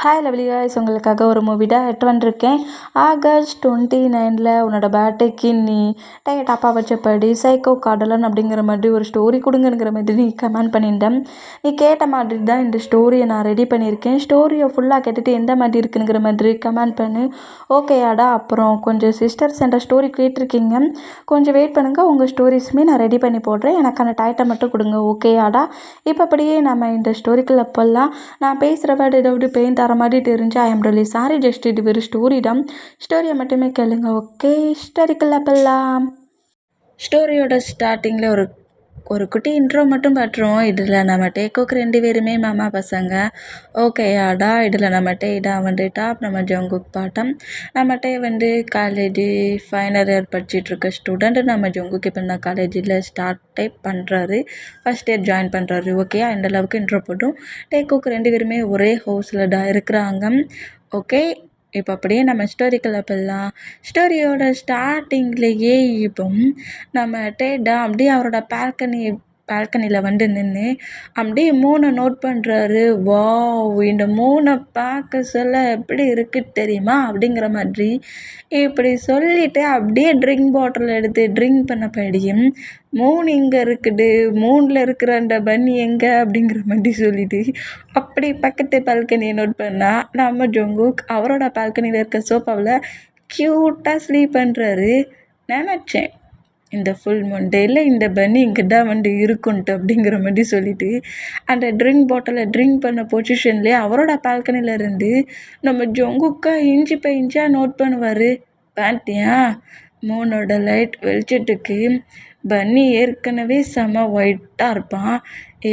Hi lovely guys, உங்களுக்காக ஒரு movie தான் எட்டு வந்திருக்கேன். ஆகஸ்ட் 29 உன்னோட பர்த்டேக்கு நீ டாப்பா வச்சபடி சைக்கோ காடலன் அப்படிங்கிற மாதிரி ஒரு ஸ்டோரி கொடுங்கிற மாதிரி நீ கமெண்ட் பண்ணியிருந்தேன். நீ கேட்ட மாதிரி தான் இந்த ஸ்டோரியை நான் ரெடி பண்ணியிருக்கேன். ஸ்டோரியை ஃபுல்லாக கேட்டுட்டு எந்த மாதிரி இருக்குங்கிற மாதிரி கமெண்ட் பண்ணு. ஓகேயாடா. அப்புறம் கொஞ்சம் சிஸ்டர்ஸ் என்ற ஸ்டோரி கேட்டிருக்கீங்க, கொஞ்சம் வெயிட் பண்ணுங்கள், உங்கள் ஸ்டோரிஸுமே நான் ரெடி பண்ணி போடுறேன். எனக்கான டைட்டை மட்டும் கொடுங்க. ஓகேயாடா. இப்போ அப்படியே நம்ம இந்த ஸ்டோரிக்குள்ள போகலாம். நான் பேசுகிற வேர்டு ஏதாவது பெயின் தர மாதிரி தெரிஞ்சு ஐ எம் ரியலி சாரி. ஜஸ்ட் இது ஒரு ஸ்டோரி தான், ஸ்டோரியை மட்டுமே கேளுங்க. ஓகே, ஸ்டோரிக்குள்ள போகலாம். ஸ்டோரியோட ஸ்டார்டிங்கில் ஒரு குட்டி இன்ட்ரோ மட்டும் பட்டுரும். இதில் நம்ம டேக்கோக்கு 2 பேருமே மாமா பசங்க. ஓகேயாடா. இதில் நம்ம டேடா வந்து டாப், நம்ம ஜங்குக் பாட்டம். நம்ம டே வந்து காலேஜ் ஃபைனல் இயர் படிச்சிட்ருக்க ஸ்டூடெண்ட். நம்ம ஜங்குக் இப்போ நான் காலேஜில் ஸ்டார்ட்டே பண்ணுறாரு, ஃபஸ்ட் இயர் ஜாயின் பண்ணுறாரு. ஓகேயா. இந்த அளவுக்கு இன்ட்ரோ போட்டும். டேக்கோக்கு 2 பேருமே ஒரே ஹவுஸில் தான் இருக்கிறாங்க. ஓகே, இப்போ அப்படியே நம்ம ஸ்டோரிக்குள்ள போகலாம். ஸ்டோரியோட ஸ்டார்டிங்லேயே இப்போ நம்ம டேடா அப்படியே அவரோட பால்கனியில் வந்து நின்று அப்படியே மூனை நோட் பண்ணுறாரு. வாவ், இந்த மூனை பார்க்க சொல்ல எப்படி இருக்குது தெரியுமா அப்படிங்கிற மாதிரி இப்படி சொல்லிவிட்டு அப்படியே ட்ரிங்க் பாட்டில் எடுத்து ட்ரிங்க் பண்ணப்படியும் மூன் இங்கே இருக்குது, மூனில் இருக்கிற அந்த பன்னி எங்கே அப்படிங்கிற மாதிரி சொல்லிட்டு அப்படி பக்கத்து பால்கனியை நோட் பண்ணால் நம்ம ஜங்குக் அவரோட பால்கனியில் இருக்க சோஃபாவில் க்யூட்டாக ஸ்லீப் பண்ணுறாரு. நினச்சேன் இந்த ஃபுல் மண்டேயில் இந்த பன்னி இங்கே தான் வந்து இருக்குன்ட்டு அப்படிங்கிற மாதிரி சொல்லிட்டு அந்த ட்ரிங்க் பாட்டிலை ட்ரிங்க் பண்ண பொசிஷன்லேயே அவரோட பால்கனியில் இருந்து நம்ம ஜங்குக்கா இன்ச்சு பை இன்ச்சாக நோட் பண்ணுவார். பார்த்தியா, மூனோட லைட் வெளிச்சத்துக்கு பன்னி ஏற்கனவே செம ஒயிட்டாக இருப்பான்,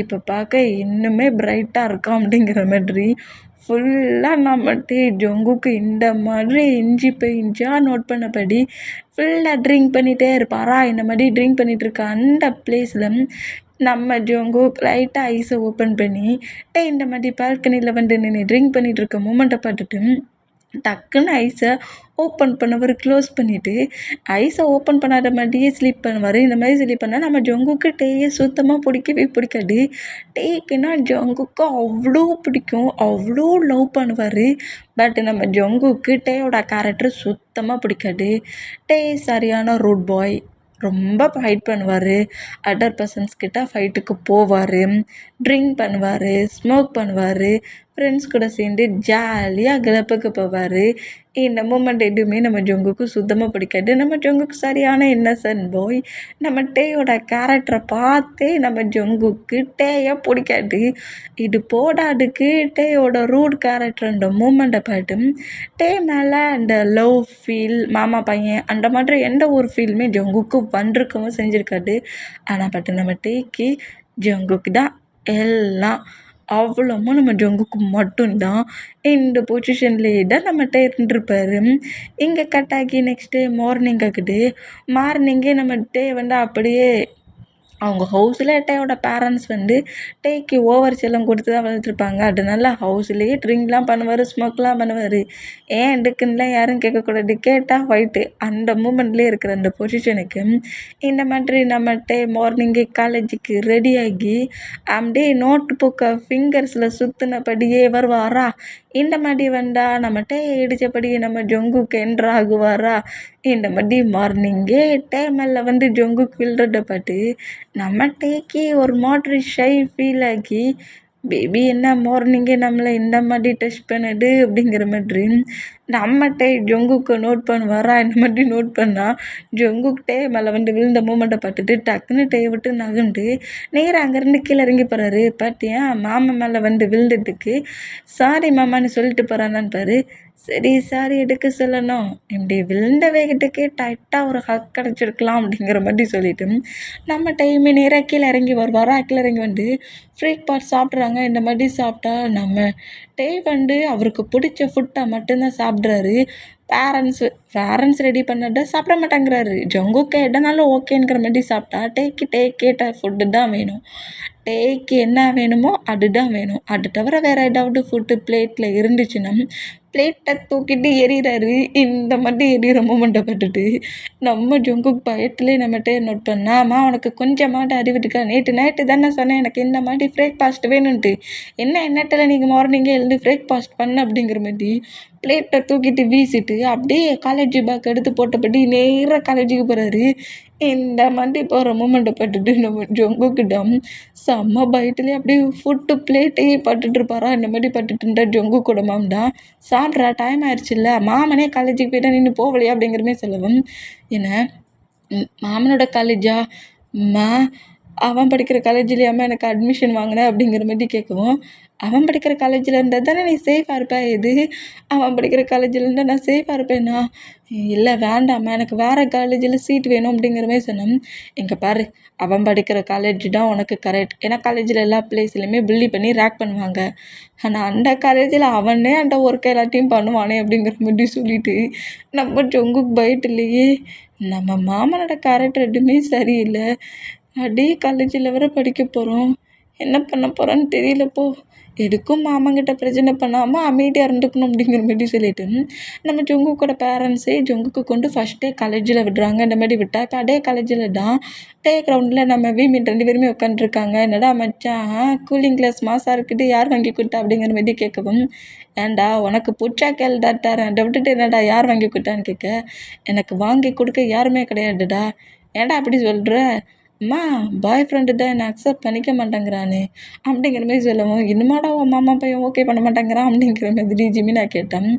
இப்போ பார்க்க இன்னுமே பிரைட்டாக இருக்கான் அப்படிங்கிற மாதிரி ஃபுல்லாக நம்ம ஜங்குக்கு இந்த மாதிரி இன்ச்சு பை இன்ச்சாக நோட் பண்ணபடி ஃபுல்லாக ட்ரிங்க் பண்ணிகிட்டே இருப்பாரா. இந்த மாதிரி ட்ரிங்க் பண்ணிகிட்டு இருக்க அந்த பிளேஸில் நம்ம ஜங்குக் லைட்டாக ஐஸை ஓப்பன் பண்ணி இந்த மாதிரி பால்கனியில் வந்து நின்று ட்ரிங்க் பண்ணிகிட்டு இருக்க மூமெண்ட்டை பார்த்துட்டு டக்குன்னு ஐஸை ஓப்பன் பண்ணவர் க்ளோஸ் பண்ணிவிட்டு ஐஸை ஓப்பன் பண்ணாத மாதிரியே ஸ்லீப் பண்ணுவார். இந்த மாதிரி ஸ்லீப் பண்ணால் நம்ம ஜங்குக்கு டேயை சுத்தமாக பிடிக்கவே பிடிக்காது. டேக்குன்னா ஜங்குக்கு அவ்வளோ பிடிக்கும், அவ்வளோ லவ் பண்ணுவார். பட் நம்ம ஜங்குக்கு டேயோட கேரக்டர் சுத்தமாக பிடிக்காது. டே சரியான ரூட் பாய், ரொம்ப ஃபைட் பண்ணுவார், அதர் பர்சன்ஸ் கிட்ட ஃபைட்டுக்கு போவார், ட்ரிங்க் பண்ணுவார், ஸ்மோக் பண்ணுவார், ஃப்ரெண்ட்ஸ் கூட சேர்ந்து ஜாலியாக கிளப்புக்கு போவார். இந்த மூமெண்ட் எதுவுமே நம்ம ஜங்குக்கு சுத்தமாக பிடிக்காது. நம்ம ஜங்குக்கு சரியான இன்னசென்ட் பாய். நம்ம டேயோட கேரக்டரை பார்த்தே நம்ம ஜங்குக்கு டேயை பிடிக்காது. இது போடாதுக்கு டேயோட ரூட் கேரக்டர் அந்த மூமெண்ட்டை பார்த்து டே மேலே அந்த லவ் ஃபீல், மாமா பையன் அந்த மாதிரி எந்த ஒரு ஃபீலுமே ஜங்குக்கு வந்திருக்கவும் செஞ்சுருக்காது. ஆனால் பட் நம்ம டேக்கு ஜங்குக்கு தான் எல்லாம், அவ்வளோவும் நம்ம ஜங்குக்கு மட்டும்தான். இந்த பொசிஷன்லேயே தான் நம்ம டே இருந்துருப்பார். இங்கே கட் ஆகி நெக்ஸ்ட் டே மார்னிங் ஆகுது. மார்னிங்கே நம்ம டே வந்து அப்படியே அவங்க ஹவுஸில் டேயோட பேரண்ட்ஸ் வந்து டேக்கு ஓவர் செல்லம் கொடுத்து தான் வளர்த்துருப்பாங்க. அதனால ஹவுஸ்லேயே ட்ரிங்க்லாம் பண்ணுவார், ஸ்மோக்லாம் பண்ணுவார். ஏன் எடுக்குன்னுலாம் யாரும் கேட்கக்கூடாது, கேட்டால் ஃபைட்டு. அந்த மூமெண்ட்லேயே இருக்கிற அந்த பொசிஷனுக்கு இந்த மாதிரி நம்ம டே மார்னிங்கே காலேஜுக்கு ரெடியாகி அப்படியே நோட் புக்கை ஃபிங்கர்ஸில் சுற்றினபடியே வருவாரா. இந்த மாதிரி வந்தால் நம்ம டே இடித்தபடி நம்ம ஜங்குக்கு ஆகுவாரா. இந்த மாதிரி மார்னிங்கே டே மேலே வந்து ஜங்குக்கு விழுறத பார்த்து நம்ம டேக்கு ஒரு மாதிரி ஷை ஃபீல் ஆகி, பேபி என்ன மார்னிங்கே நம்மளை இந்த மாதிரி டெஸ்ட் பண்ணுது அப்படிங்கிற மாதிரி நம்ம டே ஜங்குக்கு நோட் பண்ணுவாரா. இந்த மாதிரி நோட் பண்ணால் ஜங்குக் டே மேலே வந்து விழுந்த மூமெண்ட்டை பார்த்துட்டு டக்குன்னு டே விட்டு நகண்டு நேராக அங்கேருந்து கீழே இறங்கி போகிறாரு. பார்த்தியா, மாமா மேலே வந்து விழுந்ததுக்கு சாரி மாமான்னு சொல்லிட்டு போகிறான்னு பாரு. சரி, சாரி எதுக்கு சொல்லணும், இப்படி விழுந்த வேகத்துக்கு டைட்டாக ஒரு ஹக் கிடச்சிருக்கலாம் அப்படிங்கிற மாதிரி சொல்லிவிட்டு நம்ம டைமே நேராக கீழே இறங்கி வருவாரா. கீழே இறங்கி வந்து ஃப்ரீக் பார்ட் சாப்பிட்றாங்க. இந்த மாதிரி சாப்பிட்டா நம்ம டே வந்து அவருக்கு பிடிச்ச ஃபுட்டை மட்டும்தான் சாப்பிட்றாரு. பேரண்ட்ஸ் ரெடி பண்ணதை சாப்பிட மாட்டேங்கிறாரு. ஜங்குக்கு எடனாலும் ஓகேங்கிற மாதிரி சாப்பிட்டா டேக்கு ஃபுட்டு தான் வேணும். டேக்கு என்ன வேணுமோ அதுதான் வேணும். அது தவிர வேறு ஏதாவது ஃபுட்டு பிளேட்டில் இருந்துச்சுன்னா பிளேட்டை தூக்கிட்டு எறிகிறாரு. இந்த மாதிரி எறிகிற மூமெண்ட்டை பார்த்துட்டு நம்ம ஜங்குக் பயத்துலேயே நம்மகிட்ட நோட் பண்ணாமா உனக்கு கொஞ்சமாட்ட அறிவு இருக்கா? நைட்டு தானே சொன்னேன் எனக்கு இந்த மாதிரி பிரேக்ஃபாஸ்ட் வேணும்ன்ட்டு. என்னத்தில் நீங்கள் மார்னிங்கே எழுந்து பிரேக்ஃபாஸ்ட் பண்ண அப்படிங்கிற மாதிரி பிளேட்டை தூக்கிட்டு வீசிட்டு அப்படியே காலேஜ் பேக் எடுத்து போட்டபடி நேராக காலேஜுக்கு போகிறாரு. இந்த மாதிரி போகிற மூமெண்ட்டை பட்டுட்டு நம்ம ஜங்குக்கிட்ட செம்ம பயத்துலேயே அப்படியே ஃபுட்டு பிளேட்டையே பட்டுட்ருப்பாரா. இந்த மாதிரி பட்டுட்டு இருந்தா ஜங்குக்கோட மாம் தான் சாப்பிட்றா டைம் ஆயிடுச்சுல்ல, மாமனே காலேஜுக்கு போயிட்டா நின்று போகலையா அப்படிங்கிற மாதிரி சொல்லவும், என்ன மாமனோட காலேஜா அம்மா அவன் படிக்கிற காலேஜ்லேயாம்மா எனக்கு அட்மிஷன் வாங்கினேன் அப்படிங்கிற மாதிரி கேட்கவும், அவன் படிக்கிற காலேஜில் இருந்தால் தானே நீ சேஃபாக இருப்ப. எது அவன் படிக்கிற காலேஜில் இருந்தால் நான் சேஃபாக இருப்பேன்னா? இல்லை வேண்டாம்மா எனக்கு வேறு காலேஜில் சீட் வேணும் அப்படிங்கிற மாதிரி சொன்னேன். இங்கே பாரு அவன் படிக்கிற காலேஜ் தான் உனக்கு கரெக்ட். ஏன்னா காலேஜில் எல்லா பிளேஸ்லையுமே புள்ளி பண்ணி ரேக் பண்ணுவாங்க. ஆனால் அந்த காலேஜில் அவனே அந்த ஒர்க் எல்லாத்தையும் பண்ணுவானே அப்படிங்கிற மாதிரி சொல்லிட்டு நம்ம ஜங்குக் பயத்துலேயே நம்ம மாமனோட கேரக்டர் எதுவுமே சரியில்லை. அதே காலேஜில் வர படிக்க போகிறோம், என்ன பண்ண போகிறான்னு தெரியலப்போ. எதுக்கும் மாமங்கிட்ட பிரச்சனை பண்ணாமல் அமைதியாக இருந்துக்கணும் அப்படிங்கிற மாதிரி சொல்லிட்டு நம்ம ஜங்குக்கோட பேரண்ட்ஸே ஜங்குக்கு கொண்டு ஃபஸ்ட்டே காலேஜில் விடுறாங்க. இந்த மாதிரி விட்டா இப்போ அதே காலேஜில் தான் டே கிரவுண்டில் நம்ம வீமின் 2 பேருமே உட்காந்துருக்காங்க. என்னடா மச்சான் கூலிங் கிளாஸ் மாசாக இருக்குது யார் வாங்கி கொடுத்தா அப்படிங்கிற மாதிரி கேட்கவும், ஏன்டா உனக்கு பிடிச்சா கேள்டா தரேன் அதை விட்டுட்டு என்னடா யார் வாங்கி கொடுத்தான்னு கேட்க, எனக்கு வாங்கி கொடுக்க யாருமே கிடையாதுடா. ஏன்டா அப்படி சொல்கிற? அம்மா பாய் ஃப்ரெண்டு தான் என்னை அக்செப்ட் பண்ணிக்க மாட்டேங்கிறானே அப்படிங்கிற மாதிரி சொல்லவும், இன்னுமாடா உன் மாமா பையன் ஓகே பண்ண மாட்டேங்கிறான் அப்படிங்கிற மாதிரி ஜிமினா கேட்டேன்.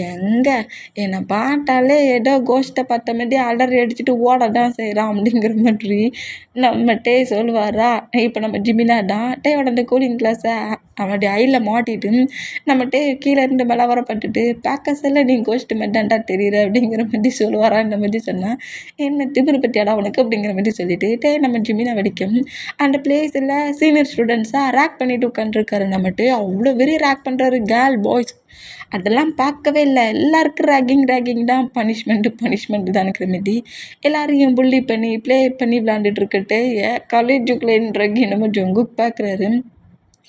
எங்கே என்னை பார்த்தாலே ஏதோ கோஷ்டை பார்த்த மாதிரி அலறி அடிச்சுட்டு ஓட தான் செய்கிறான் அப்படிங்கிற மாதிரி நம்ம டே சொல்லுவாரா. இப்போ நம்ம ஜிமினா தான் டேயோட அந்த கூலிங் கிளாஸை அவனுடைய ஐயில் மாட்டிட்டு நம்ம டே கீழே இருந்து மேலே வரப்பட்டுட்டு பார்க்க சொல்ல நீ கோஷ்டு மெட்டான்டா தெரியுற அப்படிங்கிற மாதிரி சொல்லுவாரா. இந்த மாதிரி சொன்னால் என்ன திமிரு பற்றியாடா உனக்கு அப்படிங்கிற மாதிரி சொல்லிட்டு டே நம்ம ஜிமினா வெடிக்கும். அந்த பிளேஸில் சீனியர் ஸ்டூடெண்ட்ஸாக ரேக் பண்ணிட்டு உட்காந்துருக்காரு. நம்மட்டு அவ்வளோ வெறி ரேக் பண்ணுறாரு கேர்ள் பாய்ஸ் அதெல்லாம் பார்க்கவே இல்லை. எல்லாருக்கும் ரேகிங் தான், பனிஷ்மெண்ட்டு தானுக்கிற மாதிரி எல்லாரையும் புள்ளி பண்ணி ப்ளே பண்ணி விளாண்டுட்டு இருக்கட்டு காலேஜுக்குள்ளே ரேகிங் நம்ம ஜங்குக் பார்க்குறாரு.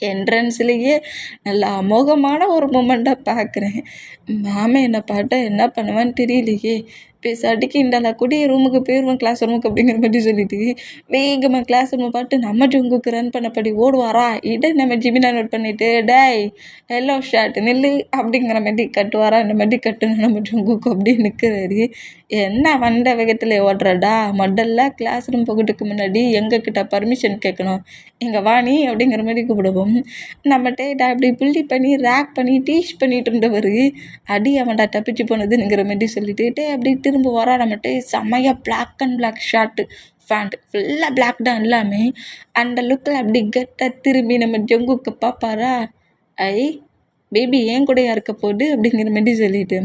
என்ட்ரன்ஸ்லேயே நல்லா அமோகமான ஒரு மூமெண்ட்டாக பார்க்குறேன். மாமன் என்னை பாட்டா என்ன பண்ணுவான்னு தெரியலையே. பேசாட்டிக்கு இந்தால கூடிய ரூமுக்கு போயிடுவோம் கிளாஸ் ரூமுக்கு அப்படிங்கிற மாதிரி சொல்லிட்டு வேகமாக கிளாஸ் ரூமை பார்த்து நம்ம ஜங்குக்கு ரன் பண்ணப்படி ஓடுவாரா. இதை நம்ம ஜிமினா நோட் பண்ணிவிட்டு டேய் எல்லோ ஷர்ட் நில்லு அப்படிங்கிற மாதிரி கட்டுவாரா. இந்த மாதிரி கட்டுன்னு நம்ம ஜங்குக்கு அப்படியே நிற்கிறாரு. என்ன வந்த வேகத்தில் ஓடுறடா, முதல்ல கிளாஸ் ரூம் போகிறதுக்கு முன்னாடி எங்கக்கிட்ட பர்மிஷன் கேட்கணும், இங்கே வாணி அப்படிங்கிற மாதிரி கூப்பிடுவோம். நம்மகிட்ட அப்படி புள்ளி பண்ணி ரேக் பண்ணி டீச் பண்ணிட்டு இருந்தவர் அடி அவன்டா தப்பிச்சு போனதுங்கிற மாதிரி சொல்லிட்டு அப்படி திரும்ப வரா. நம்மகிட்ட செம்மையாக பிளாக் ஷர்ட்டு ஃபேண்ட் ஃபுல்லாக பிளாக் தான் எல்லாமே. அந்த லுக்கில் அப்படி கெட்டாக திரும்பி நம்ம ஜங்குக்கு பார்ப்பாரா. ஐ பேபி ஏன் கூடயா இருக்க போகுது அப்படிங்கிற மாதிரி சொல்லிட்டு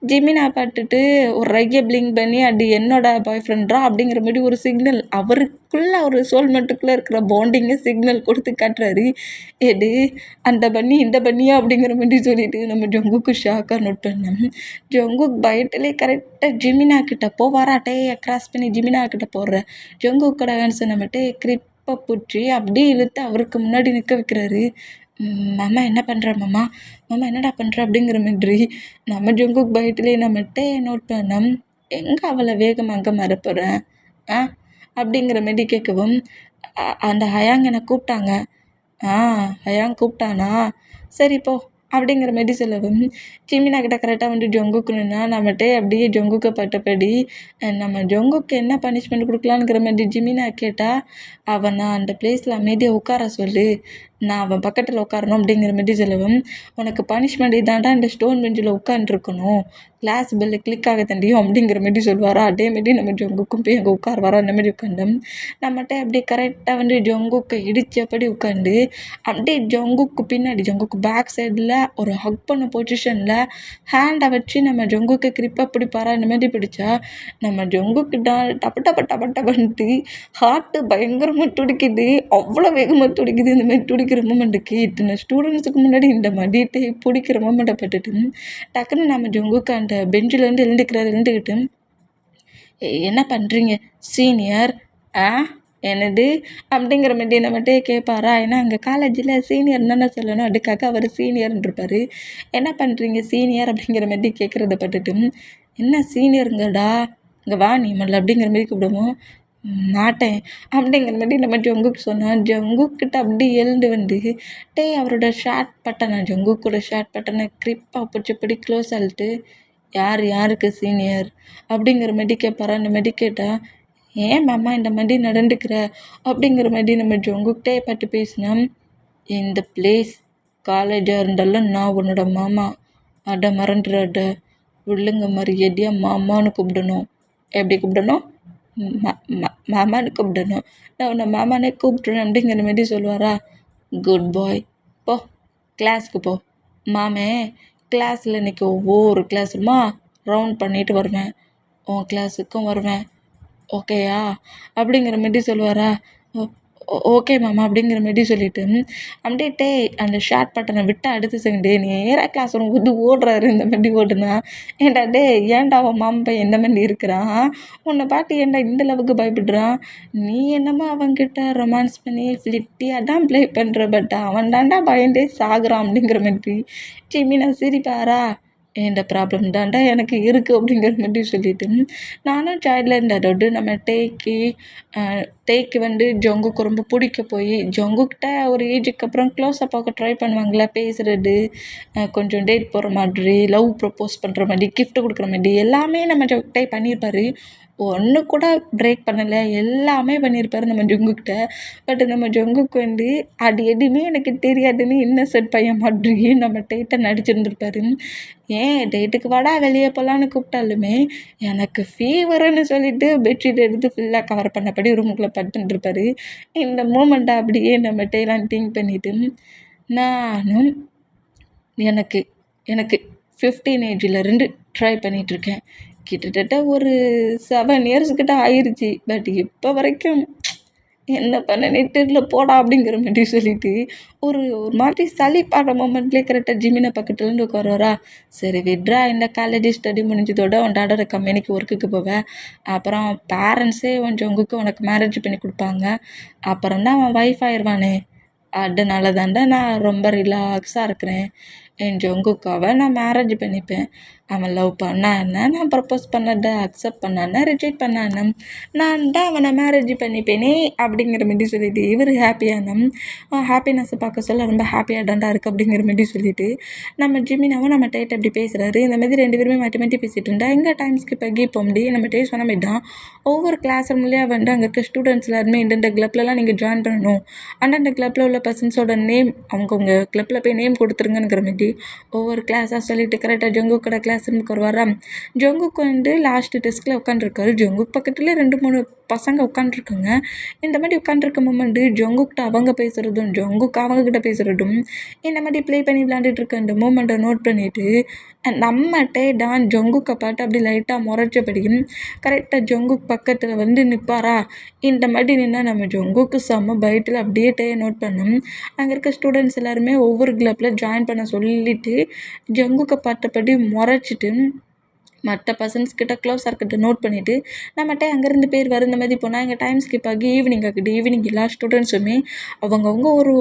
ஜிமினா பார்த்துட்டு ஒரு ரையை பிளிங்க் பண்ணி அது என்னோட பாய் ஃப்ரெண்ட்ரா அப்படிங்கிற மாதிரி ஒரு சிக்னல் அவருக்குள்ளே ஒரு சோல்மெண்ட்டுக்குள்ளே இருக்கிற பாண்டிங்கை சிக்னல் கொடுத்து காட்டுறாரு. எது அந்த பண்ணி இந்த பண்ணியா அப்படிங்கிற மாதிரி சொல்லிட்டு நம்ம ஜங்குக்கு ஷாக்காக நோட் பண்ணோம். ஜங்குக் பயத்திலே கரெக்டாக ஜிமினா கிட்ட போவாராட்டே க்ராஸ் பண்ணி ஜிமினா கிட்ட போடுற ஜங்குக்கோட ஹேண்ட்ஸை நம்மகிட்ட கிரிப்பை பிடிச்சி அப்படியே இழுத்து அவருக்கு முன்னாடி நிற்க வைக்கிறாரு. மாமா என்ன பண்ணுற மாமா என்னடா பண்ணுற அப்படிங்கிற மாதிரி நம்ம ஜங்குக் பயத்துலேயே நம்மகிட்ட நோட் பண்ணோம். எங்கே அவளை வேகமாக அங்கே மறப்புறேன் அப்படிங்கிற மாதிரி கேட்கவும், அந்த ஹயாங் என்னை கூப்பிட்டாங்க. ஹயாங் கூப்பிட்டானா சரி போ அப்படிங்கிற மாதிரி சொல்லவும், ஜிமினா கிட்ட கரெக்டாக ஜங்குக்குன்னா நம்மகிட்ட அப்படியே ஜங்குக்கை பட்டபடி நம்ம ஜங்குக்கு என்ன பனிஷ்மெண்ட் கொடுக்கலான்ங்கிற மாதிரி ஜிமினா கேட்டால், அவனை அந்த பிளேஸில் அமைதியாக உட்கார சொல்லு, நான் அவன் பக்கத்தில் உட்காரணும் அப்படிங்கிற மாதிரி சொல்லவும், உனக்கு பனிஷ்மெண்ட் இதாண்டா இந்த ஸ்டோன் பெஞ்சில் உட்காந்துருக்கணும், கிளாஸ் பெல்லு கிளிக் ஆக தண்டியும் அப்படிங்கிற மாதிரி சொல்லுவாரா. அதே மாதிரி நம்ம ஜங்குக்கும் போய் அங்கே உட்காருவாரா. அந்த மாதிரி உட்காந்தோம். நம்மகிட்ட அப்படியே கரெக்டாக ஜங்குக்கை இடித்தபடி உட்காந்து அப்படியே ஜங்குக்கு பின்னாடி ஜங்குக்கு பேக் சைடில் ஒரு ஹக் பண்ண பொசிஷனில் ஹேண்டை வச்சு நம்ம ஜங்குக்கு கிரிப்பாக பிடிப்பாரா. இந்த மாதிரி பிடிச்சா நம்ம ஜங்குக்கு டப்ப டப்பன்ட்டு ஹார்ட்டு பயங்கரமாக துடிக்குது. அவ்வளோ வேகமாக துடிக்குது. இந்த மாதிரி துடிக்க பிடிக்கிற மூமெண்ட்டுக்கு இத்தனை ஸ்டூடெண்ட்ஸுக்கு முன்னாடி இந்த மடிட்டை பிடிக்கிற மூமெண்ட்டை பட்டுட்டு டக்குன்னு நம்ம ஜங்குக்கு அந்த பெஞ்சிலேருந்து எழுந்துக்கிட்டு என்ன பண்ணுறீங்க சீனியர் ஆ என்னது அப்படிங்கிற மாட்டி நம்மகிட்டே கேட்பாரா. ஏன்னா அங்கே காலேஜில் சீனியர் தானே சொல்லணும், அதுக்காக அவர் சீனியர்னு இருப்பார். என்ன பண்ணுறீங்க சீனியர் அப்படிங்கிற மாட்டி கேட்குறத பட்டுட்டு என்ன சீனியருங்கடா இங்கே வா நீ முதல்ல அப்படிங்கிற மாதிரி கூப்பிடுவோம். மாட்டேன் அப்படிங்கிற மாதிரி நம்ம ஜங்குக்கு சொன்னோம். ஜங்குக்கிட்ட அப்படி எழுந்து வந்து அவரோட ஷர்ட் பட்டனை ஜங்குக்கோட ஷர்ட் பட்டனை க்ரிப்பாக பிடிச்சபடி க்ளோஸ் ஆகிட்டு யாருக்கு சீனியர் அப்படிங்கிற மாதிரி கேட்பாரா. அந்த மாதிரி கேட்டால் ஏன் மாமா இந்த மாதிரி நடந்துக்கிற அப்படிங்கிற மாதிரி நம்ம ஜங்குக்கிட்டே பட்டு பேசினோம். இந்த பிளேஸ் காலேஜாக இருந்தாலும் நான் உன்னோட மாமா, அட மறந்துடாத, உள்ளுங்க மரியாதையாக மாமான்னு கூப்பிடணும். எப்படி கூப்பிடணும்? மாமான்னு கூப்பிடணும். நான் உன்னை மாமானே கூப்பிட்றேன் அப்படிங்கிற மாதிரி சொல்லுவாரா. குட் பாய், போ கிளாஸ்க்கு போ. மாமே கிளாஸில் இன்றைக்கி ஒவ்வொரு கிளாஸுமா ரவுண்ட் பண்ணிட்டு வருவேன், உன் கிளாஸுக்கும் வருவேன், ஓகேயா அப்படிங்கிற மாதிரி சொல்லுவாரா. ஓகே மாமா அப்படிங்கிற மாதிரி சொல்லிவிட்டு அப்படின்ட்டே அந்த ஷார்ட் பட்டனை விட்டு அடுத்த செகண்டு நேராக கிளாஸ் ரூம் வந்து ஓடுறாரு. இந்த மாதிரி ஓடுனா ஏன்டா ஏன்டா அவன் மாமா பையன் இந்த மாதிரி இருக்கிறான், உன்னை பாட்டு ஏன்டா இந்த அளவுக்கு பயப்படுறான், நீ என்னமோ அவன்கிட்ட ரொமான்ஸ் பண்ணி ஃப்ளிட்டியாக தான் ப்ளே பண்ணுற, பட் அவன் தாண்டா பயந்தே சாகுறான் அப்படிங்கிற மாதிரி ஜிமினா சிரிப்பாரா. இந்த ப்ராப்ளம் தாண்டா எனக்கு இருக்குது அப்படிங்கிற மாதிரி சொல்லிவிட்டு நானும் சைல்டில் இருந்த அதோடு நம்ம டேக்கு வந்து ஜங்குக்கு ரொம்ப பிடிக்க போய் ஜங்குக்கிட்ட ஒரு ஏஜுக்கு அப்புறம் க்ளோஸாக பார்க்க ட்ரை பண்ணுவாங்களே, பேசுகிறது, கொஞ்சம் டேட் போகிற மாதிரி, லவ் ப்ரப்போஸ் பண்ணுற மாதிரி, கிஃப்ட் கொடுக்குற மாதிரி எல்லாமே நம்ம டே பண்ணியிருப்பார். ஒன்று கூட பிரேக் பண்ணலை, எல்லாமே பண்ணியிருப்பாரு நம்ம ஜங்குக்கிட்ட. பட் நம்ம ஜங்குக்கு வந்து அது எதுவுமே எனக்கு தெரியாதுன்னு இன்னசென்ட் பையன் மாதிரி நம்ம டேட்டை நடிச்சிருந்துருப்பாரு. ஏன் டேட்டுக்கு வாடா வெளியே போகலான்னு கூப்பிட்டாலுமே எனக்கு ஃபீவருன்னு சொல்லிட்டு பெட்ஷீட் எடுத்து ஃபுல்லாக கவர் பண்ணபடி ரூமுக்குள்ளே படுத்துட்டுருப்பாரு. இந்த மூமெண்ட்டை அப்படியே நம்ம டேலாம் திங்க் பண்ணிவிட்டு நானும் எனக்கு எனக்கு 15 ஏஜ்லேருந்து ட்ரை பண்ணிகிட்ருக்கேன். கிட்டத்தட்ட ஒரு 7 இயர்ஸ் கிட்ட ஆயிடுச்சு. பட் இப்போ வரைக்கும் என்ன பண்ணனே தெரியல போடா அப்படிங்கிற மாதிரி சொல்லிட்டு ஒரு மாதிரி சலிப்பான மொமெண்ட்லேயே கரெக்டாக ஜிமினை பக்கத்துலேருந்து உட்காருவாரா. சரி விட்ரா, இந்த காலேஜ் ஸ்டடி முடிஞ்சதோட உன் டாடோட கம்பெனிக்கு ஒர்க்குக்கு போவேன், அப்புறம் பேரண்ட்ஸே உனக்கு மேரேஜ் பண்ணி கொடுப்பாங்க, அப்புறம் தான் அவன் ஒய்ஃப் ஆயிடுவானே, அதனால தாண்டா நான் ரொம்ப ரிலாக்ஸாக இருக்கிறேன். என் ஜங்குக்காவை நான் மேரேஜ் பண்ணிப்பேன். அவன் லவ் பண்ணா என்ன, நான் ப்ரப்போஸ் பண்ணதை அக்செப்ட் பண்ணான்னா ரிஜெக்ட் பண்ணானே, நான் தான் அவனை மேரேஜ் பண்ணிப்பேனே அப்படிங்கிற மாதிரி சொல்லிட்டு இவர் ஹாப்பியான ஹாப்பினஸ்ஸை பார்க்க சொல்ல ரொம்ப ஹாப்பியாக தாண்டா இருக்குது அப்படிங்கிற மாதிரி சொல்லிட்டு நம்ம ஜிமினாவும் நம்ம டேட் அப்படி பேசுகிறாரு. இந்த மாதிரி 2 பேருமே மாட்டி பேசிகிட்டு இருந்தா எங்கள் டைம் ஸ்கிப் ஆகி இப்போ முடியும். நம்ம டேட் சொன்ன மாதிரி தான் ஒவ்வொரு கிளாஸ் ரூம்லேயே வந்து அங்கே இருக்க ஸ்டூடெண்ட்ஸ் எல்லாருமே இந்தந்த கிளப்லலாம் நீங்கள் ஜாயின் பண்ணணும், அந்தந்த கிளப்பில் உள்ள பர்சன்ஸோட நேம் அவங்கவுங்க கிளப்பில் போய் நேம் கொடுத்துருங்கிற மாதிரி ஒவ்வொரு கிளாஸாக சொல்லிட்டு கரெக்டாக ஜங்குக்கோட கிளாஸ் ரூமுக்கு வருவாரா. ஜங்குக்கு வந்து லாஸ்ட் டெஸ்கில் உட்காந்துருக்காரு. ஜங்குக்கு பக்கத்தில் 2-3 பசங்க உட்காந்துருக்காங்க. இந்த மாதிரி உட்காந்துருக்க மூமெண்ட்டு ஜங்குக்கிட்ட அவங்க பேசுகிறதும் ஜங்குக்கு அவங்கக்கிட்ட பேசுகிறதும் இந்த மாதிரி ப்ளே பண்ணி விளாண்டுட்டு இருக்க அந்த மூமெண்ட்டை நோட் பண்ணிவிட்டு நம்மகிட்டே தான் ஜங்குக்கை பார்த்து அப்படி லைட்டாக முறைச்சபடியும் கரெக்டாக ஜங்குக்கு பக்கத்தில் வந்து நிற்பாரா. இந்த மாதிரி நின்னா நம்ம ஜங்குக்கு செம்ம பைட்டில் அப்படியே நோட் பண்ணோம். அங்கே இருக்க ஸ்டூடெண்ட்ஸ் எல்லாருமே ஒவ்வொரு கிளப்பில் ஜாயின் பண்ண சொல்லிவிட்டு ஜங்குக்கை பார்த்தபடி முறைச்சிட்டு மற்ற பர்சன்ஸ்கிட்ட க்ளோஸாக இருக்கிறத நோட் பண்ணிவிட்டு நம்மகிட்ட அங்கேருந்து பேர் வர இந்த மாதிரி போனால் எங்கள் டைம் ஸ்கிப் ஆகி ஈவினிங் ஆகுது. ஈவினிங் எல்லா ஸ்டூடெண்ட்ஸுமே அவங்கவுங்க ஒரு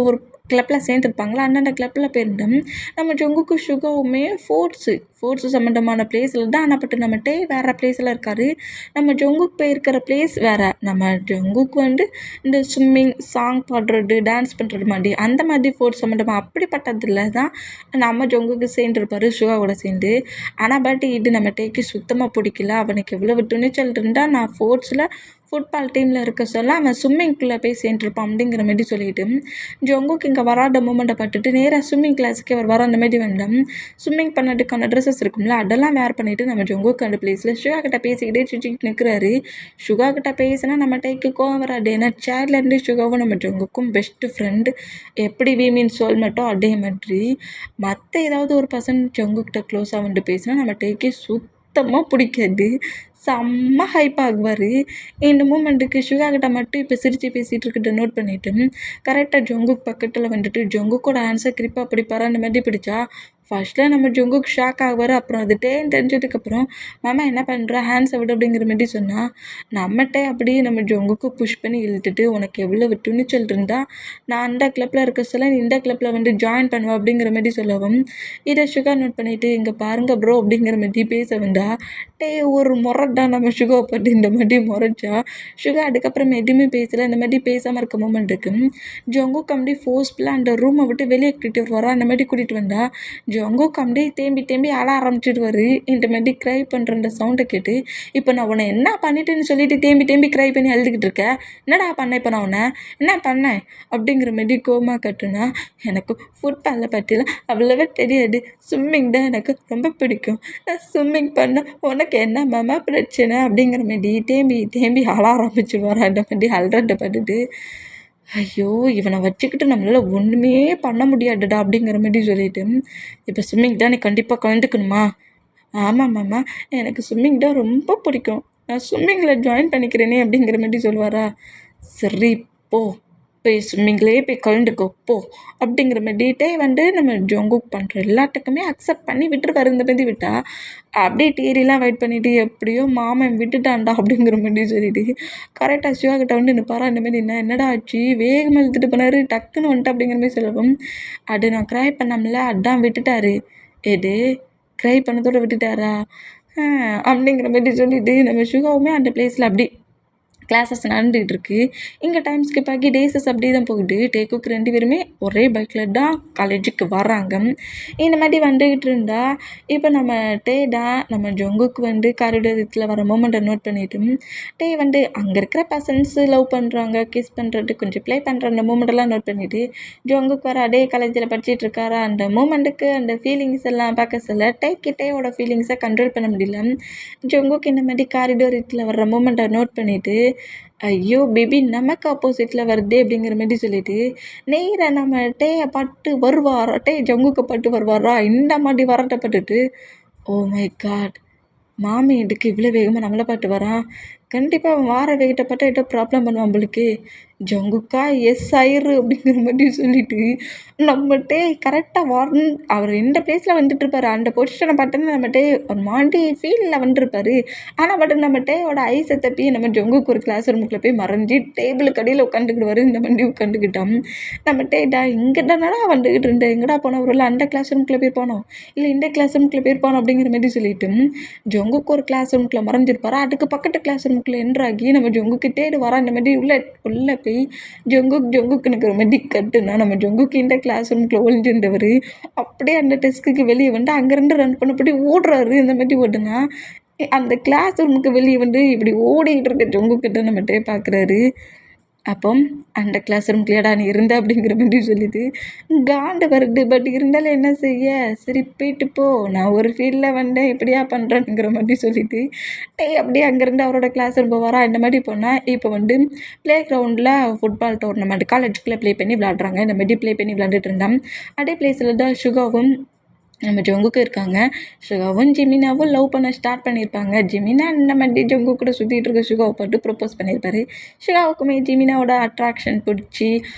கிளப்பில் சேர்ந்துருப்பாங்களா, அந்தந்த கிளப்பில் போயிருந்தோம். நம்ம ஜங்குக்கு சுகாவுமே ஃபோர்ட்ஸு சம்மந்தமான பிளேஸில் தான், ஆனால் பட் நம்மகிட்ட வேறு பிளேஸில் இருக்கார். நம்ம ஜங்குக்கு போயிருக்கிற பிளேஸ் வேறு. நம்ம ஜங்குக்கு வந்து இந்த ஸ்விம்மிங், சாங் பாடுறது, டான்ஸ் பண்ணுறது மாதிரி அந்த மாதிரி ஃபோர்ட்ஸ் சம்மந்தமாக அப்படிப்பட்டதில் தான் நம்ம ஜங்குக்கு சேர்ந்துருப்பார் சுகாவோட சேர்ந்து. ஆனால் பட் இது நம்ம டேக்கு சுத்தமாக பிடிக்கல. அவனுக்கு எவ்வளவு துணிச்சல் இருந்தால் நான் ஃபுட்பால் டீமில் இருக்க சொல்ல அவன் ஸ்விம்மிங்குள்ளே போய் சேர்ந்துருப்பான் அப்படிங்கிற மாதிரி சொல்லிட்டு ஜங்குக்கு இங்கே வராத மூமெண்ட்டை பார்த்துட்டு நேராக ஸ்விம்மிங் கிளாஸுக்கு அவர் வர அந்த மாதிரி வந்தோம். ஸ்விம்மிங் பண்ணதுக்கான ட்ரெஸ்ஸஸ் இருக்கும்ல, அதெல்லாம் வேர் பண்ணிவிட்டு நம்ம ஜங்குக்கு அந்த பிளேஸில் சுகா கிட்ட பேசிக்கிட்டே சிரிச்சிக்கிட்டு நிற்கிறாரு. சுகா கிட்ட பேசினா நம்ம டேக்கு கோவம் வராது. ஏன்னா சேர்லேருந்து சுகாவும் நம்ம ஜங்குக்கும் பெஸ்ட்டு ஃப்ரெண்டு. எப்படி வி மீன் சோல்மேட்டோ அதே மாதிரி மற்ற ஏதாவது ஒரு பர்சன் ஜங்குக்கிட்ட க்ளோஸாக வந்துட்டு பேசினா நம்ம டேக்கே சுத்தமாக பிடிக்காது. செம்ம ஹைப் ஆகுவார். இந்த மூமெண்ட்டுக்கு சுகா கிட்ட மட்டும் இப்போ சிரித்து பேசிகிட்டு இருக்கிறத நோட் பண்ணிவிட்டு கரெக்டாக ஜங்குக் பக்கத்தில் வந்துட்டு ஜங்குக்கோட ஆன்சர் கிரிப்பாக பிடிப்பாரா அந்த மாதிரி பிடிச்சா ஃபர்ஸ்ட்டில் நம்ம ஜங்குக் ஷாக் ஆகுவார். அப்புறம் அது தெரிஞ்சதுக்கப்புறம் மாமா என்ன பண்ணுற ஹேண்ட்ஸை விடு அப்படிங்கிற மாதிரி சொன்னால் நம்மகிட்ட அப்படியே நம்ம ஜங்குக்கு புஷ் பண்ணி இழுத்துட்டு உனக்கு எவ்வளோ துணிச்சல் இருந்தால் நான் அந்த கிளப்பில் இருக்க சொல்ல நீ இந்த கிளப்பில் வந்து ஜாயின் பண்ணுவேன் அப்படிங்கிற மாதிரி சொல்லவும் இதை சுகா நோட் பண்ணிவிட்டு இங்கே பாருங்க ப்ரோ அப்படிங்கிற மாதிரி பேச வந்தா ஒரு முறைடா நம்ம சுகாவை பற்றி இந்த மாதிரி முறைச்சா சுகா அதுக்கப்புறம் எதுவுமே பேசலை. இந்த மாதிரி பேசாமல் இருக்க மூமெண்ட்டுக்கு ஜங்குக் அப்படியே ஃபோர்ஸ்ஃபுல்லாக அந்த ரூமை விட்டு வெளியே கூட்டிகிட்டு வரா. அந்த மாதிரி கூட்டிகிட்டு வந்தா ஜங்குக் அப்படியே தேம்பி அழ ஆரம்பிச்சிடுவார். இந்த மாதிரி க்ரை பண்ணுற அந்த சவுண்டை கேட்டு இப்போ நான் உன்னை என்ன பண்ணிட்டேன்னு சொல்லிட்டு தேம்பி க்ரை பண்ணி அழுதுகிட்டு இருக்கேன், என்னடா பண்ணேன் இப்போ நான் உன்னை என்ன பண்ணேன் அப்படிங்கிற மாதிரி கோமா கட்டுனா எனக்கு ஃபுட்பாலை பற்றிலாம் அவ்வளவா தெரியாது, ஸ்விம்மிங் தான் எனக்கு ரொம்ப பிடிக்கும், நான் ஸ்விம்மிங் பண்ண உனக்கு என்ன மாமா பிரச்சனை அப்படிங்கிற மாதிரி தேம்பி அழ ஆரம்பிச்சிடுவார். அந்த மாதிரி அல்றதை பார்த்துட்டு ஐயோ இவனை வச்சுக்கிட்டு நம்மளால் ஒன்றுமே பண்ண முடியாதுடா அப்படிங்கிற மாதிரி சொல்லிட்டு இப்போ ஸ்விம்மிங் தான் நீ கண்டிப்பாக கலந்துக்கணுமா? ஆமாம் மாமா எனக்கு ஸ்விம்மிங் தான் ரொம்ப பிடிக்கும், நான் ஸ்விம்மிங்கில் ஜாயின் பண்ணிக்கிறேனே அப்படிங்கிற மாதிரி சொல்லுவாரா. சரி போ போய் ஸ்விம்மிங்லேயே போய் கலந்துக்கோ போ அப்படிங்கிற மாதிரிட்டே வந்து நம்ம ஜங்குக் பண்ணுற எல்லாத்துக்குமே அக்செப்ட் பண்ணி விட்டுருவாரு. இந்த மாதிரி விட்டா அப்படியே டீரிலாம் வெயிட் பண்ணிவிட்டு எப்படியோ மாமன் விட்டுட்டான்டா அப்படிங்கிற மாதிரி சொல்லிட்டு கரெக்டாக சிவா கிட்ட வந்து நிற்பாரா. இந்த மாதிரி என்னடா ஆச்சு வேகமாக இழுத்துட்டு போனார் டக்குன்னு வந்துட்டு அப்படிங்கிற மாதிரி சொல்லவும் அது நான் க்ரை பண்ணோம்ல அதான் விட்டுட்டாரு. எது க்ரை பண்ணதோடு விட்டுட்டாரா அப்படிங்கிற மாதிரி சொல்லிவிட்டு நம்ம சுகாவுமே அந்த பிளேஸில் அப்படி கிளாஸஸ் நடந்துகிட்டு இருக்கு. இங்கே டைம் ஸ்கிப் ஆகி டேஸஸ் அப்படி தான் போகுது. டேக்குக்கு 2 பேருமே ஒரே பைக்கில் தான் காலேஜுக்கு வராங்க. இந்த மாதிரி வந்துக்கிட்டு இருந்தா இப்போ நம்ம நம்ம ஜங்குக்கு வந்து காரிடோரத்தில் வர மூமெண்ட்டை நோட் பண்ணிவிட்டு வந்து அங்கே இருக்கிற பர்சன்ஸ் லவ் பண்ணுறாங்க, கிஸ் பண்ணுறது, கொஞ்சம் ப்ளே பண்ணுற அந்த மூமெண்ட்டெல்லாம் நோட் பண்ணிவிட்டு ஜங்குக்கு வர அதே காலேஜில் படிச்சுட்டு இருக்காரா. அந்த மூமெண்ட்டுக்கு அந்த ஃபீலிங்ஸ் எல்லாம் பார்க்க சொல்ல டேயோட ஃபீலிங்ஸை கண்ட்ரோல் பண்ண முடியல. ஜங்குக்கு இந்த மாதிரி காரிடோரத்தில் வர்ற மூமெண்ட்டை நோட் பண்ணிவிட்டு ஐயோ பேபி நமக்கு ஆப்போசிட்டில் வருதே அப்படிங்கிற மாதிரி சொல்லிட்டு நேராக நம்ம டேயை பட்டு வருவாரா, ஜங்குக்கு பட்டு வருவாரா இந்த மாதிரி வரட்டப்பட்டுட்டு ஓ மை காட் மாமி இதுக்கு இவ்வளோ வேகமாக நம்மளை பாட்டு வரான், கண்டிப்பாக அவன் வார வேகிட்ட பார்த்தா ஏதோ ப்ராப்ளம் பண்ணுவான் நம்மளுக்கு, ஜங்குக்கா எஸ் ஆயிரு அப்படிங்கிற மாதிரி சொல்லிட்டு நம்மகிட்டே கரெக்டாக அவர் எந்த பிளேஸில் வந்துட்டுருப்பார் அந்த பொசிஷனை பார்த்தோன்னா நம்மகிட்டே ஒரு மாதிரி ஃபீலில் வந்துருப்பார். ஆனால் பட் நம்மகிட்டேயோட ஐஸை தப்பி நம்ம ஜங்குக்கு ஒரு கிளாஸ் ரூமுக்குள்ளே போய் மறைஞ்சி டேபிளுக்கு அடியில் உட்காந்துக்கிடுவார். இந்த மாதிரி உட்காந்துக்கிட்டோம் நம்மகிட்டேடா இங்கே தானடா வந்துக்கிட்டு இருந்தேன், எங்கடா போனோம் ஒரு அந்த கிளாஸ் ரூமுக்குள்ளே போய் போனோம் இல்லை இந்த கிளாஸ் ரூமுக்குள்ளே போய் போனோம் அப்படிங்கிற மாதிரி சொல்லிட்டு ஜங்குக்கு ஒரு கிளாஸ் ரூமுக்குள்ளே மறைஞ்சிருப்பாரா. அதுக்கு பக்கத்து கிளாஸ் ரூமுக்குள்ளே என்ட்ராகி நம்ம ஜங்குக்கு தேடி வரா. இந்த மாதிரி உள்ளே போய் ஜங்குக்குனுக்கிற மாதிரி கட்டுனா நம்ம ஜங்குக்கு இந்த கிளாஸ் ரூமுக்குள்ளே ஒழிஞ்சிருந்தவர் அப்படியே அந்த டெஸ்க்குக்கு வெளியே வந்து அங்கேருந்து ரன் பண்ணப்படி ஓடுறாரு. இந்த மாதிரி ஓடுனா அந்த கிளாஸ் ரூமுக்கு வெளியே வந்து இப்படி ஓடிக்கிட்டு இருக்க ஜங்குக்கிட்ட நம்மகிட்டே பார்க்குறாரு. அப்போ அந்த கிளாஸ் ரூம்குள்ளேடா நீ இருந்த அப்படிங்கிற மாதிரி சொல்லிட்டு காண்டு வருது. பட் இருந்தாலும் என்ன செய்ய, சரி போயிட்டு போ, நான் ஒரு ஃபீல்டில் வந்தேன் இப்படியா பண்ணுறேங்கிற மாதிரி சொல்லிட்டு அப்படியே அங்கேருந்து அவரோட கிளாஸ் ரூம் போவாரா. இந்த மாதிரி போனால் இப்போ வந்து ப்ளே கிரவுண்டில் ஃபுட்பால் டோர்னமெண்ட் காலேஜுக்குள்ளே ப்ளே பண்ணி விளாட்றாங்க. இந்த மாதிரி ப்ளே பண்ணி விளாண்டுட்டு இருந்தான். அதே பிளேஸில் தான் சுகாவும் நம்ம ஜங்குக்கு இருக்காங்க. சுகாவும் ஜிமினாவும் லவ் பண்ண ஸ்டார்ட் பண்ணியிருப்பாங்க. ஜிமினா இந்த மாதிரி ஜங்கு கூட சுற்றிட்டு இருக்க சுகாவை பார்த்து ப்ரப்போஸ் பண்ணியிருப்பாரு. சுகாவுக்குமே ஜிமினாவோட அட்ராக்ஷன் பிடிச்சி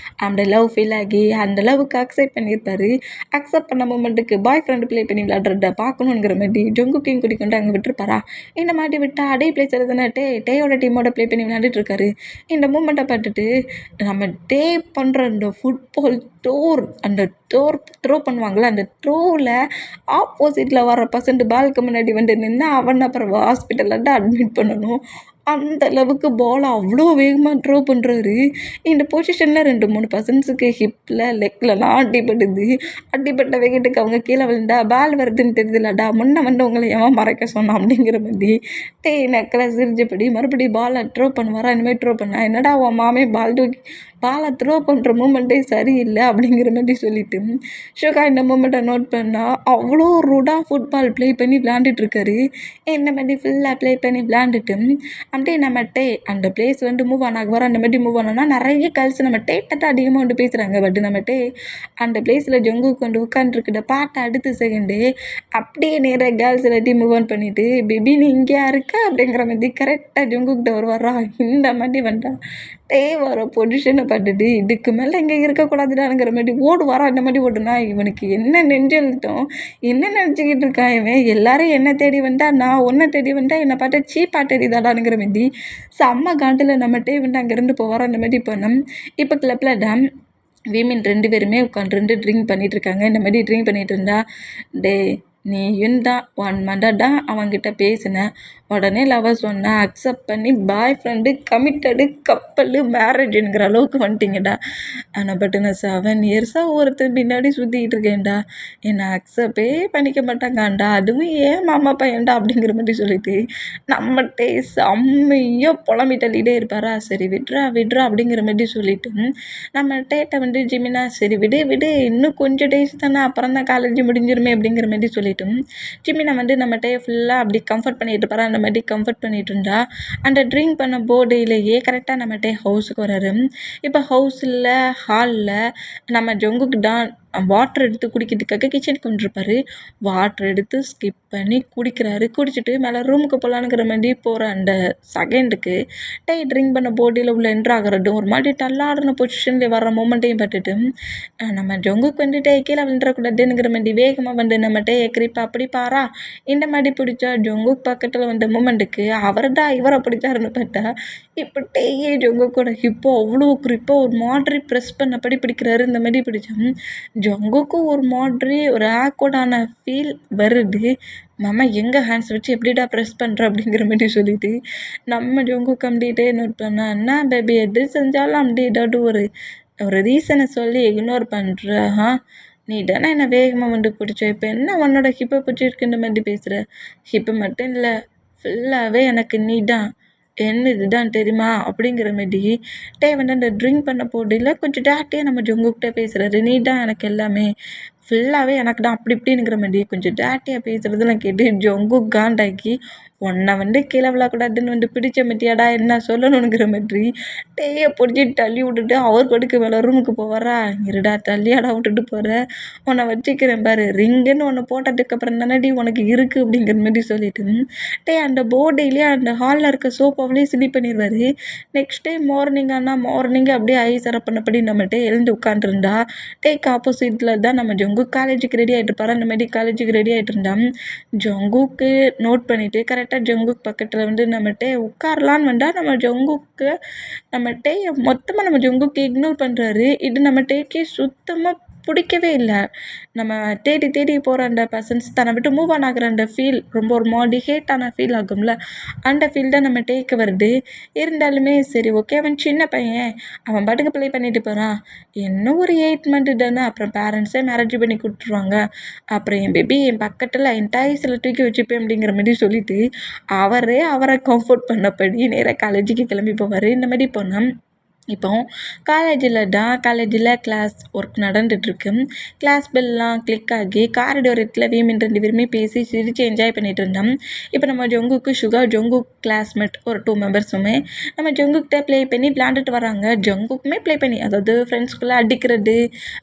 அந்த லவ் ஃபீல் ஆகி அந்த லவ்வுக்கு அக்செப்ட் பண்ணியிருப்பாரு. அக்செப்ட் பண்ண மூமெண்ட்டுக்கு பாய் ஃப்ரெண்டு ப்ளே பண்ணி விளாட்றத பார்க்கணுங்கிற மாதிரி ஜங்குக்கையும் கூட்டிக்கொண்டு அங்கே விட்டுருப்பாரா. இந்த மாதிரி விட்டால் அதே பிளேஸில் தானே டேயோட டீமோட ப்ளே பண்ணி விளையாண்டுட்டு இருக்காரு. இந்த மூமெண்ட்டை பார்த்துட்டு நம்ம பண்ணுற அந்த ஃபுட்பால் அந்த த்ரோ பண்ணுவாங்களே அந்த த்ரோவில் ஆப்போசிட்டில் வர பர்சன்ட் பாலுக்கு முன்னாடி வந்து நின்று அவனை அப்புறம் ஹாஸ்பிட்டலில் தான் அட்மிட் பண்ணணும். அந்த அளவுக்கு பாலை அவ்வளோ வேகமாக த்ரோ பண்ணுறாரு. இந்த பொசிஷனில் 2-3 பர்சன்ஸுக்கு ஹிப்பில் லெக்லலாம் அடிப்பட்ட வேகத்துக்கு அவங்க கீழே விழுந்தா பால் வருதுன்னு தெரியுதுலடா முன்ன வந்து உங்களை எவன் மறைக்க சொன்னான் அப்படிங்கிற மாதிரி நெக்கில் சிரிச்சபடி மறுபடியும் பாலை த்ரோ பண்ணுவாரா. இனிமேல் த்ரோ பண்ணா என்னடா உன் மாமே பாலை த்ரோ பண்ணுற மூமெண்ட்டே சரியில்லை அப்படிங்கிற மாதிரி சொல்லிட்டு ஷோகா இந்த மூமெண்ட்டை நோட் பண்ணால் அவ்வளோ ரூடாக ஃபுட்பால் ப்ளே பண்ணி விளையாண்டுட்ருக்காரு. இந்த மாதிரி ஃபுல்லாக ப்ளே பண்ணி விளையாண்டுட்டு அப்படியே நம்மகிட்டே அந்த பிளேஸ் மூவ் ஆன் ஆக வர அந்த மாதிரி மூவ் ஆனோன்னா நிறைய கேர்ள்ஸ் நம்மகிட்டே அதிகமாக பேசுகிறாங்க. பட் நம்மகிட்டே அந்த பிளேஸில் ஜங்குக் உட்காந்துருக்கிட்ட பாட்டை அடுத்த செகண்டு அப்படியே நேராக கேர்ள்ஸ் எல்லாத்தையும் மூவ் ஆன் பண்ணிவிட்டு பேபி நீ இங்கேயா இருக்க அப்படிங்கிற மாதிரி கரெக்டாக ஜங்குக்கிட்ட வருவாரா. இந்த மாதிரி வர பொசிஷனை பார்த்துட்டு இதுக்கு மேலே இங்கே இருக்கக்கூடாதுடாங்கிற மாதிரி ஓடுவாரா. அந்த மாதிரி ஓடுனா இவனுக்கு என்ன நெஞ்செழுத்தம், என்ன நினச்சிக்கிட்டு இருக்கான் இவன். எல்லாரும் என்ன தேடி வந்தா நான் ஒன்றை தேடி வந்தா என்னை பார்த்தா சீப்பா தெரியுதாடானுங்கிற மாதிரி செம்ம காண்டில் நம்மகிட்டே அங்கேருந்து போவாரா. அந்த மாதிரி போனோம். இப்போ கிளப்பில் டம் விமன் 2 பேருமே உட்காந்து ட்ரிங்க் பண்ணிகிட்டு இருக்காங்க. இந்த மாதிரி ட்ரிங்க் பண்ணிகிட்டு இருந்தா நீயும் தான் 1 மந்தாக அவன்கிட்ட பேசினேன். உடனே லவர் சொன்னேன் அக்செப்ட் பண்ணி பாய் ஃப்ரெண்டு கமிட்டடு கப்பல் மேரேஜுங்கிற அளவுக்கு வந்துட்டிங்கடா. ஆனால் பட் நான் 7 இயர்ஸாக ஒருத்தர் பின்னாடி சுற்றிக்கிட்டு இருக்கேன்டா. என்னை அக்செப்டே பண்ணிக்க மாட்டாங்கண்டா, அதுவும் ஏன் மாமா பையன்டா அப்படிங்கிற மாதிரி சொல்லிட்டு நம்மகிட்டே செம்மையாக புலம்பி தள்ளிகிட்டே இருப்பாரா. சரி விட்றா அப்படிங்கிற மாதிரி சொல்லிட்டு நம்ம டேட்டை ஜிமினா சரி விடு இன்னும் கொஞ்சம் டேஸ் தானே, அப்புறம் தான் காலேஜ் முடிஞ்சிருமே அப்படிங்கிற மாதிரி சொல்லிட்டு ஜிமினா நம்மகிட்டே ஃபுல்லாக அப்படி கம்ஃபர்ட் பண்ணிட்டு இருப்பாரா. அந்த மாதிரி கம்ஃபர்ட் பண்ணிட்டு இருந்தா அந்த ட்ரிங்க் பண்ண போர்டையிலேயே கரெக்டாக நம்மகிட்டே ஹவுஸுக்கு வராரு. இப்போ ஹவுஸில் ஹாலில் நம்ம ஜங்குக்கு தான் வாட்டர் எடுத்து குடிக்கிறதுக்காக கிச்சனுக்கு வந்துருப்பாரு. வாட்டர் எடுத்து ஸ்கிப் பண்ணி குடிச்சிட்டு மேலே ரூமுக்கு போகலானுங்கிற மாதிரி போகிற அந்த செகண்டுக்கு ட்ரிங்க் பண்ண போட்டியில் உள்ள என்ட்ராகிறதும் ஒரு மாதிரி டல்லாடின பொசிஷனில் வர்ற மூமெண்ட்டையும் பார்த்துட்டு நம்ம ஜங்குக்கு கீழே விழுந்துடக்கூடாதுங்கிற மாதிரி வேகமாக நம்ம கிரிப்பா அப்படி பாரா. இந்த மாதிரி பிடிச்சா ஜங்குக் பக்கத்தில் வந்த மூமெண்ட்டுக்கு அவர் தான் இவரை பிடிச்சாருன்னு பார்த்தா இப்போ ஜங்குக்கோட ஹிப்போ அவ்வளோ கிரிப்போ ஒரு மாதிரி ப்ரெஸ் பண்ணபடி பிடிக்கிறாரு. இந்த மாதிரி பிடிச்சா ஜங்குக்கும் ஒரு மாதிரி ஒரு ஆக்வர்டான ஃபீல் வருது. மாமா எங்கே ஹேண்ட்ஸ் வச்சு எப்படிடா ப்ரெஸ் பண்ணுற அப்படிங்கிற மாதிரி சொல்லிட்டு நம்ம ஜங்குக் கம்ப்ளீட்டே நோட் பண்ணா என்ன பேபி எது செஞ்சாலும் அப்படி ஏதாவது ஒரு ரீசனை சொல்லி இக்னோர் பண்ணுற. நீ தானே என்னை வேகமாக பிடிச்ச. இப்போ என்ன உன்னோட ஹிப்பை பிடிச்சிருக்குன்ற மாதிரி பேசுகிற. ஹிப்பு மட்டும் இல்லை ஃபுல்லாகவே எனக்கு நீ தான், என்ன இதுதான் தெரியுமா அப்படிங்கிற மாதிரி அந்த ட்ரிங்க் பண்ண போட்டியில் கொஞ்சம் டேரக்டாக நம்ம ஜங்குக்கிட்ட பேசுகிறாரு. நீ தான் எனக்கு எல்லாமே, ஃபுல்லாகவே எனக்கு தான் அப்படி இப்படிங்கிற மாதிரி கொஞ்சம் டேரக்டாக பேசுகிறதெல்லாம் கேட்டு ஜங்குக் காண்டாக்கி உன்னை கீழே விழக்கூடாதுன்னு பிடிச்ச மாட்டியாடா என்ன சொல்லணுங்கிற மாதிரி பிடிச்சி தள்ளி விட்டுட்டு அவர் படுக்க மேலே ரூமுக்கு போவாரா. இருடா தள்ளியாடா விட்டுட்டு போகிற, உன்னை வச்சுக்கிறேன் பாரு, ரிங்குன்னு ஒன்று போட்டதுக்கப்புறம் தானடி உனக்கு இருக்குது அப்படிங்கிற மாதிரி சொல்லிட்டு அந்த போர்டையிலேயே அந்த ஹாலில் இருக்க சோஃபாவிலேயே ஸ்லீப் பண்ணிடுவார். நெக்ஸ்ட் டே மார்னிங் அப்படியே ஐஸ் அரை பண்ணபடி நம்மகிட்ட எழுந்து உட்காந்துருந்தா ஆப்போசிட்டில் தான் நம்ம ஜங்குக் காலேஜுக்கு ரெடி ஆகிட்டு இருப்பாரு. அந்த மாதிரி காலேஜுக்கு ரெடி ஆகிட்டு இருந்தான். ஜங்குக்கு நோட் பண்ணிவிட்டு கரெக்டாக ஜங்குக் பக்கத்தில் நம்மகிட்ட உட்காரலான்னு வந்தால் நம்ம ஜங்குக்கு மொத்தமாக நம்ம ஜங்குக்கு இக்னோர் பண்ணுறாரு. இது நம்மகிட்டே சுத்தமாக பிடிக்கவே இல்லை. நம்ம தேடி போகிற அந்த பர்சன்ஸ் தன்னை விட்டு மூவ் ஆன் ஆகிற அந்த ஃபீல் ரொம்ப ஒரு மாதிரி ஹேட்டான ஃபீல் ஆகும்ல, அந்த ஃபீல் தான் நம்ம டேக்கு வருது. இருந்தாலுமே சரி ஓகே அவன் சின்ன பையன், அவன் பாட்டுக்கு ப்ளே பண்ணிட்டு போகிறான், இன்னும் ஒரு 8 மந்த்து தானே, அப்புறம் பேரண்ட்ஸே மேரேஜ் பண்ணி கொடுத்துருவாங்க, அப்புறம் என் பேபி என் பக்கத்தில் என் டைஸில் தூக்கி வச்சுப்பேன் அப்படிங்கிற மாதிரி சொல்லிட்டு அவரை கம்ஃபர்ட் பண்ணபடி நேராக காலேஜுக்கு கிளம்பி போவார். இந்த மாதிரி போனால் இப்போ காலேஜில் கிளாஸ் ஒர்க் நடந்துகிட்ருக்கு. கிளாஸ் பெல்லாம் கிளிக் ஆகி காரிடோரத்தில் வீமின் 2 பேருமே பேசி சிரித்து என்ஜாய் பண்ணிகிட்டு இருந்தோம். இப்போ நம்ம ஜங்குக்கு ஜங்குக் கிளாஸ்மேட் ஒரு 2 மெம்பர்ஸுமே நம்ம ஜங்குக்கிட்ட ப்ளே பண்ணி விளாண்டுட்டு வராங்க. ஜங்குக்குமே ப்ளே பண்ணி, அதாவது ஃப்ரெண்ட்ஸ்குள்ளே அடிக்கிறது,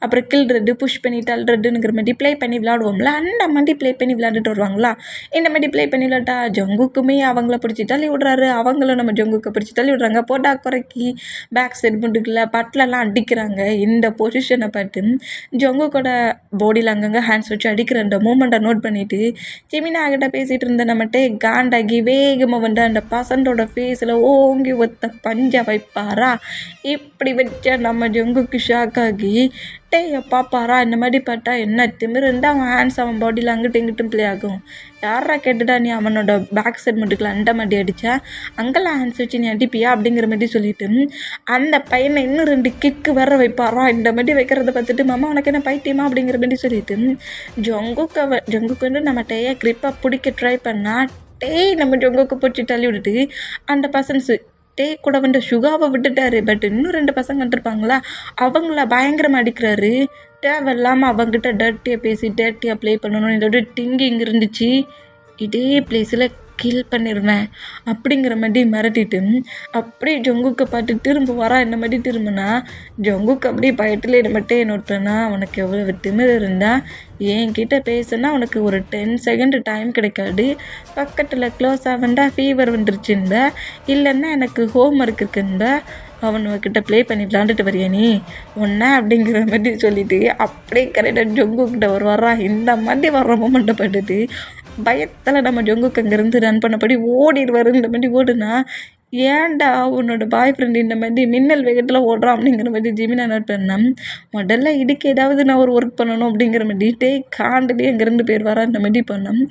அப்புறம் கில்றது, புஷ் பண்ணி தள்ளுறதுங்கிற மாதிரி ப்ளே பண்ணி விளாடுவோம்ல, அந்த மாதிரி ப்ளே பண்ணி விளாண்டுட்டு வருவாங்களா. இந்த மாதிரி ப்ளே பண்ணி விளாட்டா ஜங்குக்குமே அவங்கள பிடிச்சி தள்ளி விட்றாரு, அவங்களும் நம்ம ஜங்குக்கை பிடிச்சி தள்ளி விட்றாங்க. போட்டா குறைக்கி பேக் சைடு முண்டுக்குள்ள பட்லெல்லாம் அடிக்கிறாங்க. இந்த பொசிஷனை பார்த்து ஜங்குக்கோட பாடியில் அங்கங்கே ஹேண்ட்ஸ் வச்சு அடிக்கிற அந்த மூமெண்ட்டை நோட் பண்ணிவிட்டு ஜிமினா கிட்ட பேசிகிட்டு இருந்த நம்மகிட்ட காண்டாகி வேகமாக அந்த பசண்டோட ஃபேஸில் ஓங்கி ஒத்த பஞ்சை வைப்பாரா. இப்படி வச்சா நம்ம ஜங்குக்கு ஷாக் ஆகி பாப்பாரா. இந்த மாதிரி பார்த்தா என்ன திமிரு இருந்தால் அவன் ஹேண்ட்ஸ் அவன் பாடியில் அங்கிட்டும் இங்கிட்டும் ப்ளே ஆகும். யாரா கேட்டுட்டா நீ அவனோட பேக் சைட் மட்டுக்குள்ள அந்த மாதிரி அடித்தா அங்கெல்லாம் ஹேண்ட்ஸ் வச்சு நீ அடிப்பியா அப்படிங்கிற மாதிரி சொல்லிட்டு அந்த பையனை இன்னும் 2 கிக்கு வர வைப்பாரா. இந்த மாதிரி வைக்கிறத பார்த்துட்டு மாமா உனக்கு என்ன பைத்தியமா அப்படிங்கிற மாதிரி சொல்லிட்டு ஜங்குக்கு நம்ம கிரிப்பாக பிடிக்க ட்ரை பண்ணா நம்ம ஜங்குக்கு பிடிச்சி தள்ளி விட்டுட்டு அந்த பர்சன்ஸு கூட சுகாவை விட்டுட்டாரு. பட் இன்னும் 2 பசங்க வந்துருப்பாங்களா, அவங்கள பயங்கரமாக அடிக்கிறாரு. தேவையில்லாமல் அவங்ககிட்ட டர்ட்டியாக பேசி டர்ட்டியாக ப்ளே பண்ணணும் இதோட திங்கிங் இருந்துச்சு. இதே பிளேஸில் கில் பண்ணிடுவேன் அப்படிங்கிற மாதிரி மிரட்டிட்டு அப்படியே ஜங்குக்கை பார்த்து திரும்ப வரா என்ன மாதிரி திரும்பினா ஜங்குக்கு அப்படியே பயத்தில் மட்டும் நோட் பண்ணா உனக்கு எவ்வளோ திமிரு இருந்தால் என்கிட்ட பேசுனா உனக்கு ஒரு 10 செகண்ட் டைம் கிடைக்காது. பக்கத்தில் க்ளோஸ் ஆகண்டா ஃபீவர் வந்துருச்சுந்த இல்லைன்னா எனக்கு ஹோம் ஒர்க் இருக்குந்த அவனுக்கிட்ட ப்ளே பண்ணி விளாண்டுட்டு வரியா நீ ஒன்ன அப்படிங்கிற மாதிரி சொல்லிட்டு அப்படியே கரெக்டாக ஜொங்குக்கிட்ட வர்றா. இந்த மாதிரி வர்ற மொமெண்ட்டை பட்டுட்டு பயத்தில் நம்ம ஜொங்குக்கு அங்கேருந்து ரன் பண்ணபடி ஓடிடுவாருன்ற மாதிரி ஓடுனா ஏன்டா உன்னோட பாய் ஃப்ரெண்டு இந்த மாதிரி மின்னல் வேகத்தில் ஓடுறான் அப்படிங்கிற மாதிரி ஜிமினா நோட் பண்ணேன். முதல்ல இதுக்கு ஏதாவது நான் ஒரு ஒர்க் பண்ணணும் அப்படிங்கிற மாதிரி காண்டிலே அங்கேருந்து பேர் வரா இந்த மாதிரி பண்ணேன்.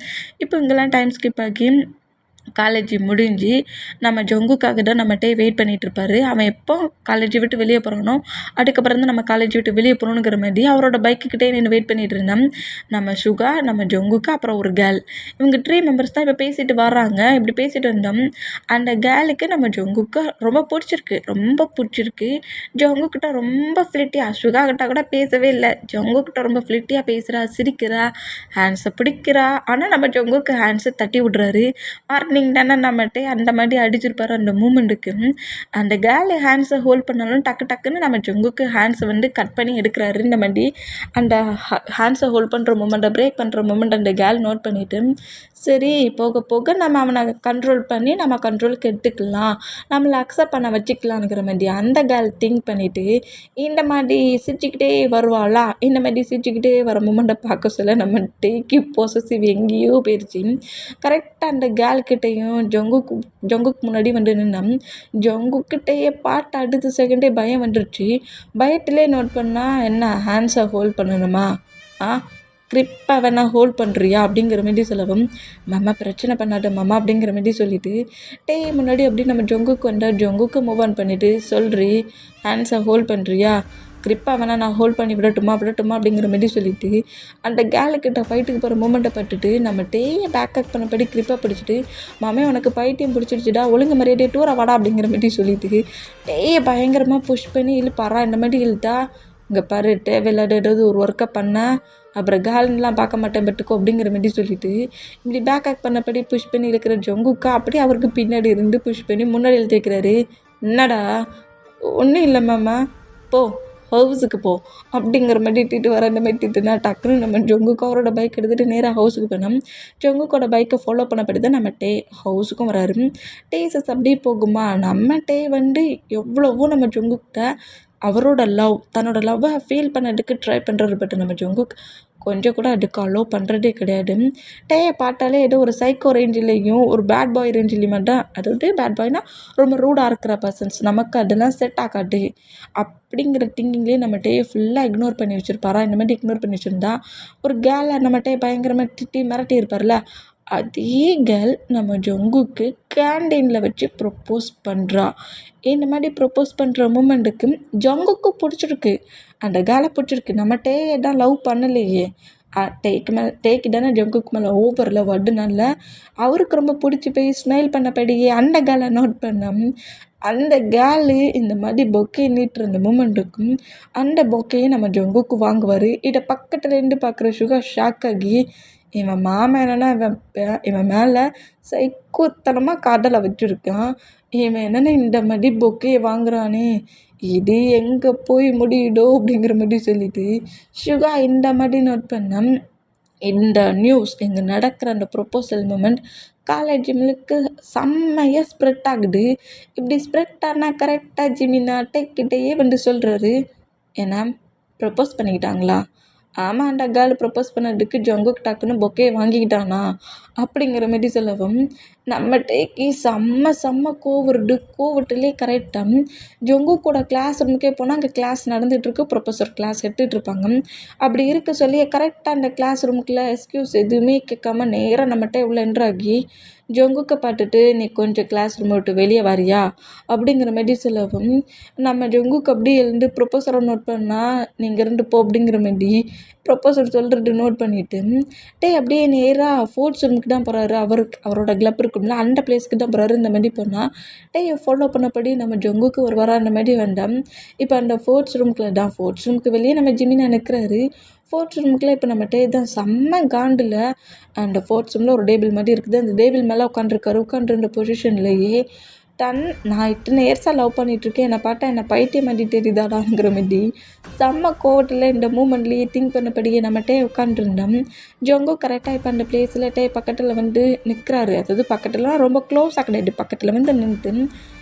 இப்போ இங்கெல்லாம் டைம் ஸ்கிப் ஆகி காலேஜ் முடிஞ்சு நம்ம ஜொங்குக்காக தான் நம்மகிட்டே வெயிட் பண்ணிகிட்ருப்பாரு. அவன் எப்போ காலேஜை விட்டு வெளியே போகிறானோ அதுக்கப்புறம் தான் நம்ம காலேஜ் விட்டு வெளியே போகணுங்கிற மாதிரி அவரோட பைக்குக்கிட்டே நின்று வெயிட் பண்ணிகிட்டு இருந்தேன். நம்ம சுகா, நம்ம ஜொங்குக்கு, அப்புறம் ஒரு கேர்ள், இவங்க 3 மெம்பர்ஸ் தான் இப்போ பேசிட்டு வர்றாங்க. இப்படி பேசிட்டு இருந்தோம். அந்த கேர்ளுக்கு நம்ம ஜொங்குக்கு ரொம்ப பிடிச்சிருக்கு. ஜொங்குக்கிட்ட ரொம்ப ஃப்ளிட்டியாக, சுகா கிட்ட கூட பேசவே இல்லை, ஜொங்குக்கிட்ட ரொம்ப ஃப்ளிட்டியாக பேசுகிறா, சிரிக்கிறா, ஹேண்ட்ஸை பிடிக்கிறா. ஆனால் நம்ம ஜொங்குக்கு ஹேண்ட்ஸை தட்டி விட்றாரு. மார்னிங் தானே நம்மகிட்ட அந்த மாதிரி அடிச்சிருப்பாரு. அந்த மூமெண்ட்டுக்கு அந்த கேர்ள் ஹேண்ட்ஸை ஹோல்ட் பண்ணாலும் டக்குன்னு நம்ம ஜொங்குக்கு ஹேண்ட்ஸை கட் பண்ணி எடுக்கிறாரு. இந்த மாதிரி அந்த ஹேண்ட்ஸை ஹோல்ட் பண்ணுற மூமெண்ட்டை பிரேக் பண்ணுற மூமெண்ட் அந்த கேர்ள் நோட் பண்ணிவிட்டு சரி போக போக நம்ம அவனை கண்ட்ரோல் பண்ணி நம்ம கண்ட்ரோலுக்கு எடுத்துக்கலாம், நம்மளை அக்செப்ட் பண்ண வச்சுக்கலாங்கிற மாதிரி அந்த கேர்ள் திங்க் பண்ணிவிட்டு இந்த மாதிரி சிரிச்சுக்கிட்டே வருவாளா. இந்த மாதிரி சிரிச்சுக்கிட்டே வர மூமெண்ட்டை பார்க்க சொல்ல நம்ம டேக்கி பொசசிவ் எங்கேயோ போயிடுச்சு. கரெக்டாக அந்த கேர்ள்கிட்டையும் ஜொங்குக்கு முன்னாடி நின்னா ஜொங்குக்கிட்டேயே பாட்டு அடுத்த செகண்டே பயம் வந்துடுச்சு. பயத்திலே நோட் பண்ணால் என்ன ஹேண்ட்ஸை ஹோல்ட் பண்ணணுமா, க்ரிப்பாக வேணா ஹோல்ட் பண்ணுறியா அப்படிங்கிற மாதிரி சொல்லவும் மாமா பிரச்சனை பண்ணாத மாமா அப்படிங்கிற மாதிரி சொல்லிவிட்டு முன்னாடி அப்படி நம்ம ஜொங்குக்கு வந்தால் ஜொங்குக்கு மூவ் ஆன் பண்ணிவிட்டு சொல்கிறி ஹேண்ட்ஸை ஹோல்ட் பண்ணுறியா, க்ரிப்பாக வேணா நான் ஹோல்ட் பண்ணி விடட்டுமா அப்படிங்கிற மாதிரி சொல்லிவிட்டு அந்த கேர்ளுக்கிட்ட ஃபைட்டுக்கு போகிற மூமெண்ட்டை பட்டுட்டு நம்ம பேக்கப் பண்ணபடி க்ரிப்பாக பிடிச்சிட்டு மாமே உனக்கு பைத்தியம் பிடிச்சிடுச்சுடா, ஒழுங்கு மரியாதையே டூரா வாடா அப்படிங்கிற மாதிரி சொல்லிவிட்டு பயங்கரமாக புஷ் பண்ணி இழுப்பாரா. இந்த மாதிரி இழுத்தா இங்கே பாரு தேவையில்லாத ஏதாவது ஒரு ஒர்க்கை பண்ணால் அப்புறம் கேர்ள்லாம் பார்க்க மாட்டேன் பட்டுக்கோ அப்படிங்கிற மாதிரி சொல்லிவிட்டு இப்படி பேக்கப் பண்ணபடி புஷ் பண்ணி இழுக்கிற ஜொங்குக்கா அப்படியே அவருக்கு பின்னாடி இருந்து புஷ் பண்ணி முன்னாடி இழுத்து வைக்கிறாரு. என்னடா ஒன்றும் இல்லை மாமா, போ ஹவுஸுக்கு போ அப்படிங்கிற மாதிரி திட்டு வர அந்த மாதிரி திட்டுனா டக்குன்னு நம்ம ஜொங்குக்கு அவரோட பைக் எடுத்துகிட்டு நேராக ஹவுஸுக்கு போனோம். ஜொங்குக்கோட பைக்கை ஃபாலோ பண்ணப்படி தான் நம்ம ஹவுஸுக்கும் வராரு. டேசஸ் அப்படியே போகுமா நம்ம எவ்வளவோ நம்ம ஜொங்குக்கிட்ட அவரோட தன்னோட லவ்வை ஃபீல் பண்ணதுக்கு ட்ரை பண்ணுறது. பட் நம்ம ஜொங்குக் கொஞ்சம் கூட அதுக்கு அலோவ் பண்ணுறதே கிடையாது. பார்த்தாலே ஏதோ ஒரு சைக்கோ ரேஞ்சிலையும் ஒரு பேட் பாய் ரேஞ்சிலையும் மட்டும், அதாவது பேட் பாய்னால் ரொம்ப ரூடாக இருக்கிற பர்சன்ஸ், நமக்கு அதெல்லாம் செட் ஆகாது அப்படிங்கிற திங்கிங்லேயே நம்ம ஃபுல்லாக இக்னோர் பண்ணி வச்சுருப்பாரா. இந்த மாதிரி இக்னோர் பண்ணி வச்சுருந்தா ஒரு கேர்ளை நம்ம பயங்கரமாக திட்டி மிரட்டி இருப்பார்ல, அதே கேர்ள் நம்ம ஜொங்குக்கு கேண்டீனில் வச்சு ப்ரப்போஸ் பண்ணுறா. இந்த மாதிரி ப்ரப்போஸ் பண்ணுற மூமெண்ட்டுக்கு ஜொங்குக்கு பிடிச்சிருக்கு, அந்த கேர்ளை பிடிச்சிருக்கு. நம்ம தான் லவ் பண்ணலையே, டேக்கு தானே ஜொங்குக்கு மேலே ஓவர் லவ் அதுனால அவருக்கு ரொம்ப பிடிச்சி போய் ஸ்மைல் பண்ணபடியே அந்த கேர்ளை நோட் பண்ண அந்த கேர்ளு இந்த மாதிரி பொக்கே நீட்டுற அந்த மூமெண்ட்டுக்கும் அந்த பொக்கையை நம்ம ஜொங்குக்கு வாங்குவார். இதை பக்கத்துலேருந்து பார்க்குற சுகா ஷாக் ஆகி இவன் மாமன் என்னன்னா இவன் மேலே சைக்கோத்தனமாக காதலை வச்சுருக்கான், இவன் என்னென்னா இந்த மாதிரி பொக்கையை வாங்குறானே, இது எங்கே போய் முடியுதோ அப்படிங்கிற மாதிரி சொல்லிட்டு சுகா இந்த மாதிரி நோட் பண்ண இந்த நியூஸ் இங்கே நடக்கிற அந்த ப்ரொப்போசல் மூமெண்ட் காலேஜ் முழுக்க செம்மையாக ஸ்ப்ரெட் ஆகுது. இப்படி ஸ்ப்ரெட் ஆனால் கரெக்டாக ஜிமினா டெக்கிட்டேயே சொல்கிறாரு, ஏன்னா ப்ரப்போஸ் பண்ணிக்கிட்டாங்களா, ஆமாம் அந்த கேர்ள் ப்ரப்போஸ் பண்ணதுக்கு ஜொங்குக்கு டக்குன்னு பொக்கையை வாங்கிக்கிட்டானா அப்படிங்கிற மாதிரி சொல்லவும் நம்ம டேக்கி செம்ம கோவட்டுலே கரெக்டாக ஜொங்குக்கோட கிளாஸ் ரூமுக்கே போனால் அங்கே கிளாஸ் நடந்துகிட்ருக்கு, ப்ரொஃபஸர் கிளாஸ் எடுத்துகிட்ருப்பாங்க. அப்படி இருக்க சொல்லி கரெக்டாக அந்த கிளாஸ் ரூமுக்குள்ளே எக்ஸ்கியூஸ் எதுவுமே கேட்காம நேராக நம்மகிட்ட உள்ள என்ட்ராகி ஜொங்குக்கை பார்த்துட்டு நீ கொஞ்சம் கிளாஸ் ரூமை விட்டு வெளியே வரியா அப்படிங்கிற மாதிரி சொல்லவும் நம்ம ஜொங்குக்கு அப்படியே எழுந்து ப்ரொஃபஸரை நோட் பண்ணால் நீங்கள் இருந்து போ அப்படிங்கிற மாதிரி ப்ரொஃபஸர் சொல்கிறது நோட் பண்ணிவிட்டு அப்படியே நேராக ஃபோர்த்ஸ் ரூமுக்கு தான் போகிறாரு. அவரோட கிளப் இருக்கும்ல அந்த பிளேஸ்க்கு தான் போகிறாரு. இந்த மாதிரி போனால் ஃபாலோ பண்ணபடி நம்ம ஜங்குக்கு வருவாரா அந்த மாதிரி வேண்டாம். இப்போ அந்த ஃபோர்ட்ஸ் ரூமுக்கு வெளியே நம்ம ஜிமினா நிற்கிறாரு. ஃபோர்ட்ஸ் ரூமுக்குள்ள இப்போ நம்ம தான் செம்ம காண்டில் அந்த ஃபோர்ட்ஸ் ரூமில் ஒரு டேபிள் மாதிரி இருக்குது. அந்த டேபிள் மேலே உட்காந்துருந்த பொசிஷன்லேயே நான் இத்தனை இயர்ஸாக லவ் பண்ணிகிட்ருக்கேன், என்னை பார்த்தா என்னை பைத்தியம் மாதிரி தெரியுதாடாங்கிற மாதிரி செம்ம கோவத்தில் இந்த மூமெண்ட்லேயே திங்க் பண்ணபடியே நம்மகிட்டே உட்காந்துருந்தோம். ஜொங்கோ கரெக்டாக இப்போ அந்த பிளேஸில் பக்கத்தில் வந்து நிற்கிறாரு. அதாவது பக்கத்துலலாம் ரொம்ப க்ளோஸாக கிடையாது, பக்கத்தில் வந்து நின்றுட்டு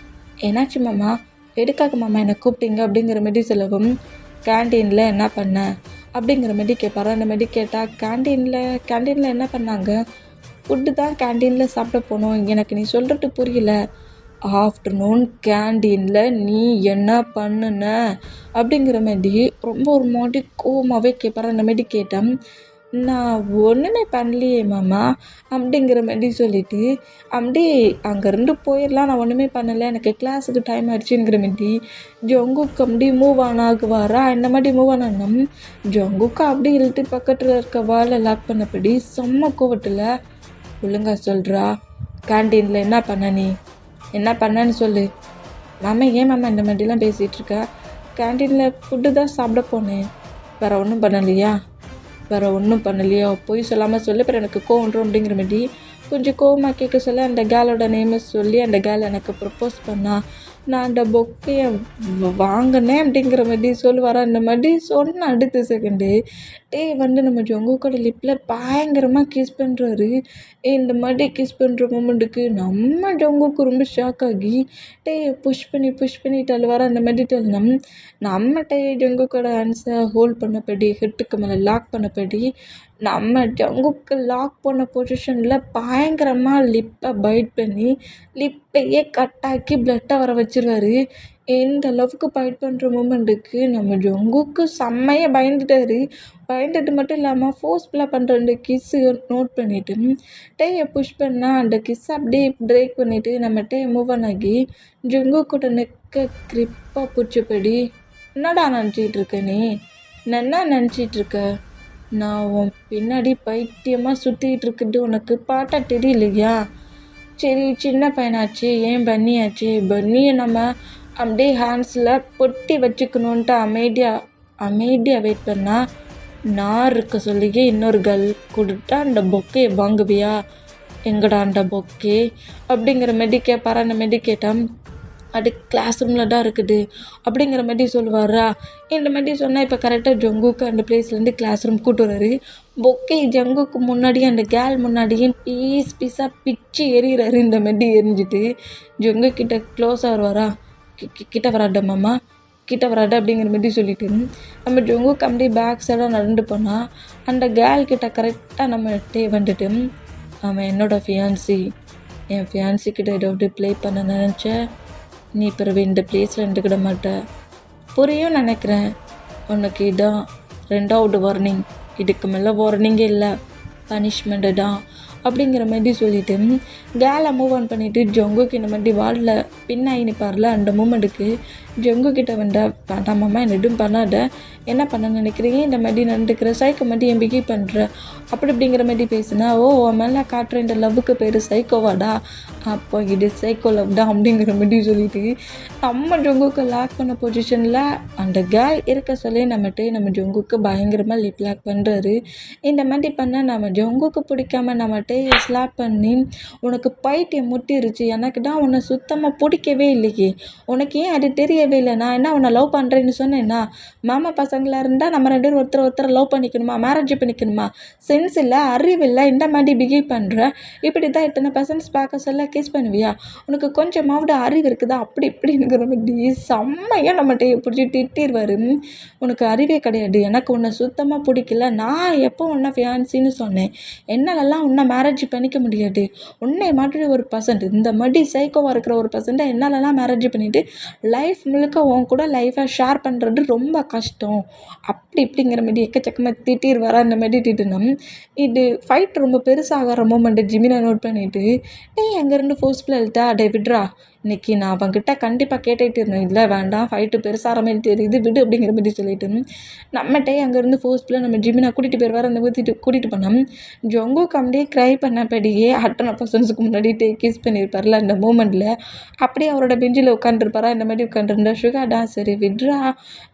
என்னாச்சு மாமா, எதுக்காக மாமா என்னை கூப்பிட்டீங்க அப்படிங்கிற மாதிரி சொல்லவும், கேன்டீனில் என்ன பண்ண அப்படிங்கிற மாதிரி கேட்பாரு. அந்த மாதிரி கேட்டால் கேன்டீனில் என்ன பண்ணாங்க, ஃபுட்டு தான் கேன்டீனில் சாப்பிட போனோம், எனக்கு நீ சொல்கிறது புரியல, ஆஃப்டர்நூன் கேன்டீனில் நீ என்ன பண்ணுன அப்படிங்கிற மாதிரி ரொம்ப ஒரு மாதிரி கோவமாகவே கேட்பாரு. அந்த மாதிரி கேட்டேன், நான் ஒன்றுமே பண்ணலையே மாமா அப்படிங்கிற மாதிரி சொல்லிவிட்டு அப்படியே அங்கேருந்து போயிடலாம், நான் ஒன்றுமே பண்ணலை, எனக்கு கிளாஸுக்கு டைம் ஆயிடுச்சுங்கிற மாதிரி ஜங்குக்கு அப்படி மூவ் ஆன் ஆகுவாரா. இந்த மாதிரி மூவ் ஆன் ஆனோம். ஜங்குக்கு அப்படி இழுத்து பக்கத்தில் இருக்க வாழை லாக் பண்ணபடி செம்ம கோவத்தில், ஒழுங்கா சொல்கிறா, கேன்டீனில் என்ன பண்ண, நீ என்ன பண்ணேன்னு சொல்லு மாமா. ஏன் மாமா இந்த மாதிரிலாம் பேசிகிட்டு இருக்க, கேன்டீனில் ஃபுட்டு தான் சாப்பிட போனேன், வேறு ஒன்றும் பண்ணலையா, பொய் சொல்லாமல் சொல்லி அப்புறம் எனக்கு கோவம் அப்படிங்கிற மாதிரி கொஞ்சம் கோவமாக கேட்க சொல்ல அந்த கேலோட நேமை சொல்லி அந்த கேல் எனக்கு ப்ரப்போஸ் பண்ணா, நான் அந்த பொக்கையை வாங்கினேன் அப்படிங்கிற மாதிரி சொல்லுவாரா. இந்த மாதிரி சொன்ன அடுத்த செகண்டு வந்து நம்ம ஜங்குக்கோட லிப்பில் பயங்கரமாக கிஸ் பண்ணுறாரு. இந்த மாதிரி கிஸ் பண்ணுற மூமெண்ட்டுக்கு நம்ம ஜங்குக்கு ரொம்ப ஷாக் ஆகி புஷ் பண்ணி தள்ளுவாரா. அந்த மாதிரி தள்ளினோம். நம்ம ஜங்குக்கோட ஹேண்ட்ஸை ஹோல்ட் பண்ணபடி ஹெட்டுக்கு மேலே லாக் பண்ணபடி நம்ம ஜங்குக்கு லாக் பண்ண பொசிஷனில் பயங்கரமாக லிப்பை பைட் பண்ணி லிப்பையே கட்டாக்கி பிளட்டை வர வச்சிருவாரு. இந்த அளவுக்கு பைட் பண்ணுற மூமெண்ட்டுக்கு நம்ம ஜங்குக்கு செம்மையாக பயந்துட்டு மட்டும் இல்லாமல் ஃபோர்ஸ்ஃபுல்லாக பண்ணுற அந்த கிஸ்ஸு நோட் பண்ணிவிட்டு புஷ் பண்ணால் அந்த கிஸ்ஸை அப்படியே பிரேக் பண்ணிவிட்டு நம்ம மூவ் ஆன் ஆகி ஜங்குக்கூட நெக்கை கிரிப்பாக பிடிச்சபடி, என்னடா நினச்சிட்ருக்க நீ, என்ன நினச்சிட்ருக்க, நான் உன் பின்னாடி பைத்தியமாக சுற்றிக்கிட்டு இருக்குது உனக்கு பார்த்தா தெரியலையா, சரி சின்ன பையனாச்சு, ஏன் பன்னியை நம்ம அப்படியே ஹேண்ட்ஸில் பொட்டி வச்சுக்கணுன்ட்டு அமைதியாக வெயிட் பண்ணால், நான் இருக்க சொல்லியே இன்னொரு கேர்ள் கொடுத்தா அந்த பொக்கையை வாங்குவியா, எங்கடா அந்த பொக்கே அப்படிங்கிற மாதிரி கேட்பாரா. அந்த மாதிரி கேட்டால் அது கிளாஸ் ரூமில் தான் இருக்குது அப்படிங்கிற மாதிரி சொல்லுவாரா. இந்த மாதிரி சொன்னால் இப்போ கரெக்டாக ஜங்குக்கு அந்த பிளேஸ்லேருந்து கிளாஸ் ரூம் கூட்டு வர்றாரு. பொக்கே ஜங்குக்கு முன்னாடியே அந்த கேர்ள் முன்னாடியே பீஸாக பிச்சு எறிகிறாரு. இந்த மாதிரி எரிஞ்சிட்டு ஜங்கு கிட்ட க்ளோஸாக வருவாரா. கிட்ட வராட்டா மாமா, கிட்ட வராட்டா அப்படிங்கிற மாதிரி சொல்லிட்டு நம்ம ஜங்குக்கு அப்படியே பேக் சைடாக நடந்து போனால் அந்த கேர்ள் கிட்ட கரெக்டாக நம்ம வந்துட்டு, அவன் என்னோடய ஃபியான்சி, என் ஃபியான்சிக்கிட்ட ஏதாவது ப்ளே பண்ண நினச்சேன், நீ பிறகு இந்த பிளேஸில் இருந்துக்கிட மாட்ட, புரியும் நினைக்கிறேன், உனக்கு இதான் 2வது வார்னிங், இதுக்கு மேலே வார்னிங்கே இல்லை, பனிஷ்மெண்ட்டு தான் அப்படிங்கிற மாதிரி சொல்லிவிட்டு கேலை மூவ் ஆன் பண்ணிவிட்டு ஜங்குக்கு இந்த மாதிரி வாலில் பின்னாகி நிற்பார்ல. அந்த மூமெண்ட்டுக்கு ஜங்கு கிட்ட வேண்டாம் மாமா, என்ன எதுவும் பண்ணாத, என்ன பண்ண நினைக்கிறீங்க, இந்த மாதிரி நடந்துக்கிற, சைக்கோ மாதிரி என் பிகி பண்ணுற அப்படிங்கிற மாதிரி பேசுனா, உன் மேலே காட்டுற இந்த லவ்வுக்கு பேர் சைக்கோவாடா, அப்போ இது சைக்கோ லவ் தான் அப்படிங்கிற மாதிரி சொல்லிட்டு நம்ம ஜங்குக்கு லாக் பண்ண பொசிஷனில் அந்த கேர்ள் இருக்க சொல்லி நம்ம ஜங்குக்கு பயங்கரமாக லிப் லாக் பண்ணுறாரு. இந்த மாதிரி பண்ணால் நம்ம ஜங்குக்கு பிடிக்காம நம்மகிட்ட ஸ்லாப் பண்ணி, உனக்கு பைத்தியம் முட்டிருச்சு, எனக்கு தான் உன்னை சுத்தமாக பிடிக்கவே இல்லையே, உனக்கு ஏன் அது தெரியவே இல்லை, நான் என்ன உன்னை லவ் பண்ணுறேன்னு சொன்னேன்னா, மாமா பசங்களாக இருந்தால் நம்ம 2 பேரும் ஒருத்தர் லவ் பண்ணிக்கணுமா, மேரேஜ் பண்ணிக்கணுமா, சென்ஸ் இல்லை, அறிவு இல்லை, இந்த மாதிரி பிஹேவ் பண்ணுற, இப்படி தான் இத்தனை பர்சன்ஸ் பார்க்க சொல்ல கிஸ் பண்ணுவியா, உனக்கு கொஞ்சமாவது அறிவு இருக்குதா, அப்படி இப்படிங்கிற மாதிரி செம்மையாக நம்மகிட்ட பிடிச்சி திட்டிடுவார். உனக்கு அறிவே கிடையாது, எனக்கு உன்னை சுத்தமாக பிடிக்கல, நான் எப்போ உன்னை ஃபியான்சின்னு சொன்னேன், என்னாலலாம் உன்னை மேரேஜ் பண்ணிக்க முடியாது, உன்னை மாதிரி ஒரு பர்சன்ட், இந்த மாதிரி சைக்கோவாக இருக்கிற ஒரு பர்சன்ட்டை என்னாலலாம் மேரேஜ் பண்ணிவிட்டு லைஃப் முழுக்க உன் கூட லைஃப்பை ஷேர் பண்ணுறது ரொம்ப கஷ்டம், அப்படி இப்படிங்கிற மாதிரி எக்கச்சக்கமாக திட்டிடுவாரா. அந்த மாதிரி திட்டினோம். இது ஃபைட் ரொம்ப பெருசாகிற மூமெண்ட்டு ஜிமினை நோட் பண்ணிவிட்டு, அங்கேருந்து ஃபோர்ஸ்ஃபுல்லாக எழுத்தா, விட்ரா, இன்றைக்கி நான் அவங்ககிட்ட கண்டிப்பாக கேட்டுகிட்டு இருந்தேன், இல்லை வேண்டாம் ஃபைட்டு பெருசாகிற மாதிரி தெரியுது, விடு அப்படிங்கிற மாதிரி சொல்லிட்டு நம்மகிட்டே அங்கேருந்து ஃபோர்ஸ்ஃபுல்லாக நம்ம ஜிமினை கூட்டிகிட்டு போயிடுவார். அந்த மாதிரி கூட்டிகிட்டு போனோம். ஜங்குக்கு அப்படியே க்ரை ட்ரை பண்ணபடியே அத்தனை பர்சன்ஸுக்கு முன்னாடி கிஸ் பண்ணியிருப்பார்ல அந்த மூமெண்ட்டில் அப்படியே அவரோட பெஞ்சில் உட்காந்துருப்பாரா இந்த மாதிரி உட்காந்துருந்தா சுகாடா சரி விட்றா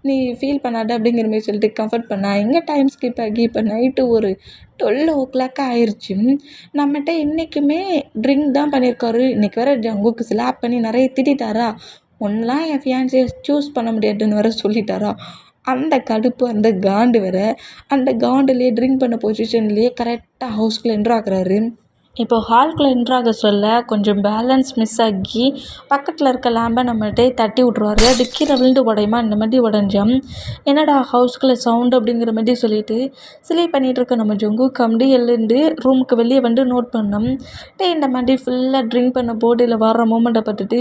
நீ ஃபீல் பண்ணாத அப்படிங்கிற மாதிரி சொல்லிட்டு கம்ஃபர்ட் பண்ணா எங்கே டைம் ஸ்கிப் ஆகி இப்போ நைட்டு ஒரு 12 ஆயிடுச்சு. நம்மகிட்ட இன்றைக்குமே ட்ரிங்க் தான் பண்ணியிருக்காரு. இன்றைக்கி வேறு ஜங்குக்கு ஸ்லாப் பண்ணி நிறைய திட்டாரா ஒன்றெலாம் என் ஃபியான்சியை சூஸ் பண்ண முடியாதுன்னு வேறு சொல்லிட்டாரா. அந்த கடுப்பு அந்த காண்டு வேறு அந்த காண்டுலேயே ட்ரிங்க் பண்ண பொசிஷன்லேயே கரெக்டாக ஹவுஸ்குள்ளே என்ட்ரு ஆகுறாரு. இப்போ ஹால்குள்ளே என்ட்ராக சொல்ல கொஞ்சம் பேலன்ஸ் மிஸ் ஆகி பக்கத்தில் இருக்க லேம்பை நம்மகிட்டே தட்டி விட்ருவாரு. அது கீழே விழுந்து உடையுமா இந்த மாதிரி உடஞ்சோம். என்னடா ஹவுஸ்குள்ளே சவுண்டு அப்படிங்கிற மாதிரி சொல்லிட்டு சிலை பண்ணிகிட்டு இருக்க நம்ம ஜங்குக்கு அப்படி எழுந்து ரூமுக்கு வெளியே வந்து நோட் பண்ணோம். இந்த மாதிரி ஃபுல்லாக ட்ரிங்க் பண்ண போர்டில் வர்ற மூமெண்ட்டை பார்த்துட்டு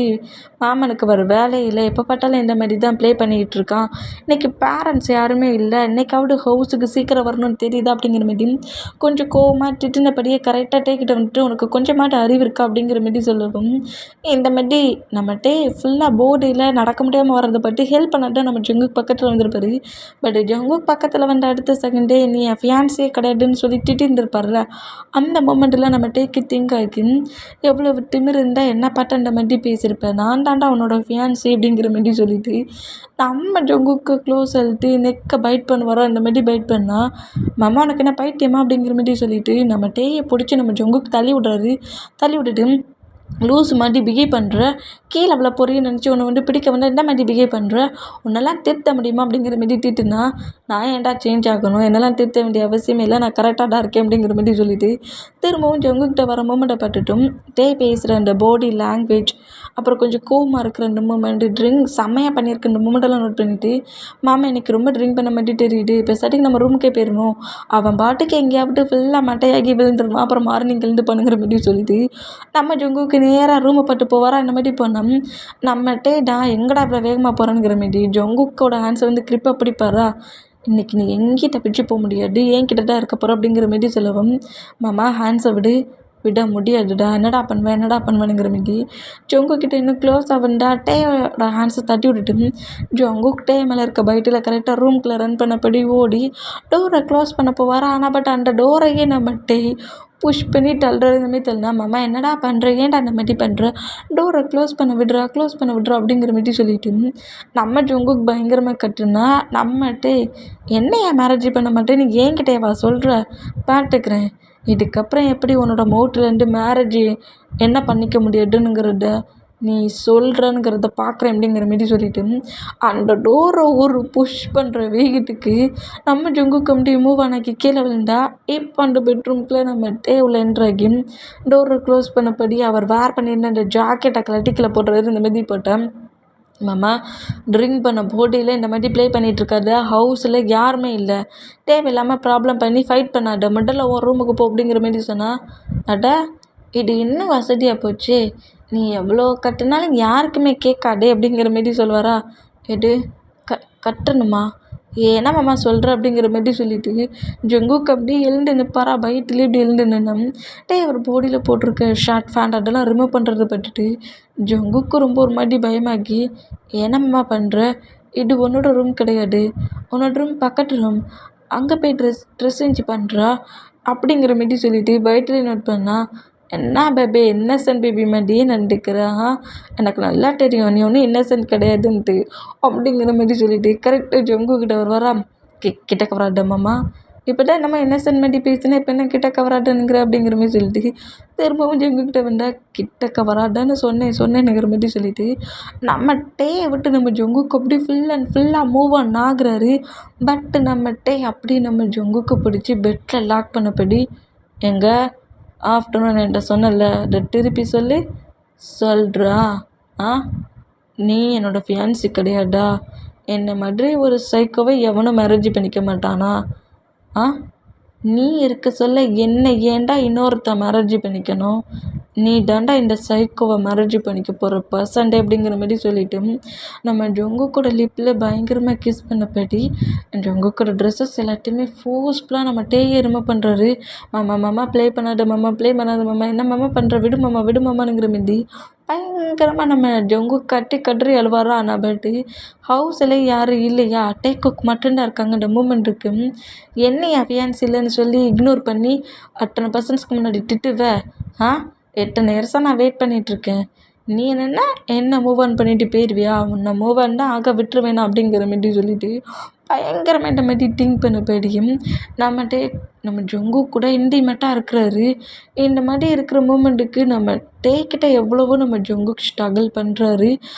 மாமனுக்கு வர வேலையில் எப்போ பார்த்தாலும் இந்த மாதிரி தான் ப்ளே பண்ணிக்கிட்டு இருக்கான். இன்றைக்கி பேரண்ட்ஸ் யாருமே இல்லை, இன்றைக்காவது ஹவுஸுக்கு சீக்கிரம் வரணும்னு தெரியுதா அப்படிங்கிற மாதிரி கொஞ்சம் கோவமாக திட்டினபடியே கரெக்டாக டேக்கிட்ட வந்துட்டு உனக்கு கொஞ்சமாட்ட அறிவு இருக்கா அப்படிங்கிற மாதிரி சொல்லவும் இந்த மாதிரி நம்மகிட்டே ஃபுல்லாக போர்டில் நடக்க முடியாமல் வர்றதை பற்றி ஹெல்ப் பண்ணாட்டா நம்ம ஜங்குக்கு பக்கத்தில் வந்திருப்பாரு. பட் ஜங்குக்கு பக்கத்தில் வந்து அடுத்த செகண்டே நீ என் ஃபியான்ஸே கிடையாதுன்னு சொல்லி திட்டிருந்துருப்பார்ல. அந்த மொமெண்ட்டில் நம்ம டேக்கு திங்க் ஆகி எவ்வளோ திமிர் இருந்தால் என்ன பார்த்து அந்த மாதிரி பேசியிருப்பேன், நான் தாண்டா உன்னோட ஃபியான்ஸி அப்படிங்கிற மாதிரி சொல்லிட்டு நம்ம ஜங்குக்கு க்ளோஸ் ஆகிட்டு நெக்கை பைட் பண்ணுவாரோ அந்த மாதிரி பைட் பண்ணால் மாமா உனக்கு என்ன பைத்தியமா அப்படிங்கிற மாதிரி சொல்லிட்டு நம்ம டேயை பிடிச்சி நம்ம ஜங்குக்கு தள்ளி விட்றாரு. தள்ளி விட்டுட்டு லூஸ் மாதிரி பிஹேவ் பண்ணுற கீழே அவ்வளோ பொரிய நினச்சி உன்னை வந்து பிடிக்க வந்து இந்த மாதிரி பிஹேவ் பண்ணுற உன்னெல்லாம் திருத்த முடியுமா அப்படிங்கிற மாதிரி திட்டுனா நான் ஏன்டா சேஞ்ச் ஆகணும், என்னெல்லாம் திருத்த வேண்டிய அவசியமே இல்லை, நான் கரெக்டாக தான் இருக்கேன் அப்படிங்கிற மாதிரி சொல்லிட்டு திரும்பவும் ஜங்குக்கிட்ட வர மூமெண்ட்டை பார்த்துட்டும் டே பேசுகிற அந்த பாடி லாங்குவேஜ் அப்புறம் கொஞ்சம் கோவமாக இருக்கிற அந்த மூமெண்ட்டு ட்ரிங்க் செம்மையாக பண்ணியிருக்க இந்த மூமெண்ட்டெல்லாம் நோட் பண்ணிவிட்டு மாமா எனக்கு ரொம்ப ட்ரிங்க் பண்ண மாதிரி தெரியுது, இப்போ சட்டிக்கு நம்ம ரூமுக்கே போயிருவோம், அவன் பாட்டுக்கு எங்கேயாவது ஃபுல்லாக மட்டையாகி விழுந்துருவான், அப்புறம் மார்னிங் எழுந்து பண்ணுங்கிற மாதிரி சொல்லிட்டு நம்ம ஜங்குக்கு நேராக ரூமை பட்டு போவாரா இந்த மாதிரி போனோம். நம்மகிட்டே நான் எங்கடா இவ்வளோ வேகமாக போகிறேங்கிற மாதிரி ஜங்குக்கோட ஹேண்ட்ஸை வந்து கிரிப்பாக பிடிப்பாரா. இன்றைக்கி நீ எங்கேயும் தப்பிச்சு போக முடியாது, என்கிட்ட தான் இருக்க போகிற அப்படிங்கிற மாதிரி சொல்லவும் மாமா ஹேண்ட்ஸை விட முடியாதுடா, என்னடா பண்ணுவேனுங்கிற மாதிரி ஜங்குக்கிட்ட இன்னும் க்ளோஸ் ஆகுண்டா டேயோட ஹேண்ட்ஸை தட்டி விட்டுட்டு ஜங்குக் டே மேலே இருக்க பைட்டில் கரெக்டாக ரூம்குள்ளே ரன் பண்ணபடி ஓடி டோரை க்ளோஸ் பண்ண போவாரா. ஆனால் பட் அந்த டோரையே நம்ம டே புஷ் பண்ணி தள்ளுறது இந்த மாதிரி தள்ளினா மாமா என்னடா பண்ணுற, ஏன்டா அந்த மாதிரி பண்ணுற, டோரை க்ளோஸ் பண்ண விட்றா அப்படிங்கிற மாதிரி சொல்லிட்டு நம்ம ஜங்குக்கு பயங்கரமாக கட்டுனா நம்மகிட்டே என்னையா மேரேஜ் பண்ண மாட்டேன் நீ ஏன்கிட்டேவா சொல்கிற, பார்த்துக்கிறேன் இதுக்கப்புறம் எப்படி உன்னோட மவுத்துலேருந்து மேரேஜ் என்ன பண்ணிக்க முடியாதுங்கிறத நீ சொல்கிறேங்கிறத பார்க்குறேன் அப்படிங்கிற மாரி சொல்லிட்டு அந்த டோரை ஒரு புஷ் பண்ணுற வேகத்துக்கு நம்ம ஜங்குக்கு அப்படியே மூவ் ஆனாக்கி கீழே விழுந்தா இப்போ அந்த பெட்ரூம்குள்ளே நம்ம டேவில் என்ட்ராகி டோரை க்ளோஸ் பண்ணபடி அவர் வேர் பண்ணியிருந்த அந்த ஜாக்கெட்டை கலட்டிக்கில் போடுறது இந்த மாதிரி போட்டேன். மாமா ட்ரிங்க் பண்ண போட்டியில் இந்த மாதிரி ப்ளே பண்ணிகிட்ருக்காரு, ஹவுஸில் யாருமே இல்லை, தேவையில்லாமல் ப்ராப்ளம் பண்ணி ஃபைட் பண்ணாத, முதல்ல உன் ரூமுக்கு போ அப்படிங்கிற மாரி சொன்னால் அட இது இன்னும் வசதியாக போச்சு, நீ எவ்வளோ கட்டுனாலும் யாருக்குமே கேட்காதே அப்படிங்கிற மாரி சொல்லுவாரா. எது கட்டணுமா ஏன்னா மாமா சொல்கிற அப்படிங்கிற மாதிரி சொல்லிட்டு ஜங்குக்கு அப்படியே எழுந்து நிற்பாரா. பைட்டிலே இப்படி எழுந்து நின்னோம். அவர் பாடியில் போட்டிருக்க ஷர்ட் ஃபேண்ட் அதெல்லாம் ரிமூவ் பண்ணுறத பட்டுட்டு ஜங்குக்கு ரொம்ப ஒரு மாதிரி பயமாகி என்னம்மா பண்ணுற, இது உன்னோட ரூம் கிடையாது, உன்னோட ரூம் பக்கத்து ரூம், அங்கே போய் ட்ரெஸ் சேஞ்ச் பண்ணுறா அப்படிங்கிற மாரி சொல்லிட்டு பைட்டிலே நோட் பண்ணா. என்ன பேபி இன்னசென்ட் பேபி மாதிரியே நடந்துக்கிறா, எனக்கு நல்லா தெரியும் நீ ஒன்றும் இன்னசென்ட் கிடையாதுன்ட்டு அப்படிங்கிற மாதிரி சொல்லிட்டு கரெக்டாக ஜங்குக்கிட்ட வருவாரா. கிட்டக்க வராத மாமா, இப்போ தான் நம்ம இன்னசென்ட் மாதிரி பேசினா இப்போ என்ன கிட்டக்க வராதுங்கிற அப்படிங்கிற மாதிரி சொல்லிட்டு திரும்பவும் ஜங்குக்கிட்ட வந்தால் கிட்டக்க வராதான்னு சொன்னேன்னுங்கிற மாதிரி சொல்லிட்டு நம்ம டேயை விட்டு நம்ம ஜங்குக்கு அப்படி ஃபுல்லாக மூவ் ஆன் ஆகுறாரு. பட் நம்ம டே அப்படி நம்ம ஜங்குக்கு பிடிச்சி பெட்டில் லாக் பண்ணபடி எங்க ஆஃப்டர்நூன் என்கிட்ட சொன்னல அதை திருப்பி சொல்கிறா. நீ என்னோடய ஃபியான்சி கிடையாதா, என்னை மாதிரி ஒரு சைக்கோவை எவனும் மேரேஜ் பண்ணிக்க மாட்டானா, நீ இருக்க சொல்ல என்னை ஏன்டா இன்னொருத்தன் மேரேஜ் பண்ணிக்கணும், நீ தாண்டா இந்த சைக்கோவை மேரேஜ் பண்ணிக்க போகிற பர்சன்டே அப்படிங்கிற மாதிரி சொல்லிவிட்டு நம்ம ஜங்குக்கோட லிப்பில் பயங்கரமாக கிஸ் பண்ணபடி ஜங்குக்கோட ட்ரெஸ்ஸஸ் எல்லாத்தையுமே ஃபோர்ஸ்ஃபுல்லாக நம்ம டேயே ரிமூவ் பண்ணுறாரு. மாமா ப்ளே பண்ணாத மாமா, என்ன மாமா பண்ணுற, விடு மாமாங்கிற மாதிரி பயங்கரமாக நம்ம ஜங்கு கட்டி கதறி அழுவாரா. ஆனால் பட்டு ஹவுஸில் யாரும் இல்லையா, டேக்குக் மட்டும்தான் இருக்காங்க. அந்த மூமெண்ட்டுக்கு என்னையா ஃபியான்ஸ் இல்லைன்னு சொல்லி இக்னோர் பண்ணி அத்தனை பர்சன்ஸ்க்கு முன்னாடி திட்டுவ. ஆ எத்தனை இயர்ஸாக நான் வெயிட் பண்ணிகிட்ருக்கேன். நீ என்னென்னா என்ன மூவ் ஆன் பண்ணிட்டு போயிடுவியா, உன்னை மூவ் ஆன் தான் ஆக விட்டுருவேணா அப்படிங்கிற மாரி சொல்லிட்டு பயங்கரமாக இந்த மாதிரி திங்க் பண்ண போயிடியும் நம்ம ஜங்கு கூட இன்டிமேட்டாக இருக்கிறாரு. இந்த மாதிரி இருக்கிற மூமெண்ட்டுக்கு நம்ம டேக்கிட்ட எவ்வளவோ நம்ம ஜங்குக்கு ஸ்ட்ரகிள் பண்ணுறாரு.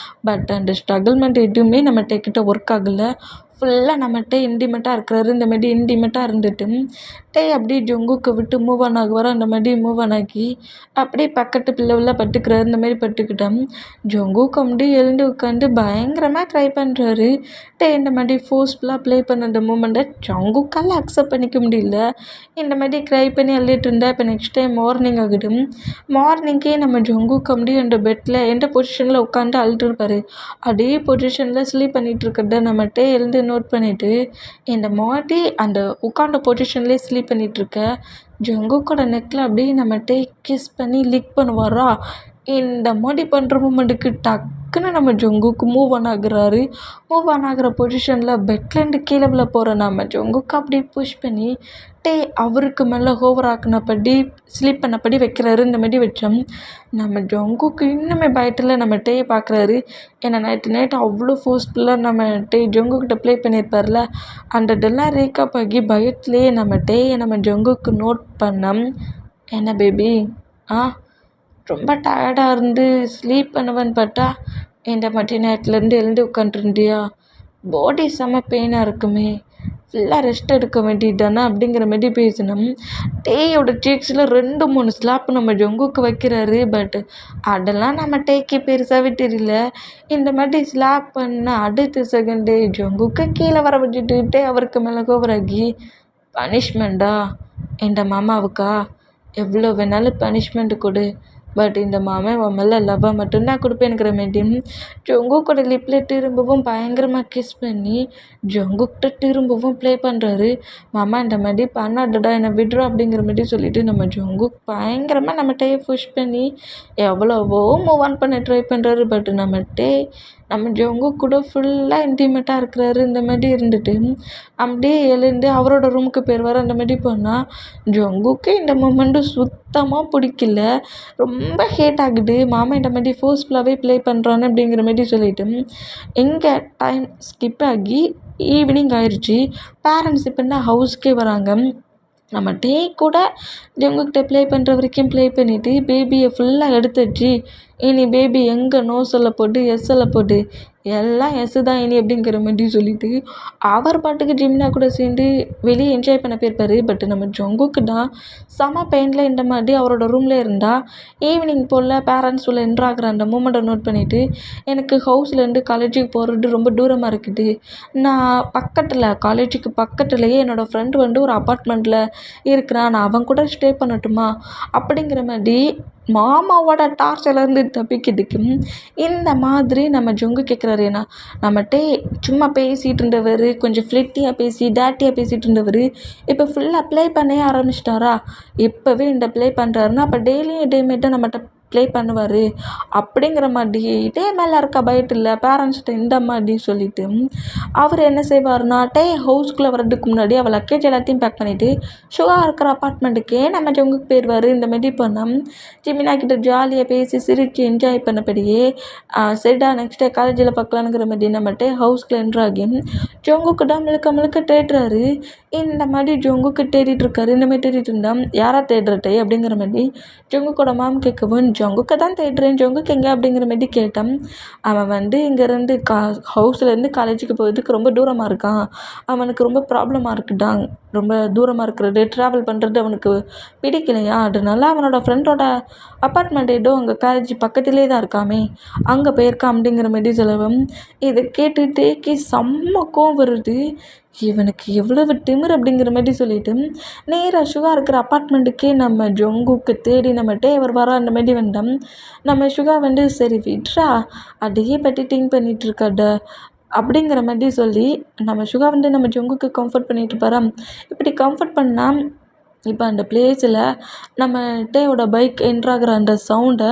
பட் அந்த ஸ்ட்ரகிள்மெண்ட் எதுவுமே நம்ம டேக்கிட்ட ஒர்க் ஆகலை. ஃபுல்லாக நம்மகிட்ட இன்டிமேட்டாக இருக்கிறாரு. இந்த மாதிரி இன்டிமேட்டாக இருந்துட்டு அப்படியே ஜங்குக்கு விட்டு மூவ் ஆன் ஆகுவார். அந்த மாதிரி மூவ் ஆன் ஆகி அப்படியே பக்கத்து பிள்ளைவில் பட்டுக்கிறாரு. இந்த மாதிரி பட்டுக்கிட்டோம் ஜங்குக்கு அப்படியே எழுந்து உட்காந்து பயங்கரமாக ட்ரை பண்ணுறாரு. இந்த மாதிரி ஃபோர்ஸ்ஃபுல்லாக ப்ளே பண்ண அந்த மூமெண்ட்டை ஜங்குக்கால் அக்செப்ட் பண்ணிக்க முடியல. இந்த மாதிரி ட்ரை பண்ணி அள்ளிட்டு இருந்தால் இப்போ நெக்ஸ்ட் டைம் மார்னிங் ஆகிடும். மார்னிங்கே நம்ம ஜங்குக்கு அப்படியே அந்த பெட்டில் எந்த பொசிஷனில் உட்காந்து அழுதுருப்பாரு. அதே பொசிஷனில் ஸ்லீப் பண்ணிகிட்டு இருக்கிறத நம்மகிட்ட எழுந்து நோட் பண்ணிவிட்டு இந்த மாதிரி அந்த உட்காண்ட பொசிஷன்லேயே ஸ்லீப் பண்ணிகிட்ருக்க ஜங்குக்கோட நெக்கில் அப்படியே நம்மகிட்ட கிஸ் பண்ணி லிக் பண்ணுவாரா. இந்த மாதிரி பண்ணுற மூமெண்ட்டுக்கு டக்குன்னு நம்ம ஜங்குக்கு மூவ் ஆன் ஆகுறாரு. மூவ் ஆன் ஆகிற பொசிஷனில் பெட்லேருந்து கீழே விழ போகிற நம்ம ஜங்குக்கு அப்படியே புஷ் பண்ணி அவருக்கு மேலே ஓவர் ஆக்குனபடி ஸ்லீப் பண்ணபடி வைக்கிறாரு. இந்த மாதிரி வச்சோம் நம்ம ஜங்குக்கு இன்னுமே பயத்தில் நம்ம பார்க்குறாரு. ஏன்னா நைட்டு அவ்வளோ ஃபோர்ஸ்ஃபுல்லாக நம்ம ஜங்குக்கிட்ட ப்ளே பண்ணியிருப்பார்ல, அந்த இதெல்லாம் ரீகப் ஆகி பயத்துலேயே நம்ம ஜங்குக்கு நோட் பண்ணோம். என்ன பேபி ரொம்ப டயர்டாக இருந்து ஸ்லீப் பண்ணுவேன்னு பார்த்தா இந்த மாதிரி நேரத்துலேருந்து எழுந்து உட்காண்ட்ருந்தியா, பாடி செம்ம பெயினாக இருக்குமே, ஃபுல்லாக ரெஸ்ட் எடுக்க வேண்டியது தானே அப்படிங்கிற மாதிரி பேசினோம். டேயோட சீக்ஸில் 2-3 ஸ்லாப் நம்ம ஜங்குக்கு வைக்கிறாரு. பட் அதெல்லாம் நம்ம டேக்கு பெருசாகவே தெரியல. இந்த மாதிரி ஸ்லாப் பண்ண அடுத்த செகண்டே ஜங்குக்கு கீழே வர வச்சுட்டு அவருக்கு மேலே கோவராகி பனிஷ்மெண்ட்டா இந்த மாமாவுக்கா, எவ்வளோ வேணாலும் பனிஷ்மெண்ட் கொடு, பட் இந்த மாமன் உன் மேலே லவ்வாக மட்டும்தான் கொடுப்பேனுங்கிற மாரி ஜங்குக்கோட லிப்பில் திரும்பவும் பயங்கரமாக கிஸ் பண்ணி ஜங்குக்கிட்ட திரும்பவும் ப்ளே பண்ணுறாரு. மாமா இந்த மாதிரி பண்ணாதடா, என்னை விட்றா அப்படிங்கிற மாதிரி சொல்லிவிட்டு நம்ம ஜங்குக் பயங்கரமாக நம்மகிட்டயே புஷ் பண்ணி எவ்வளவோ மூவ் ஆன் பண்ண ட்ரை பண்ணுறாரு. பட் நம்ம ஜங்குக் கூட ஃபுல்லாக இன்டிமேட்டாக இருக்கிறாரு. இந்த மாதிரி இருந்துட்டு அப்படியே எழுந்து அவரோட ரூமுக்கு போயிடுவார். அந்த மாதிரி போனால் ஜங்குக்கு இந்த மூமெண்ட்டு சுத்தமாக பிடிக்கல. ரொம்ப ஹேட் ஆகுது. மாமா இந்த மாதிரி ஃபோர்ஸ்ஃபுல்லாகவே ப்ளே பண்ணுறான்னு அப்படிங்கிற மாதிரி சொல்லிவிட்டு எங்கே டைம் ஸ்கிப் ஆகி ஈவினிங் ஆயிடுச்சு. பேரண்ட்ஸ் இப்போனா ஹவுஸ்க்கே வராங்க. நம்ம கூட ஜங்குக்கிட்ட ப்ளே பண்ணுற வரைக்கும் ப்ளே பண்ணிவிட்டு பேபியை ஃபுல்லாக எடுத்துடுச்சு. இனி பேபி எங்கே நோ சொல்ல போட்டு எஸ் சொல்ல போட்டு எல்லாம் எஸ்ஸு தான் இனி அப்படிங்கிற மாதிரி சொல்லிவிட்டு அவர் பாட்டுக்கு ஜிம்னா கூட சேர்ந்து வெளியே என்ஜாய் பண்ண போயிருப்பார். பட் நம்ம ஜங்குக்கு தான் செம பெயினில் இந்த மாதிரி அவரோட ரூமில் இருந்தால் ஈவினிங் போல் பேரண்ட்ஸ் உள்ள என்ட்ராகிற அந்த மூமெண்ட்டை நோட் பண்ணிவிட்டு எனக்கு ஹவுஸ்லேருந்து காலேஜுக்கு போகிறது ரொம்ப தூரமாக இருக்குது, நான் காலேஜுக்கு பக்கத்துலேயே என்னோடய ஃப்ரெண்டு வந்து ஒரு அப்பார்ட்மெண்ட்டில் இருக்கிறான், நான் அவன் கூட ஸ்டே பண்ணட்டுமா அப்படிங்கிற மாதிரி மாமாவோட டார்ச்சர்லேருந்து தப்பிக்கிறதுக்கு இந்த மாதிரி நம்ம ஜங்கு கேட்குறாரு. ஏன்னா நம்மகிட்ட சும்மா பேசிகிட்டு இருந்தவர், கொஞ்சம் ஃப்ளிட்டியாக பேசி டேட்டியாக பேசிகிட்டு இருந்தவர் இப்போ ஃபுல்லாக ப்ளே பண்ணவே ஆரம்பிச்சிட்டாரா. இப்போவே இந்த ப்ளே பண்ணுறாருன்னா அப்போ டெய்லியும் இதேமாரி நம்மகிட்ட ப்ளே பண்ணுவார் அப்படிங்கிற மாதிரி இதே மேலே இருக்க பயத்தில் பேரண்ட்ஸ்கிட்ட இந்த மாதிரி சொல்லிவிட்டு அவர் என்ன செய்வார்னா ஹவுஸ்குள்ளே வர்றதுக்கு முன்னாடி அவள் லக்கேஜ் எல்லாத்தையும் பேக் பண்ணிவிட்டு சுகா இருக்கிற அப்பார்ட்மெண்ட்டுக்கே நம்ம ஜங்குக்கு போயிடுவார். இந்த மாதிரி பண்ணோம் ஜிமினா கிட்ட ஜாலியாக பேசி சிரித்து என்ஜாய் பண்ணபடியே சரிடா நெக்ஸ்ட் டே காலேஜில் பார்க்கலானுங்கிற மாதிரி நம்மகிட்ட ஹவுஸ்குள்ளே என்ட்ராகி ஜங்குக்கு தான் முழுக்க தேடுறாரு. இந்த மாதிரி ஜங்குக்கு தேடிட்டு இருக்காரு. இந்த மாதிரி தேடிட்டு இருந்தால் யாரா தேடுறட்டே அப்படிங்கிற மாதிரி ஜங்குக்கோட மாம் கேட்கவும் ஜங்குக்கை தான் தேடுறேன், ஜங்குக்கு எங்கே அப்படிங்கிற மாதிரி கேட்டான். அவன் இங்கேருந்து ஹவுஸ்லேருந்து காலேஜுக்கு போகிறதுக்கு ரொம்ப தூரமாக இருக்கான், அவனுக்கு ரொம்ப ப்ராப்ளமாக இருக்குடான், ரொம்ப தூரமாக இருக்கிறது ட்ராவல் பண்ணுறது அவனுக்கு பிடிக்கலையா, அதனால அவனோட ஃப்ரெண்டோட அப்பார்ட்மெண்ட் ஏதோ அங்கே காலேஜ் பக்கத்துலேயே தான் இருக்காமே அங்கே போயிருக்கான் அப்படிங்கிற மாதிரி சொல்லவும் இதை கேட்டுட்டேக்கி செம்ம கோவம் வருது. இவனுக்கு எவ்வளவு திமிரு அப்படிங்கிற மாதிரி சொல்லிட்டு நேராக சுகா இருக்கிற அப்பார்ட்மெண்ட்டுக்கே நம்ம ஜங்குக்கு தேடி நம்மகிட்ட அவர் வர அந்த மாதிரி வந்தோம். நம்ம சுகா சரி விட்ரா அதையே பற்றி திங்க் பண்ணிகிட்டு இருக்காட அப்படிங்கிற மாதிரி சொல்லி நம்ம சுகா நம்ம ஜங்குக்கு கம்ஃபர்ட் பண்ணிகிட்டு இருப்பாரா. இப்படி கம்ஃபர்ட் பண்ணால் இப்போ அந்த பிளேஸில் நம்ம டேயோட பைக் என்ட்ராகிற அந்த சவுண்டை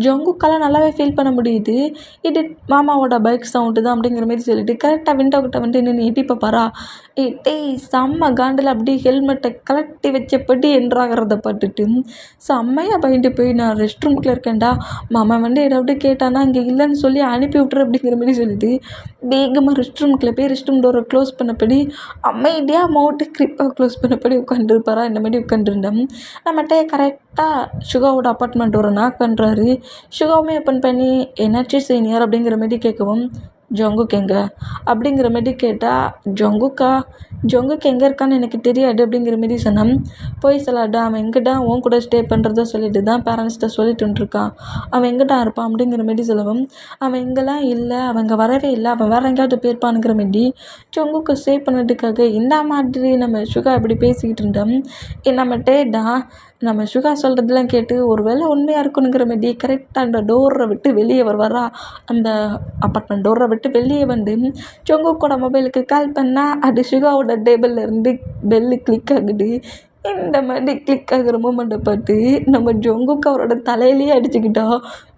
ஜங்குக்கால் நல்லாவே ஃபீல் பண்ண முடியுது. இது மாமாவோட பைக் சவுண்டு தான் அப்படிங்கிற மாரி சொல்லிட்டு கரெக்டாக விண்டோ கிட்ட வந்து நின்று எட்டி பார்ப்பாரா, டேய் செம்ம காண்டில் அப்படியே ஹெல்மெட்டை கலட்டி வச்சபடி என்ட்ராகிறத பார்த்துட்டு செம்மையாக பயந்து போய், நான் ரெஸ்ட் ரூம்குள்ளே இருக்கேன்டா, மாமா வந்து ஏதாவது கேட்டானா இங்கே இல்லைன்னு சொல்லி அனுப்பி விட்ரு அப்படிங்கிற மாரி சொல்லிட்டு வேகமாக ரெஸ்ட் ரூம்குள்ளே போய் ரெஸ்ட் ரூம் டோரை க்ளோஸ் பண்ணபடி அமைதியாக மவுட்டு கிரிப்பாக க்ளோஸ் பண்ணபடி உட்காந்துருப்பாரா. இந்த மாதிரி உட்காந்துருந்தேன். நம்மகிட்ட கரெக்டாக சுகாவோட அப்பார்ட்மெண்ட் டோரை நாக் பண்ணுறாரு. சுகாவுமே ஓப்பன் பண்ணி என்னாச்சு சீனியர் அப்படிங்கிற மாதிரி கேட்கவும், ஜங்குக் எங்கே அப்படிங்கிற மாதிரி கேட்டால், ஜங்குக் எங்கே இருக்கான்னு எனக்கு தெரியாது அப்படிங்கிற மாரி சொன்னான். போய் சொல்லாடா, அவன் எங்கிட்ட உன் கூட ஸ்டே பண்ணுறதா சொல்லிட்டு தான் பேரண்ட்ஸ்கிட்ட சொல்லிட்டு இருக்கான், அவன் எங்கிட்ட இருப்பான் அப்படிங்கிற மாரி சொல்லவும், அவன் இங்கெல்லாம் இல்லை, அவங்க வரவே இல்லை, அவன் வேறு எங்கேயாவது போயிருப்பானுங்கிற மாரி ஜங்குக்கை சேவ் பண்ணதுக்காக இந்த மாதிரி நம்ம சுகா இப்படி பேசிக்கிட்டு இருந்தோம். நம்மகிட்டேடா நம்ம சுகா சொல்கிறதெல்லாம் கேட்டு ஒரு வேளை உண்மையாக இருக்கணுங்கிற மாரி கரெக்டாக அந்த டோரை விட்டு வெளியே வருவாரா. அந்த அப்பார்ட்மெண்ட் டோரை விட்டு வெளியே வந்து ஜங்குக்கோட மொபைலுக்கு கால் பண்ணால் அது சுகாவோட டேபிளில் இருந்து பெல்லு கிளிக் ஆகுது. இந்த மாதிரி கிளிக் ஆகிற மூமெண்ட்டை பார்த்து நம்ம ஜங்குக்கு அவரோட தலையிலேயே அடிச்சுக்கிட்டா.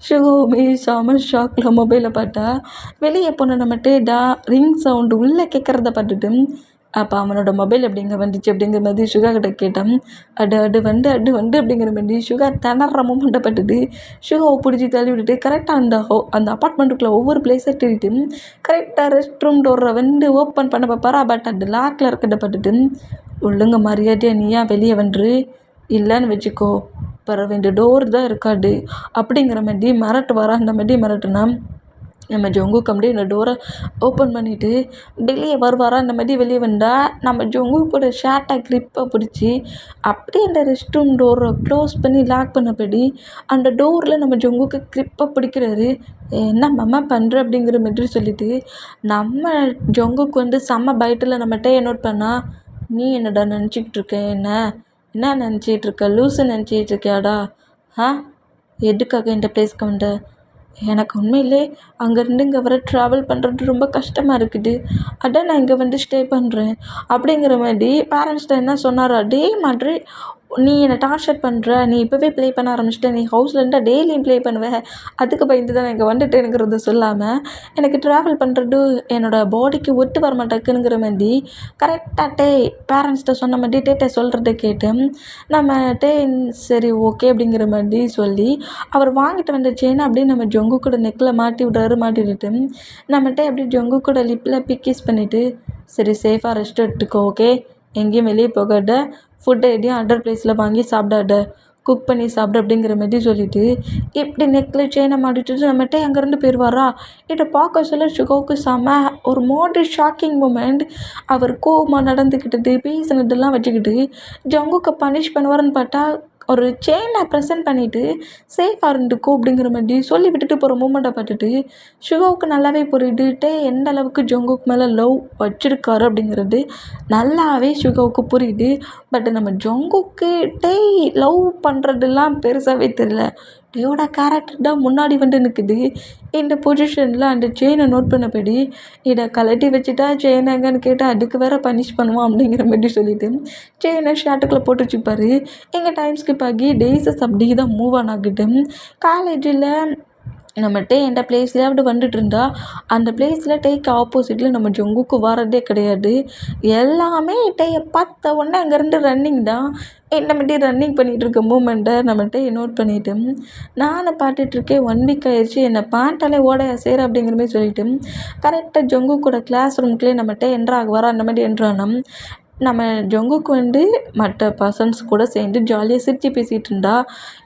சுகாவுமே செம ஷாக்கில் மொபைலை பார்த்தா. வெளியே போன நம்மகிட்டேடா ரிங் சவுண்டு உள்ளே கேட்குறத பார்த்துட்டு, அப்போ அவனோட மொபைல் எப்படிங்க வந்துச்சு அப்படிங்கிற மாதிரி சுகா கிட்ட கேட்டான். அது வந்து அப்படிங்கிற மாதிரி சுகா திணற மூமெண்ட்டை பட்டுட்டு சுகாவை பிடிச்சி தள்ளி விட்டுட்டு கரெக்டாக அந்த அப்பார்ட்மெண்ட்டுக்குள்ளே ஒவ்வொரு பிளேஸாக தேடிட்டு கரெக்டாக ரெஸ்ட் ரூம் டோரை வந்து ஓப்பன் பண்ண பார்ப்பாரா. பட் அது லாக்கில் இருக்கிறத பட்டுட்டு, ஒழுங்க மரியாதையாக நீயா வெளியே வந்துரு, இல்லைன்னு வச்சுக்கோ பிறகு இந்த டோர் தான் இருக்காது அப்படிங்கிற மாதிரி மிரட்டுவாரா. அந்த மாதிரி மிரட்டுனா நம்ம ஜங்குக் அப்படியே இந்த டோரை ஓப்பன் பண்ணிவிட்டு வெளியே வருவாரா. அந்த மாதிரி வெளியே வந்தால் நம்ம ஜங்குக்கோட ஷர்ட்டை கிரிப்பை பிடிச்சி அப்படியே அந்த ரெஸ்ட் ரூம் டோரை க்ளோஸ் பண்ணி லாக் பண்ணபடி அந்த டோரில் நம்ம ஜங்குக்கு கிரிப்பை பிடிக்கிறாரு. என்ன மாமா பண்ணுற அப்படிங்கிற மாதிரி சொல்லிவிட்டு நம்ம ஜங்குக்கு வந்து செம்ம பயத்தில் நம்மகிட்ட நோட் பண்ணால், நீ என்னடா நினச்சிக்கிட்டு இருக்க, என்ன நினச்சிக்கிட்டு இருக்க, லூஸு நினச்சிக்கிட்டு இருக்கியாடா, எதுக்காக இந்த பிளேஸ்க்கு வந்த, எனக்கு உண்மையிலே அங்கேருந்து இங்கே வர ட்ராவல் பண்ணுறது ரொம்ப கஷ்டமாக இருக்குது, அதான் நான் இங்கே வந்து ஸ்டே பண்ணுறேன் அப்படிங்கிற மாதிரி பேரண்ட்ஸ்கிட்ட என்ன சொன்னார். அதே மாதிரி நீ என்னை டார்ச்சர் பண்ணுற, நீ இப்போவே ப்ளே பண்ண ஆரம்பிச்சிட்ட, நீ ஹவுஸில் இருந்தால் டெய்லியும் ப்ளே பண்ணுவேன், அதுக்கு பயந்து தான் நான் இங்கே வந்துட்டேனுங்கிறத சொல்லாமல் எனக்கு ட்ராவல் பண்ணுறது என்னோடய பாடிக்கு ஒத்து வர மாட்டேங்குங்கிற மாதிரி கரெக்டாக பேரண்ட்ஸ்கிட்ட சொன்ன மாதிரி டேட்டை சொல்கிறத கேட்டு நம்ம சரி ஓகே அப்படிங்கிற மாதிரி சொல்லி அவர் வாங்கிட்டு வந்த செயினை அப்படியே நம்ம ஜங்கு கூட நெக்கில் மாட்டி விட்டுட்டு நம்மகிட்ட அப்படியே ஜங்கு கூட லிப்பில் கிஸ் பண்ணிவிட்டு, சரி சேஃபாக ரெஸ்ட் எடுத்துக்கோ, ஓகே, எங்கேயும் வெளியே போகாத, ஃபுட்டை எதையும் அதர் பிளேஸில் வாங்கி சாப்பிடாத, குக் பண்ணி சாப்பிடு அப்படிங்கிற மாதிரி சொல்லிவிட்டு இப்படி நெக்கில் செயினை மாட்டிட்டு நம்மகிட்ட அங்கேருந்து போயிடுவாரா. இதை பார்க்க சொல்ல சுகாவுக்கு செம ஒரு மாதிரி ஷாக்கிங் மூமெண்ட். அவர் கோவமாக நடந்துக்கிட்டது பேசினதெல்லாம் வச்சுக்கிட்டு ஜங்குக்கு பனிஷ் பண்ணுவாருன்னு பார்த்தா ஒரு செயினை ப்ரெசென்ட் பண்ணிவிட்டு சேஃபாக இருந்துக்கோ அப்படிங்கிற மாதிரி சொல்லி விட்டுட்டு போகிற மூமெண்ட்டை பார்த்துட்டு சுகாவுக்கு நல்லாவே புரியுது எந்த அளவுக்கு ஜங்குக் மேலே லவ் வச்சுருக்காரு அப்படிங்கிறது நல்லாவே சுகாவுக்கு புரியுது. பட் நம்ம ஜங்குக்கு லவ் பண்ணுறதெல்லாம் பெருசாகவே தெரியல. டேயோட கேரக்டர் தான் முன்னாடி வந்து நிற்குது. இந்த பொசிஷனில் அந்த செயினை நோட் பண்ணபடி இதை கழட்டி வச்சுட்டா செயின் எங்கன்னு கேட்டால் அதுக்கு வேறு பனிஷ் பண்ணுவான் அப்படிங்கிற மாதிரி சொல்லிவிட்டு செயினை ஷர்ட்டுக்குள்ளே போட்டு வச்சுப்பாரு. எங்கள் டைம் ஸ்கிப் ஆகி டேஸஸ் அப்படி தான் மூவ் ஆன் ஆகிட்டு காலேஜில் நம்ம எந்த பிளேஸ்லையாவது வந்துட்டு இருந்தா அந்த பிளேஸில் டேக்கு ஆப்போசிட்டில் நம்ம ஜங்குக்கு வரதே கிடையாது. எல்லாமே டேயை பார்த்த உடனே அங்கேருந்து ரன்னிங் தான். இந்த மாதிரி ரன்னிங் பண்ணிகிட்டு இருக்க மூமெண்ட்டை நம்மகிட்ட நோட் பண்ணிவிட்டு நானும் பார்த்துட்ருக்கேன். 1 வீக் ஆயிடுச்சு, என்னை பார்த்தாலே ஓட சேர அப்படிங்கிற மாதிரி சொல்லிவிட்டு கரெக்டாக ஜங்குக்கோட கிளாஸ் ரூம்குள்ளே நம்மகிட்ட என்ட்ராகுவாரா. அந்த மாதிரி என்ட்ரானா நம்ம ஜங்குக்கு வந்து மற்ற பர்சன்ஸ் கூட சேர்ந்து ஜாலியாக சிரித்து பேசிகிட்டு இருந்தா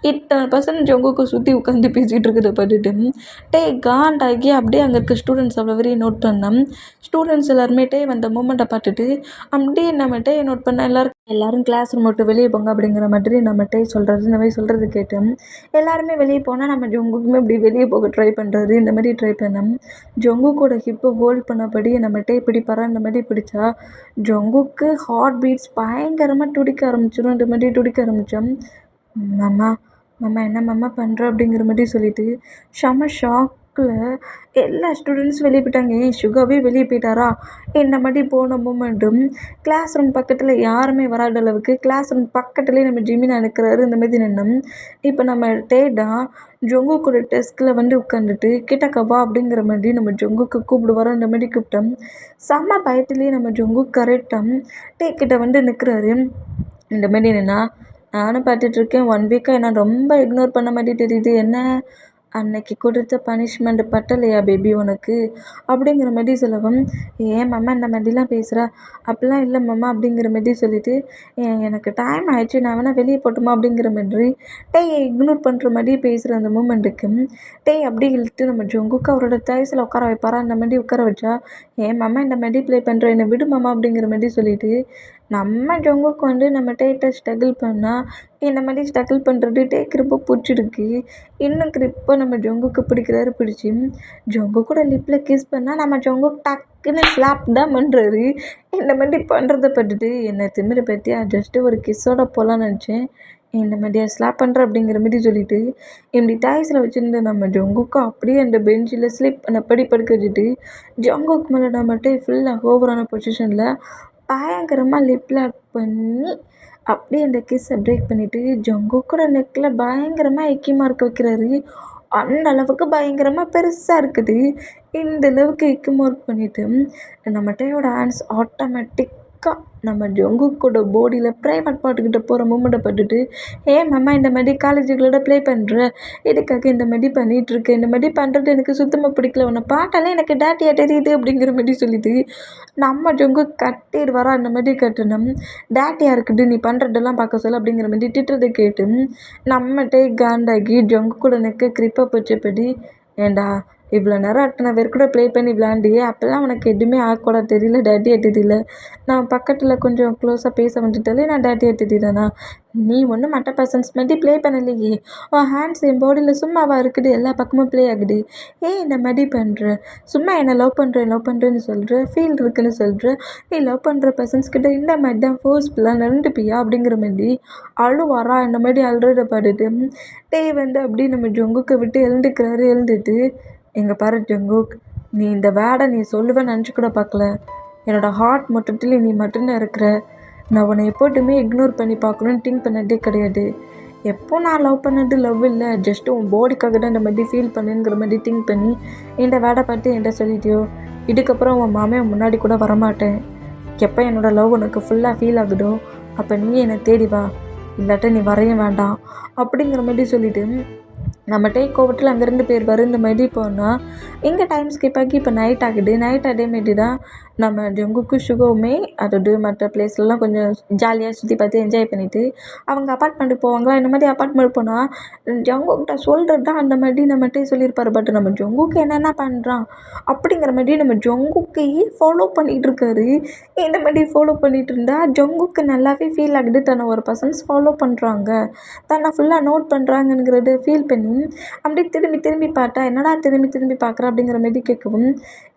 இத்தனை பர்சன்ட் ஜங்குக்கு சுற்றி உட்காந்து பேசிகிட்டு இருக்கிறத பார்த்துட்டு காண்டாகி அப்படியே அங்கே இருக்க ஸ்டூடெண்ட்ஸ் அவ்வளோ வரையும் நோட் பண்ணோம். ஸ்டூடெண்ட்ஸ் எல்லாருமே வந்த மூமெண்ட்டை பார்த்துட்டு அப்படியே நம்மகிட்ட நோட் பண்ண எல்லோரும் கிளாஸ் ரூம் விட்டு வெளியே போங்க அப்படிங்கிற மாதிரி நம்மகிட்ட சொல்கிறது. இந்த மாதிரி சொல்கிறது கேட்டு எல்லாருமே வெளியே போனால் நம்ம ஜங்குக்குமே இப்படி வெளியே போக ட்ரை பண்ணுறது. இந்த மாதிரி ட்ரை பண்ணோம். ஜங்குக்கோட ஹிப்பை ஹோல்ட் பண்ணபடி நம்மகிட்ட பிடிப்பாரா. இந்த மாதிரி பிடிச்சா ஜங்குக்கு ஹார்ட் பீட்ஸ் பயங்கரமாக துடிக்க ஆரம்பிச்சிடும். இந்த மாதிரி துடிக்க ஆரம்பித்தோம். மாமா என்ன மாமா பண்ணுற அப்படிங்கிற மாதிரி சொல்லிவிட்டு செம ஷாக் ஷாக்கில் எல்லா ஸ்டூடெண்ட்ஸும் வெளியே போயிட்டாங்க. ஏன் சுகாவே வெளியே போயிட்டாரா? இந்த மாதிரி போன மூமெண்ட்டும் கிளாஸ் ரூம் பக்கத்தில் யாருமே வராத அளவுக்கு கிளாஸ் ரூம் பக்கத்துலேயே நம்ம ஜிமின் நிற்கிறாரு. இந்த மாதிரி நின்னோம். இப்போ நம்ம டேடா ஜொங்குக்கோட டெஸ்கில் வந்து உட்காந்துட்டு கிட்டக்க வா அப்படிங்கிற மாதிரி நம்ம ஜொங்குக்கு கூப்பிடுவாரோ இந்த மாதிரி கூப்பிட்டோம். செம்ம பயத்துலேயே நம்ம ஜொங்கு கரெக்டாக கிட்ட வந்து நிற்கிறாரு. இந்த மாதிரி என்னென்னா நானும் பார்த்துட்ருக்கேன். 1 வீக்காக என்ன ரொம்ப இக்னோர் பண்ண மாதிரி தெரியுது. என்ன அன்னைக்கு கொடுத்த பனிஷ்மெண்ட் பட்டலையா பேபி உனக்கு அப்படிங்கிற மாதிரி சொல்லவும், ஏன் மாமா இந்த மாதிரிலாம் பேசுகிறா? அப்படிலாம் இல்லை மாமா அப்படிங்கிற மாதிரி சொல்லிவிட்டு, எனக்கு டைம் ஆயிடுச்சு நான் வேணால் வெளியே போட்டுமா அப்படிங்கிற மாதிரி டேயை இக்னோர் பண்ணுற மாதிரி பேசுகிற அந்த மூமெண்ட்டுக்கு டேய் அப்படி இழுத்து நம்ம ஜொங்குக்கு அவரோட தயசில் உட்கார வைப்பாரா? அந்த மாதிரி உட்கார வச்சா, ஏன் மாமா இந்த மாதிரி ப்ளே பண்ணுற என்னை விடு மாமா அப்படிங்கிற மாதிரி சொல்லிவிட்டு நம்ம ஜொங்குக்கு வந்து நம்ம டேட்டை ஸ்ட்ரகிள் பண்ணால் இந்த மாதிரி ஸ்ட்ரகிள் பண்ணுறது டேக்கு ரொம்ப பிடிச்சிருக்கு. இன்னும் கிரிப்பாக நம்ம ஜொங்குக்கு பிடிச்சி ஜொங்கு கூட லிப்பில் கிஸ் பண்ணால் நம்ம ஜொங்கு டக்குன்னு ஸ்லாப் தான் பண்ணுறாரு. இந்த மாதிரி பண்ணுறத பார்த்துட்டு என்னை திமிரை பற்றியா ஜஸ்ட்டு ஒரு கிஸ்ஸோட போகலான்னு நினச்சேன். இந்த மாதிரியா ஸ்லாப் பண்ணுற அப்படிங்கிற மாதிரி சொல்லிவிட்டு இப்படி டாய்ஸில் வச்சுருந்த நம்ம ஜொங்குக்கு அப்படியே அந்த பெஞ்சில் ஸ்லிப் பண்ணபடி படுக்க வச்சுட்டு ஜொங்குக்கு மேலே நம்மகிட்ட ஃபுல்லாக ஓவரான பொசிஷனில் பயங்கரமாக லிப் லாக் பண்ணி அப்படியே அந்த கிஸ்ஸை பிரேக் பண்ணிவிட்டு ஜொங்குக்கோட நெக்கில் பயங்கரமாக எக்கி மார்க் வைக்கிறாரு. அந்த அளவுக்கு பயங்கரமாக பெருசாக இருக்குது. இந்த அளவுக்கு எக்கி மார்க் பண்ணிவிட்டு நம்ம டேயோட ஹேண்ட்ஸ் ஆட்டோமேட்டிக்காக நம்ம ஜொங்குக்கோட பாடியில் ப்ரைவேட் பார்ட்டுக்கிட்ட போகிற மூமெண்ட்டை பார்த்துட்டு, ஏன் மாமா இந்த மாதிரி காலேஜுகளோட ப்ளே பண்ணுற? எதுக்காக இந்த மாதிரி பண்ணிகிட்ருக்க? இந்த மாதிரி பண்ணுறது எனக்கு சுத்தமாக பிடிக்கல. உன்னை பார்த்தாலே எனக்கு டேட்டியாக தெரியுது அப்படிங்கிற மாதிரி சொல்லிட்டு நம்ம ஜொங்கு கட்டிடுவாரா? அந்த மாதிரி கட்டணும். டேட்டியாக இருக்குது நீ பண்ணுறதெல்லாம் பார்க்க சொல்ல அப்படிங்கிற மாதிரி திட்டுறதை கேட்டு நம்ம டே காண்டாகி ஜொங்கு கூட நெக்க கிரிப்பாக போச்சபடி, ஏண்டா இவ்வளோ நேரம் அத்தனை பேர் கூட ப்ளே பண்ணி விளாண்டியே அப்போல்லாம் உனக்கு எதுவுமே ஆக்வர்டாக தெரியல, டேட்டியாக தெரியல. நான் பக்கத்தில் கொஞ்சம் க்ளோஸாக பேச வந்துட்டாலே நான் டேட்டியாக தெரியலண்ணா. நீ ஒன்றும் மற்ற பர்சன்ஸ் மாதிரி ப்ளே பண்ணலையே. உன் ஹேண்ட்ஸ் என் பாடியில் சும்மாவா இருக்குது? எல்லா பக்கமும் ப்ளே ஆகுது. ஏன் இந்த மாதிரி பண்ணுற? சும்மா என்னை லவ் பண்ணுறேன்னு சொல்கிற, ஃபீல் இருக்குன்னு சொல்கிற. நீ லவ் பண்ணுற பர்சன்ஸ்கிட்ட இந்த மாதிரி தான் ஃபோர்ஸ்ஃபுல்லாக நடந்துப்பியா அப்படிங்கிற மாதிரி அழுவாரா? இந்த மாதிரி அழுறத பார்த்துட்டு டே வந்து அப்படியே நம்ம ஜொங்குக்கை விட்டு எழுந்துட்டு, எங்கே பாரு ஜங்குக், நீ இந்த வேர்டை நீ சொல்லுவேன்னு நினச்சி கூட பார்க்கல. என்னோடய ஹார்ட் மொத்தத்தில் நீ மட்டும்தான் இருக்கிற. நான் உன்னை எப்போதுமே இக்னோர் பண்ணி பார்க்கணுன்னு திங்க் பண்ணதே கிடையாது. எப்போ நான் லவ் பண்ணது லவ் இல்லை, ஜஸ்ட்டு உன் பாடிக்காக தான் இந்த மாதிரி ஃபீல் பண்ணுங்கிற மாதிரி திங்க் பண்ணி இந்த வேர்டை பார்த்து என்கிட்ட சொல்லிட்டியோ, இதுக்கப்புறம் உன் மாமையை முன்னாடி கூட வரமாட்டேன். எப்போ என்னோடய லவ் உனக்கு ஃபுல்லாக ஃபீல் ஆகுதோ அப்போ நீ என்னை தேடி வா, இல்லாட்ட நீ வரையும் வேண்டாம் அப்படிங்கிற மாதிரி சொல்லிவிட்டு நம்ம கோவத்தில் அங்கேருந்து போயிடுவார். இந்த மாதிரி போனால் இங்கே டைம் ஸ்கிப் ஆகி இப்போ நைட் ஆகுது. நைட் அதேமாரி தான் நம்ம ஜங்குக்கு சுகோவுமே அதாவது மற்ற பிளேஸ்லலாம் கொஞ்சம் ஜாலியாக சுற்றி பார்த்து என்ஜாய் பண்ணிவிட்டு அவங்க அப்பார்ட்மெண்ட்டுக்கு போவாங்களா. இந்த மாதிரி அப்பார்ட்மெண்ட் போனால் ஜங்குக்கிட்ட சொல்கிறது தான் அந்த மாதிரி நம்மகிட்டே சொல்லியிருப்பார். பட் நம்ம ஜங்குக்கு என்னென்ன பண்ணுறான் அப்படிங்கிற மாதிரி நம்ம ஜங்குக்கையே ஃபாலோ பண்ணிகிட்டு இருக்காரு. இந்த மாதிரி ஃபாலோ பண்ணிகிட்டு இருந்தால் ஜங்குக்கு நல்லாவே ஃபீல் ஆகுது. தன்னை ஒரு பர்சன்ஸ் ஃபாலோ பண்ணுறாங்க, தன்னை ஃபுல்லாக நோட் பண்ணுறாங்கங்கிறத ஃபீல் பண்ணி அப்படியே திரும்பி பார்த்தா என்னடா திரும்பி பார்க்குற அப்படிங்கிற மாதிரி கேட்கவும்,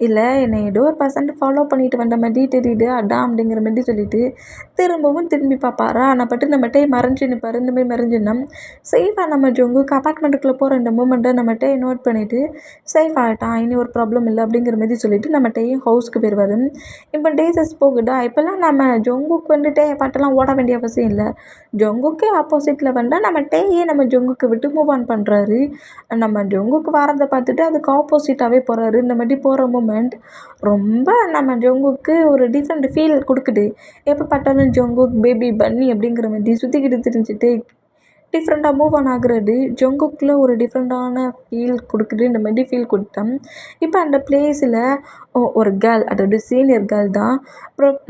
இல்லை என்னை ஏதோ ஒரு பர்சன்ட் ஃபாலோ பண்ணிட்டு வந்த மாதிரி தெரியுது அதான் அப்படிங்கிற மாதிரி சொல்லிட்டு திரும்பவும் திரும்பி பார்ப்பாரா. ஆனால் பட்டு நம்மகிட்டே மறைஞ்சு நிற்பார். இந்த மாதிரி மறைஞ்சுன்னா சேஃபாக நம்ம ஜொங்குக்கு அப்பார்ட்மெண்ட்டுக்குள்ளே போகிற இந்த மூமெண்ட்டை நம்மகிட்டே நோட் பண்ணிவிட்டு சேஃப் ஆகிட்டான், இனி ஒரு ப்ராப்ளம் இல்லை அப்படிங்கிற மாதிரி சொல்லிவிட்டு நம்மகிட்டையும் ஹவுஸ்க்கு போயிடுவார். இப்போ டேஸஸ் போகுதா, இப்போல்லாம் நம்ம ஜொங்குக்கு வந்துட்டு பாட்டெல்லாம் ஓட வேண்டிய அவசியம் இல்லை. ஜொங்குக்கு ஆப்போசிட்டில் வந்தால் நம்ம டேயே நம்ம ஜொங்குக்கு விட்டு மூவ் ஆன் பண்ணுறாரு. நம்ம ஜொங்குக்கு வரதை பார்த்துட்டு அதுக்கு ஆப்போசிட்டாகவே போகிறாரு. இந்த மாதிரி போகிற மூமெண்ட் ரொம்ப நம்ம ஜொங்குக்கு ஒரு டிஃப்ரெண்ட் ஃபீல் கொடுக்குது. எப்போ பார்த்தாலும் ஜொங்குக் பேபி பன்னி அப்படிங்கிற மாதிரி சுற்றிக்கிட்டு தெரிஞ்சுட்டு டிஃப்ரெண்ட்டாக மூவ் ஆன் ஆகுறது ஜொங்குக்குள்ளே ஒரு டிஃப்ரெண்ட்டான ஃபீல் கொடுக்குது. இந்த மாதிரி ஃபீல் கொடுத்தேன். இப்போ அந்த பிளேஸில் ஒரு கேர்ள், அதாவது சீனியர் கேர்ள் தான்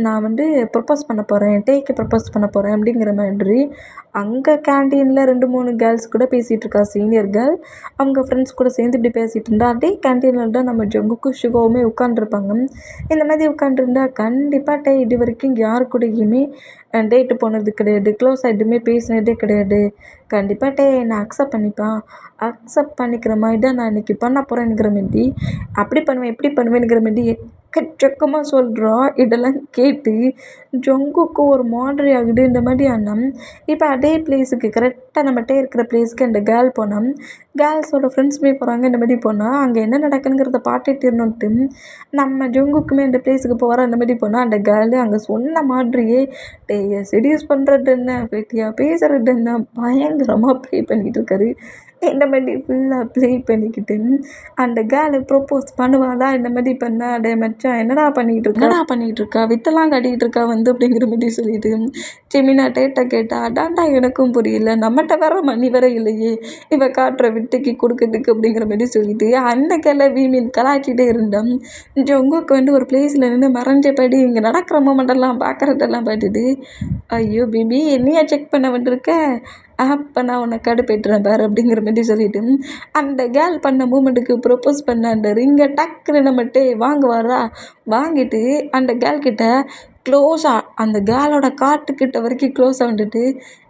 நான் வந்து ப்ரப்போஸ் பண்ண போகிறேன், டேக்கு ப்ரப்போஸ் பண்ண போகிறேன் அப்படிங்கிற மாதிரி அங்கே கேன்டீனில் 2-3 கேர்ள்ஸ் கூட பேசிகிட்டு இருக்கா சீனியர் கேர்ள். அவங்க ஃப்ரெண்ட்ஸ் கூட சேர்ந்து இப்படி பேசிகிட்டு இருந்தா அதே கேன்டீனில் தான் நம்ம ஜொங்குக்கும் சுகோவுமே உட்காந்துருப்பாங்க. இந்த மாதிரி உட்காந்துருந்தா கண்டிப்பாக டே இது வரைக்கும் யாரு கூடயுமே டேட்டு போனது கிடையாது, க்ளோஸாக எதுவுமே பேசினதே கிடையாது. கண்டிப்பாக டே என்னை அக்செப்ட் பண்ணிப்பான், அக்செப்ட் பண்ணிக்கிற மாதிரி தான் நான் இன்றைக்கி பண்ண போகிறேங்கிற மாதிரி அப்படி பண்ணுவேன் இப்படி பண்ணுவேங்கிற மாதிரி எக்கச்சக்கமாக சொல்கிறோம். இதெல்லாம் கேட்டு ஜொங்குக்கு ஒரு மாதிரி ஆகுது. இந்த மாதிரி அண்ணன் இப்போ அதே பிளேஸுக்கு கரெக்டாக கரெக்டாக நம்மகிட்ட இருக்கிற பிளேஸ்க்கு அந்த கேர்ள் போனோம். கேர்ள்ஸோட ஃப்ரெண்ட்ஸுமே போகிறாங்க. இந்த மாதிரி போனால் அங்கே என்ன நடக்குங்கிறத பார்த்துட்டு இருந்துட்டு நம்ம ஜங்குக்குமே அந்த பிளேஸுக்கு போகிற அந்த மாதிரி போனால் அந்த கேர்ளு அங்கே சொன்ன மாதிரியே செடியூஸ் பண்ணுறது என்ன வெட்டியாக பேசுகிறது என்ன பயங்கரமாக ப்ளே பண்ணிகிட்டு இருக்காரு. இந்த மாதிரி ஃபுல்லாக ப்ளே பண்ணிக்கிட்டு அந்த கேர்ளு ப்ரொப்போஸ் பண்ணுவாளா இந்த மாதிரி பண்ணா டே மச்சான் என்னடா பண்ணிகிட்டு இருக்கா வித்தெல்லாம் கட்டிகிட்டு இருக்கா வந்து அப்படிங்கிற மாதிரி சொல்லிட்டு ஜெமினா கேட்டா அதான்டா எனக்கும் புரியல நம்மகிட்ட வேற மணி வேற இல்லையே இவ காட்டுற விட்டுக்கு கொடுக்கறதுக்கு அப்படிங்கிற மாதிரி சொல்லிட்டு அந்த கேள்வி மீன் கலாய்ச்சிட்டே இருந்தோம். ஜங்குக்கு வந்து ஒரு பிளேஸில் நின்று மறைஞ்சபடி இங்கே நடக்கிற மூமெண்டெல்லாம் பார்க்குறதெல்லாம் பார்த்துட்டு ஐயோ பேபி என்னையா செக் பண்ண வந்திருக்க அப்போ நான் உன்னை கடுப்பேற்றுறேன் பாரு அப்படிங்கிற மாதிரி சொல்லிட்டு அந்த கேர்ள் பண்ண மூமெண்ட்டுக்கு ப்ரொப்போஸ் பண்ண அந்த ரிங்கை டக்குன்னு நம்மகிட்ட வாங்குவாரா வாங்கிட்டு அந்த கேர்ள் கிட்ட க்ளோஸாக அந்த கேர்ளோட காட்டுக்கிட்ட வரைக்கும் க்ளோஸாக வந்துட்டு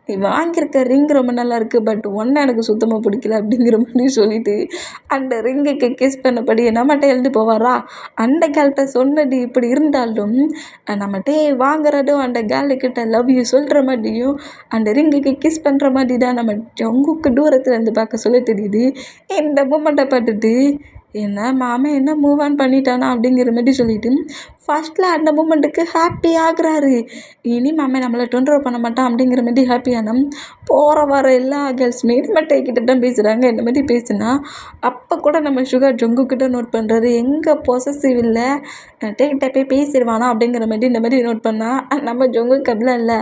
நீ வாங்கியிருக்க ரிங் ரொம்ப நல்லா இருக்குது பட் ஒன்று எனக்கு சுத்தமாக பிடிக்கல அப்படிங்கிற மாதிரி சொல்லிட்டு அந்த ரிங்குக்கு கிஸ் பண்ணபடி நம்மகிட்ட எழுந்து போவாரா. அந்த கேர்ள்கிட்ட சொன்னது இப்படி இருந்தாலும் நம்மகிட்ட வாங்குறதும் அந்த கேர்ளுக்கிட்ட லவ் யூ சொல்கிற மாதிரியும் அந்த ரிங்குக்கு கிஸ் பண்ணுற மாதிரி தான் நம்ம ஜங்குக்கு தூரத்தில் இருந்து பார்க்க சொல்ல தெரியுது. இந்த மூமெண்ட்டை பார்த்துட்டு என்ன மாமன் என்ன மூவ் ஆன் பண்ணிட்டானா அப்படிங்கிற மாதிரி சொல்லிட்டு ஃபர்ஸ்ட்டில் அந்த மூமெண்ட்டுக்கு ஹாப்பி ஆகுறாரு. இனி மாமன் நம்மளை தொந்தரவு பண்ண மாட்டான் அப்படிங்கிற மாதிரி ஹாப்பியான போகிற வர எல்லா கேர்ள்ஸுமே நம்மகிட்ட கிட்ட தான் பேசுகிறாங்க. இந்த மாதிரி பேசுனா அப்போ கூட நம்ம சுகர் ஜங்குக்கிட்ட நோட் பண்ணுறாரு எங்கே பொசசிவ் இல்லை கிட்ட போய் பேசிடுவானா அப்படிங்கிற மாதிரி இந்த மாதிரி நோட் பண்ணால் நம்ம ஜங்குக்கு அப்படிலாம் இல்லை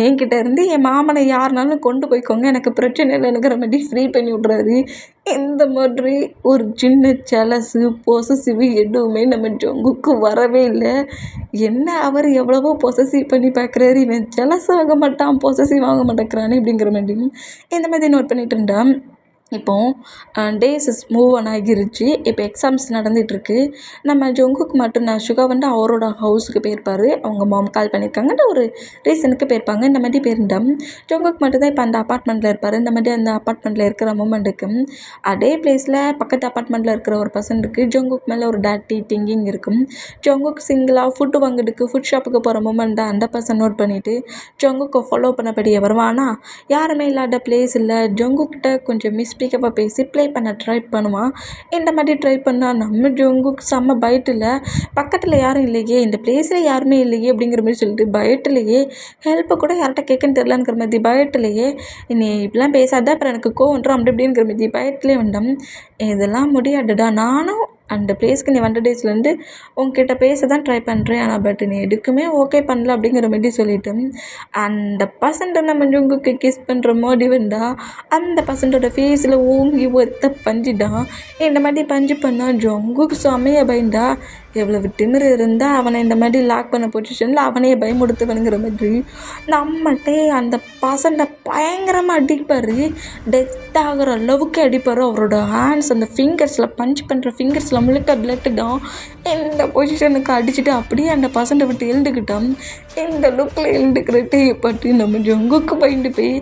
என்கிட்ட இருந்து என் மாமனை யாருனாலும் கொண்டு போய்க்கோங்க எனக்கு பிரச்சனை இல்லைங்கிற மாதிரி ஃப்ரீ பண்ணி விட்றாரு. இந்த மாதிரி ஒரு சின்ன செலசு பொசசிவ் எதுவுமே நம்ம ஜங்குக்கு வரவே இல்லை. என்ன அவர் எவ்வளவோ பொசசிவ் பண்ணி பார்க்குறாரு இவன் செலஸ் ஆக மாட்டான் பொசசிவ் ஆக மாட்டேங்கிறானே அப்படிங்கிற மாதிரி இந்த மாதிரி நோட் பண்ணிட்டு இருந்தான். இப்போது டேஸஸ் மூவ் ஆன் ஆகிருச்சு. இப்போ எக்ஸாம்ஸ் நடந்துகிட்ருக்கு. நம்ம ஜங்குக்கு மட்டும் நான் சுகா வந்து அவரோட ஹவுஸுக்கு போயிருப்பார். அவங்க மாம் கால் பண்ணியிருக்காங்கன்ற ஒரு ரீசனுக்கு போயிருப்பாங்க. இந்த மாதிரி போயிருந்தோம். ஜங்குக்கு மட்டும்தான் இப்போ அந்த அப்பார்ட்மெண்ட்டில் இருப்பார். இந்த மாதிரி அந்த அப்பார்ட்மெண்ட்டில் இருக்கிற மூமெண்ட்டுக்கு அதே பிளேஸில் பக்கத்து அப்பார்ட்மெண்ட்டில் இருக்கிற ஒரு பர்சன் இருக்குது. ஜங்குக்கு மேலே ஒரு டேட்டி திங்கிங் இருக்கும். ஜங்குக்கு சிங்கிளாக ஃபுட்டு வாங்குறதுக்கு ஃபுட் ஷாப்புக்கு போகிற மூமெண்ட் தான் அந்த பர்சன் நோட் பண்ணிவிட்டு ஜங்குக்கு ஃபாலோ பண்ணபடியே வருவானா. யாருமே இல்லாத பிளேஸ் இல்லை. ஜங்குக்கிட்ட கொஞ்சம் மிஸ்பிக்கப்பாக பேசி ப்ளே பண்ண ட்ரை பண்ணுவான். இந்த மாதிரி ட்ரை பண்ணால் நம்ம ஜங்குக்கு செம்ம பயத்தில் பக்கத்தில் யாரும் இல்லையே இந்த பிளேஸில் யாருமே இல்லையே அப்படிங்கிற மாதிரி சொல்லிட்டு பயத்துலையே ஹெல்ப்பை கூட யார்கிட்ட கேட்குன்னு தெரிலங்கிற மாதிரி பயத்துலையே நீ இப்படிலாம் பேசாத அப்புறம் எனக்கு கோவன்றோம் அப்படி இப்படிங்கிற மாதிரி பயத்துலேயே வந்தோம். இதெல்லாம் முடியாதுடா நானும் அந்த பிளேஸ்க்கு நீ வந்த டேஸ்லேருந்து உங்ககிட்ட பேச தான் ட்ரை பண்ணுறேன் ஆனால் பட் நீ எதுக்குமே ஓகே பண்ணல அப்படிங்கிற மாதிரி சொல்லிவிட்டு அந்த பர்சன்ட்டை நம்ம ஜங்குக்கு கிஸ் பண்ணுற மாதிரி வந்தால் அந்த பர்சன்ட்டோட ஃபேஸில் ஓங்கி ஒத்த பஞ்சுதான். இந்த மாதிரி பஞ்சு பண்ணால் ஜங்குக்கு செமையாக பயந்தா எவ்வளவு திமிரு இருந்தால் அவனை இந்த மாதிரி லாக் பண்ண பொசிஷனில் அவனையே பயமுடுத்துவனுங்கிற மாதிரி நம்மகிட்டே அந்த பர்சன்ட்டை பயங்கரமாக அடிப்பார். டெத் ஆகிற அளவுக்கு அடிப்பார். அவரோட ஹேண்ட்ஸ் அந்த ஃபிங்கர்ஸில் பஞ்ச் பண்ணுற ஃபிங்கர்ஸில் முழுக்க பிளட்டு தான். இந்த பொசிஷனுக்கு அடிச்சுட்டு அப்படியே அந்த பர்சன்ட்டை விட்டு எழுந்துக்கிட்டோம். இந்த லுக்கில் எழுந்துக்கிறட்டே பட்டு நம்ம ஜங்குக்கு பயந்து போய்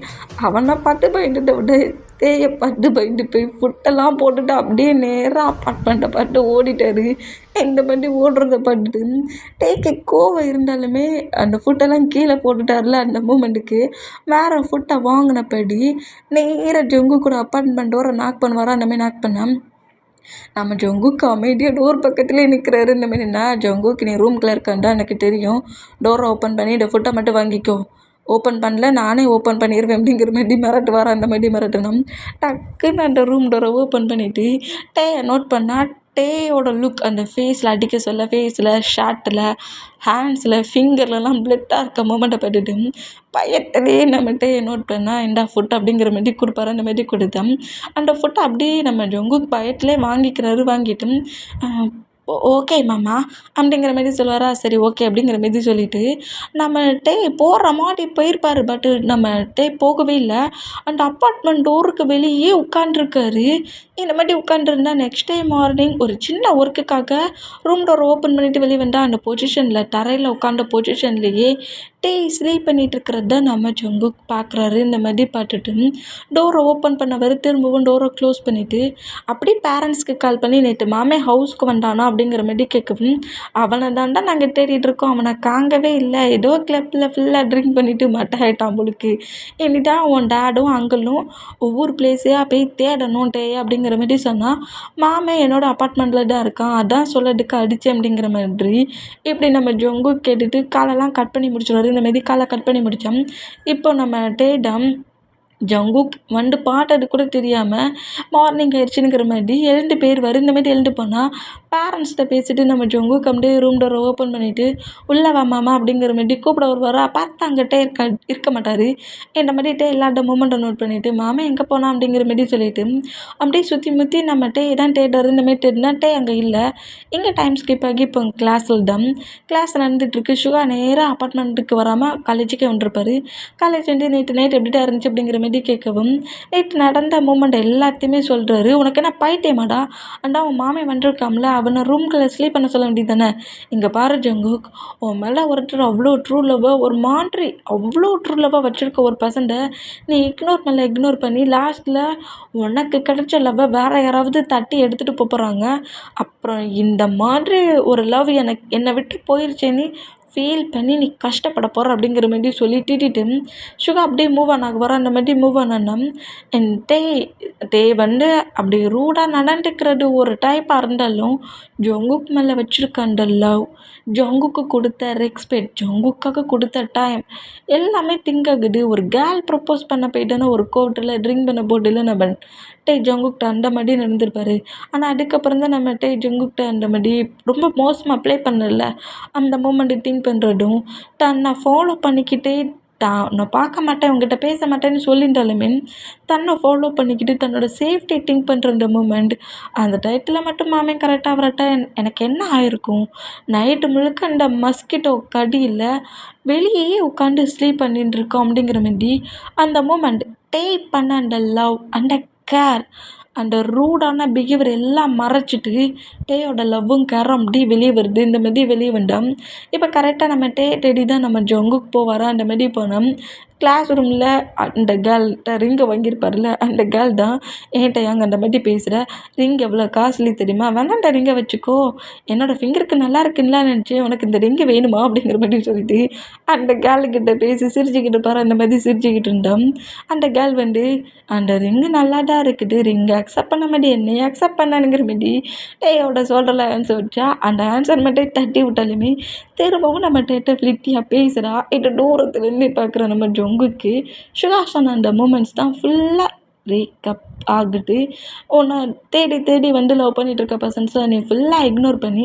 அவனை பார்த்து பயந்துட்ட விட தேயை பார்த்து பயந்து போய் ஃபுட்டெல்லாம் போட்டுட்டு அப்படியே நேராக அப்பார்ட்மெண்ட்டை பார்த்து ஓடிட்டாரு. இந்த மாதிரி ஓடுறத பார்த்துட்டு டேக்கு கோவம் இருந்தாலுமே அந்த ஃபுட்டெல்லாம் கீழே போட்டுட்டார்ல அந்த மூமெண்ட்டுக்கு வேறு ஃபுட்டை வாங்கினபடி நேராக ஜங்கு கூட அப்பார்ட்மெண்ட் டோரை நாக் பண்ணுவாரா அந்த மாதிரி நாக் பண்ணால் நம்ம ஜங்குக்கு அமைதியாக டோர் பக்கத்துலேயே நிற்கிறாரு. இந்த மாதிரி நான் ஜங்குக்கு நீ ரூம்குள்ளே இருக்காண்டா எனக்கு தெரியும் டோரை ஓப்பன் பண்ணி இந்த ஃபுட்டை மட்டும் வாங்கிக்கோ ஓப்பன் பண்ணல நானே ஓப்பன் பண்ணிடுவேன் அப்படிங்கிற மாதிரி மிரட்டுவார். அந்த மாதிரி மிரட்டணும். டக்குன்னு அந்த ரூம் டோரை ஓப்பன் பண்ணிவிட்டு டேயை நோட் பண்ணால் டேயோட லுக் அந்த ஃபேஸில் அடிக்க சொல்ல ஃபேஸில் ஷார்ட்டில் ஹேண்ட்ஸில் ஃபிங்கர்லலாம் பிளட்டாக இருக்க மூமெண்ட்டை பார்த்துட்டு பயத்திலே நம்ம டேயை நோட் பண்ணால் இந்தா ஃபுட் அப்படிங்கிற மாதிரி கொடுப்பாரு. அந்த மாதிரி கொடுத்தேன் அந்த ஃபுட்டை அப்படியே நம்ம ஜங்குக்கு பயத்திலே வாங்கிக்கிறாரு. வாங்கிட்டு ஓகே மாமா அப்படிங்கிற மாதிரி சொல்லுவாரா. சரி ஓகே அப்படிங்கிற மாதிரி சொல்லிவிட்டு நம்ம போகிற மாதிரி போயிருப்பார். பட்டு நம்ம போகவே இல்லை. அந்த அப்பார்ட்மெண்ட் டோருக்கு வெளியே உட்காண்ட்ருக்காரு. இந்த மாதிரி உட்காண்ட்ருந்தா நெக்ஸ்ட் டே மார்னிங் ஒரு சின்ன ஒர்க்குக்காக ரூம் டோரை ஓப்பன் பண்ணிவிட்டு வெளியே வந்தால் அந்த பொசிஷனில் தரையில் உட்காண்ட பொசிஷன்லேயே ஸ்லீப் பண்ணிட்டு இருக்கிறது தான் நம்ம ஜங்குக் பார்க்குறாரு. இந்த மாதிரி பார்த்துட்டு டோரை ஓப்பன் பண்ணவர் திரும்பவும் டோரை க்ளோஸ் பண்ணிவிட்டு அப்படியே பேரண்ட்ஸ்க்கு கால் பண்ணி நேற்று மாமே ஹவுஸ்க்கு வந்தானா அப்படிங்கிற மாதிரி கேட்கவும், அவனை தாண்டா நாங்கள் தேடிட்டு இருக்கோம், அவனை காங்கவே இல்லை, ஏதோ கிளப்பில் ஃபுல்லாக ட்ரிங்க் பண்ணிவிட்டு மட்டை ஆகிட்டான் போலுக்கு, இனிதான் உன் டேடும் அங்கிளும் ஒவ்வொரு பிளேஸையாக போய் தேடணும் டே அப்படிங்கிற மாதிரி சொன்னால், மாமே என்னோடய அப்பார்ட்மெண்ட்டில் தான் இருக்கான், அதான் சொல்லதுக்கு அடித்தேன் அப்படிங்கிற மாதிரி இப்படி நம்ம ஜங்குக் கேட்டுட்டு காலெல்லாம் கட் பண்ணி முடிச்சிடுவாரு. இந்த மாதிரி காலை கட் பண்ணி முடித்தோம். இப்போ நம்ம டேடம் ஜங்குக் வந்து பாட்டது கூட தெரியாமல் மார்னிங் ஆயிடுச்சுங்கிற மாதிரி எழுந்து போயிடுவார். இந்த மாதிரி எழுந்து போனால் பேரண்ட்ஸ்கிட்ட பேசிட்டு நம்ம ஜங்குக் அப்படியே ரூம் டோரை ஓப்பன் பண்ணிவிட்டு உள்ளே வா மாமா அப்படிங்கிற மாதிரி கூப்பிட வருவாரா, பார்த்து அங்கிட்டே இருக்க மாட்டார். இந்த மாதிரிட்டே எல்லாட்ட மூமெண்ட்டை நோட் பண்ணிவிட்டு மாமா எங்கே போனா அப்படிங்கிற மாதிரி சொல்லிட்டு அப்படியே சுற்றி முற்றி நம்ம டே தான் தேடுறாரு. இந்த மாதிரி தேடினா டே அங்கே இல்லை. இங்கே டைம் ஸ்கிப் ஆகி இப்போ கிளாஸில் தான் கிளாஸ் நடந்துகிட்ருக்கு. சுகா நேராக அப்பார்ட்மெண்ட்டுக்கு வராமல் காலேஜுக்கே வந்துருப்பார். காலேஜ் வந்து நேற்று நைட் எப்படிட்டா இருந்துச்சு அப்படிங்கிற மாதிரி கேட்கவும், நேற்று நடந்த மூமெண்ட் எல்லாத்தையுமே சொல்கிறாரு. உனக்கு என்ன பைத்தியமாடா, அண்டா உன் மாமே வந்துருக்காம்ல, அவனை ரூம்குள்ளே ஸ்லீப் பண்ண சொல்ல வேண்டியது தானே. இங்கே பாரு ஜங்குக், உன் மேலே ஒருத்தர் அவ்வளோ ட்ரூ லவ்வாக ஒரு மாதிரி அவ்வளோ ட்ரூ லவ்வாக வச்சுருக்க ஒரு பர்சன்ட்டை நீ இக்னோர் பண்ணி லாஸ்ட்டில் உனக்கு கிடைச்ச லவ்வை வேறு யாராவது தட்டி எடுத்துகிட்டு போகிறாங்க. அப்புறம் இந்த மாதிரி ஒரு லவ் என்னை விட்டு போயிருச்சேன்னு ஃபீல் பண்ணி நீ கஷ்டப்பட போகிற அப்படிங்கிற மாதிரி சொல்லி திட்டிட்டு சுகா அப்படியே மூவ் ஆன் ஆக வர. அந்த மாதிரி மூவ் ஆனா டே வந்து அப்படி ரூடாக நடந்துக்கிறது ஒரு டைப்பாக இருந்தாலும் ஜங்குக் மேலே வச்சுருக்க அந்த லவ், ஜங்குக்கு கொடுத்த ரெஸ்பெக்ட், ஜங்குக்காக கொடுத்த டைம் எல்லாமே திங்க் ஆகுது. ஒரு கேர்ள் ப்ரப்போஸ் பண்ண போயிட்டேன்னா ஒரு கோர்ட்டில் ட்ரிங்க் பண்ண போட்டில் நம்ம ஜங்குக்கிட்ட அந்த மாதிரி நடந்திருப்பாரு. ஆனால் அதுக்கப்புறம் தான் நம்ம ஜங்குக்கிட்ட அந்த மாதிரி ரொம்ப மோசமாக ப்ளே பண்ணல அந்த மூமெண்ட்டு திங்க் பண்ணுறதும் தன்னை ஃபாலோ பண்ணிக்கிட்டே நான் பார்க்க மாட்டேன் உங்ககிட்ட பேச மாட்டேன்னு சொல்லியிருந்தாலுமே தன்னை ஃபாலோ பண்ணிக்கிட்டு தன்னோட சேஃப்டி திங்க் பண்ணுற அந்த மூமெண்ட் அந்த டயத்தில் மட்டும் மாமே கரெக்டாக வரட்ட எனக்கு என்ன ஆயிருக்கும். நைட்டு முழுக்க அந்த மஸ்கிட்டோ கடியில் வெளியே உட்காந்து ஸ்லீப் பண்ணிட்டு இருக்கோம் அப்படிங்கிற மாதிரி அந்த மூமெண்ட் பண்ண அந்த லவ் அந்த கேர் அந்த ரூடான பிஹேவியர் எல்லாம் மறைச்சிட்டு டேயோட லவ்வும் கேரும் அப்படி வெளியே வருது. இந்த மாதிரி வெளியே வந்தோம். இப்போ கரெக்டாக நம்ம தேடி தான் நம்ம ஜங்குக்கு போவாரா. அந்த மாதிரி போனோம். கிளாஸ் ரூமில் அந்த கேர்ள்கிட்ட ரிங்கை வாங்கியிருப்பார்ல அந்த கேர்ள் தான் என்கிட்ட அங்கே அந்த மாதிரி பேசுகிற, ரிங் எவ்வளோ காஸ்ட்லி தெரியுமா, வேணாண்ட ரிங்கை வச்சுக்கோ, என்னோடய ஃபிங்கருக்கு நல்லா இருக்குன்னா நினச்சி உனக்கு இந்த ரிங்கு வேணுமா அப்படிங்கிற மாதிரி சொல்லிட்டு அந்த கேர்ளுக்கிட்ட பேசி சிரிச்சுக்கிட்டு பாரு அந்த மாதிரி சிரிச்சுக்கிட்டு இருந்தோம். அந்த கேர்ள் வந்து அந்த ரிங்கு நல்லா தான் இருக்குது, ரிங்கை அக்செப்ட் பண்ண மாதிரி என்னையை அக்செப்ட் பண்ணானுங்கிற மாதிரி டேயோட சொல்கிற ஆன்சர் வச்சா அந்த ஆன்சர் மட்டும் தட்டி விட்டாலுமே திரும்பவும் நம்ம டேட்டை ஃப்ளிட்டியாக பேசுகிறா. இது தூரத்துலேருந்து பார்க்குற நம்ம ஜங்குக்கு சுகாசன் அந்த மூமெண்ட்ஸ் தான் ஃபுல்லாக பிரேக்கப் ஆகுது. உன்னை தேடி வந்து லவ் பண்ணிகிட்டு இருக்க பர்சன்ஸை நீ ஃபுல்லாக இக்னோர் பண்ணி